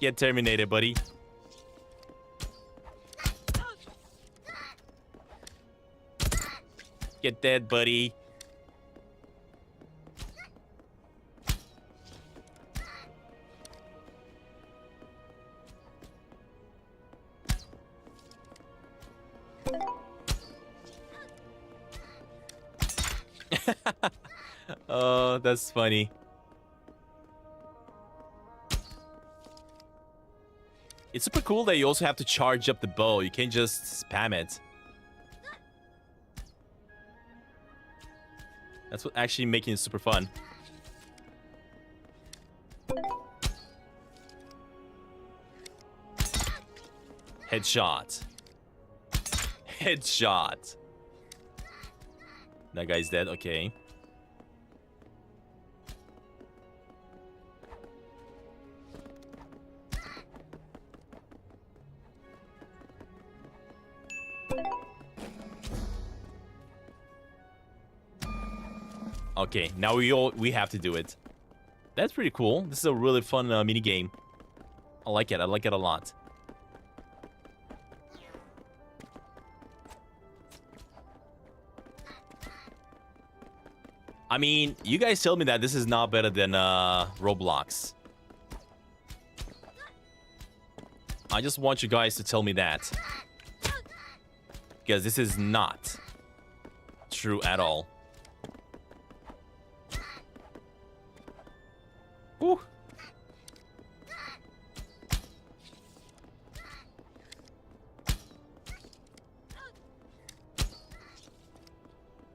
Get terminated, buddy. Get dead, buddy. Oh, that's funny. It's super cool that you also have to charge up the bow. You can't just spam it. That's what actually making it super fun. Headshot. Headshot. That guy's dead. Okay. Okay, now we have to do it. That's pretty cool. This is a really fun mini game. I like it. I like it a lot. I mean, you guys tell me that this is not better than Roblox. I just want you guys to tell me that. Because this is not true at all. Whew.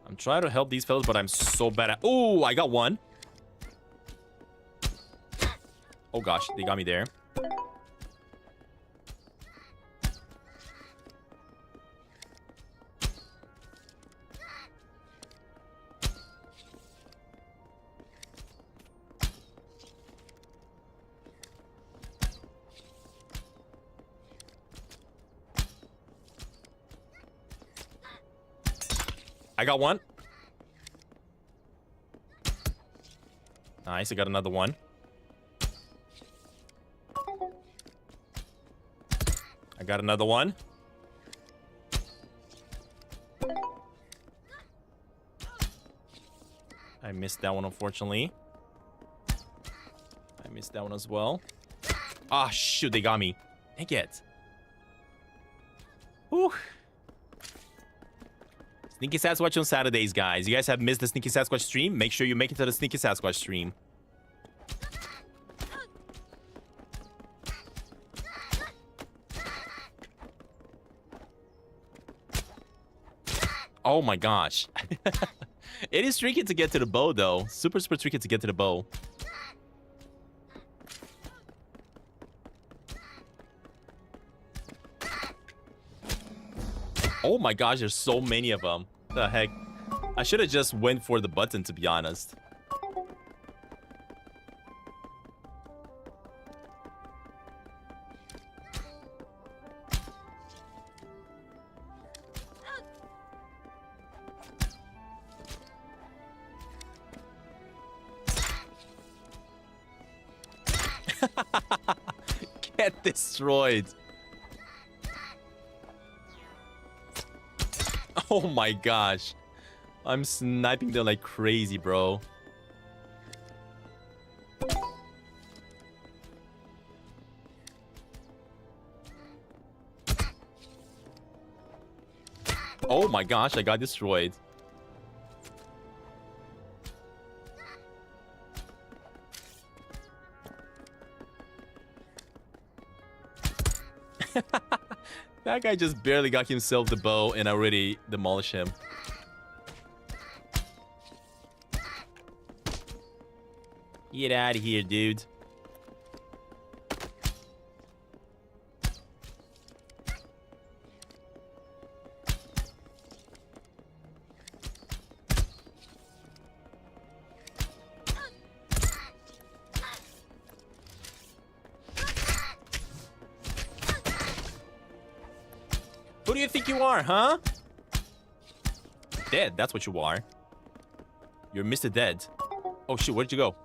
I'm trying to help these fellas, but I'm so bad at... Oh, I got one. Oh gosh, they got me there. I got one. Nice, I got another one. I got another one. I missed that one, unfortunately. I missed that one as well. Ah, shoot, they got me. Dang it. Whew. Sneaky Sasquatch on Saturdays, guys. You guys have missed the Sneaky Sasquatch stream? Make sure you make it to the Sneaky Sasquatch stream. Oh my gosh. It is tricky to get to the bow, though. Super, super tricky to get to the bow. Oh my gosh, there's so many of them. What the heck? I should have just went for the button, to be honest. Get destroyed. Oh my gosh. I'm sniping them like crazy, bro. Oh my gosh, I got destroyed. That guy just barely got himself the bow and I already demolished him. Get out of here, dude. Who do you think you are, huh? Dead, that's what you are. You're Mr. Dead. Oh shoot, where'd you go?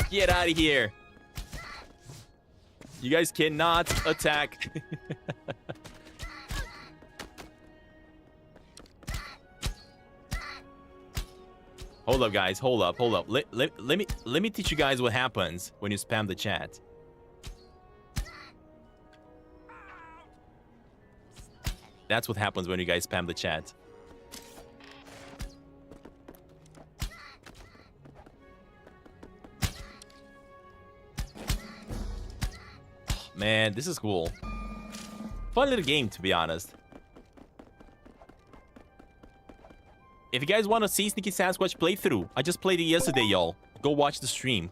Get out of here. You guys cannot attack. Hold up, guys. Hold up. Let me teach you guys what happens when you spam the chat. That's what happens when you guys spam the chat. Man, this is cool. Fun little game, to be honest. If you guys want to see Sneaky Sasquatch playthrough, I just played it yesterday, y'all. Go watch the stream.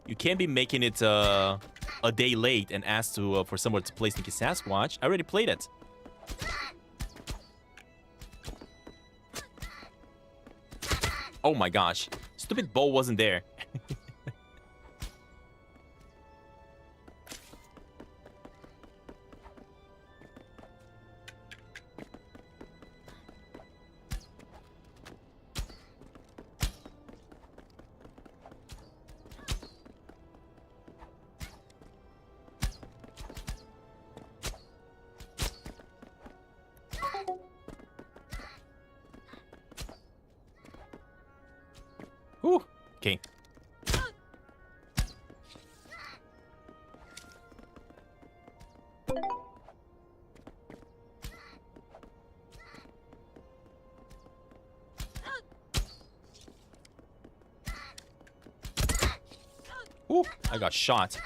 You can't be making it a day late and ask to for someone to play Sneaky Sasquatch. I already played it. Oh my gosh. Stupid bow wasn't there. Whew. Okay. Ooh, I got shot.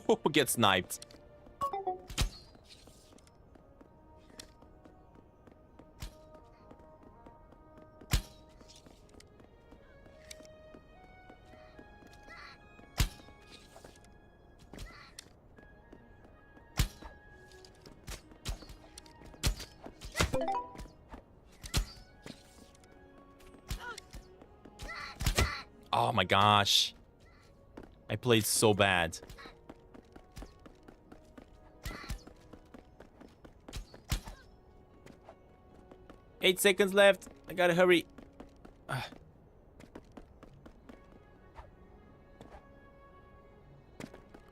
Oh, get sniped. Oh my gosh. I played so bad. Eight seconds left. I gotta hurry.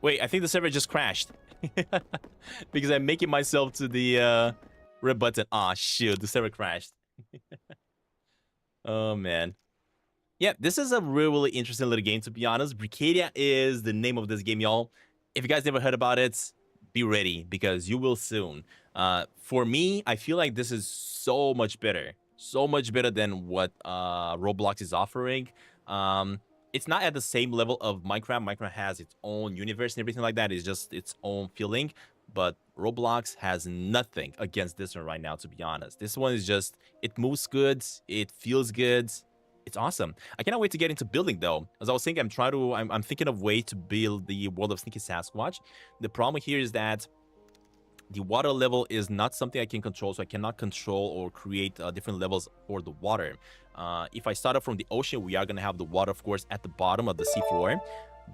Wait, I think the server just crashed. Because I'm making myself to the red button. Ah, shoot. The server crashed. Oh, man. Yeah, this is a really interesting little game, to be honest. Brickadia is the name of this game, y'all. If you guys never heard about it, be ready, because you will soon. For me, I feel like this is so much better. So much better than what Roblox is offering. It's not at the same level of Minecraft. Minecraft has its own universe and everything like that. It's just its own feeling. But Roblox has nothing against this one right now, to be honest. This one is just, it moves good. It feels good. It's awesome. I cannot wait to get into building, though. As I was saying, I'm thinking of way to build the world of Sneaky Sasquatch. The problem here is that the water level is not something I can control, so I cannot control or create different levels for the water. If I start up from the ocean, we are going to have the water, of course, at the bottom of the seafloor.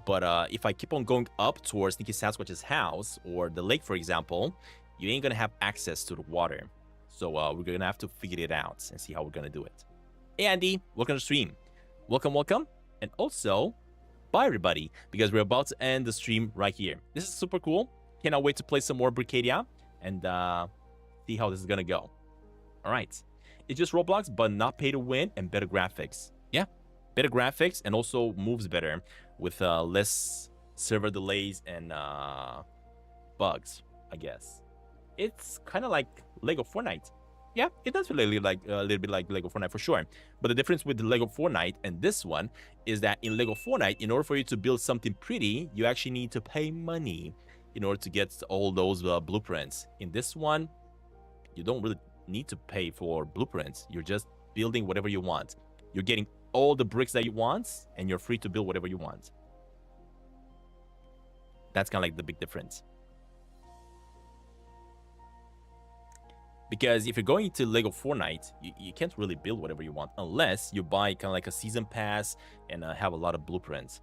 But if I keep on going up towards Sneaky Sasquatch's house or the lake, for example, you ain't going to have access to the water. So we're going to have to figure it out and see how we're going to do it. Hey, Andy, welcome to the stream. Welcome, welcome. And also, bye, everybody, because we're about to end the stream right here. This is super cool. Cannot wait to play some more Brickadia and see how this is gonna go. All right, it's just Roblox, but not pay to win and better graphics. Yeah, better graphics and also moves better with less server delays and bugs, I guess. It's kind of like Lego Fortnite. Yeah, it does feel like a little bit like Lego Fortnite for sure. But the difference with the Lego Fortnite and this one is that in Lego Fortnite, in order for you to build something pretty, you actually need to pay money in order to get all those blueprints. In this one, you don't really need to pay for blueprints. You're just building whatever you want. You're getting all the bricks that you want, and you're free to build whatever you want. That's kind of like the big difference. Because if you're going to Lego Fortnite, you can't really build whatever you want unless you buy kind of like a season pass and have a lot of blueprints.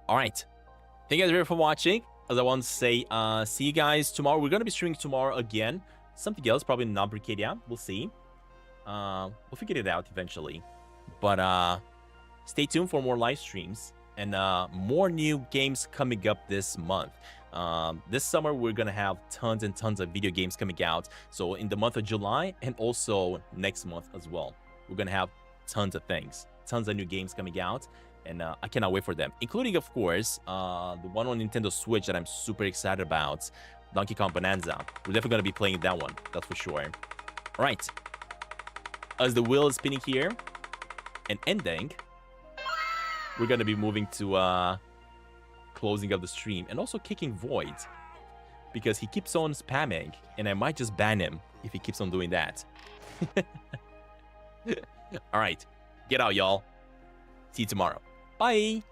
All right, thank you guys very much for watching. As I want to say, see you guys tomorrow. We're going to be streaming tomorrow again. Something else, probably not Brickadia. We'll see. We'll figure it out eventually. But stay tuned for more live streams and more new games coming up this month. This summer, we're going to have tons and tons of video games coming out. So in the month of July and also next month as well, we're going to have tons of things, tons of new games coming out. And I cannot wait for them, including, of course, the one on Nintendo Switch that I'm super excited about, Donkey Kong Bonanza. We're definitely going to be playing that one, that's for sure. All right. As the wheel is spinning here and ending, we're going to be moving to closing of the stream and also kicking Void because he keeps on spamming, and I might just ban him if he keeps on doing that. All right. Get out, y'all. See you tomorrow. Bye.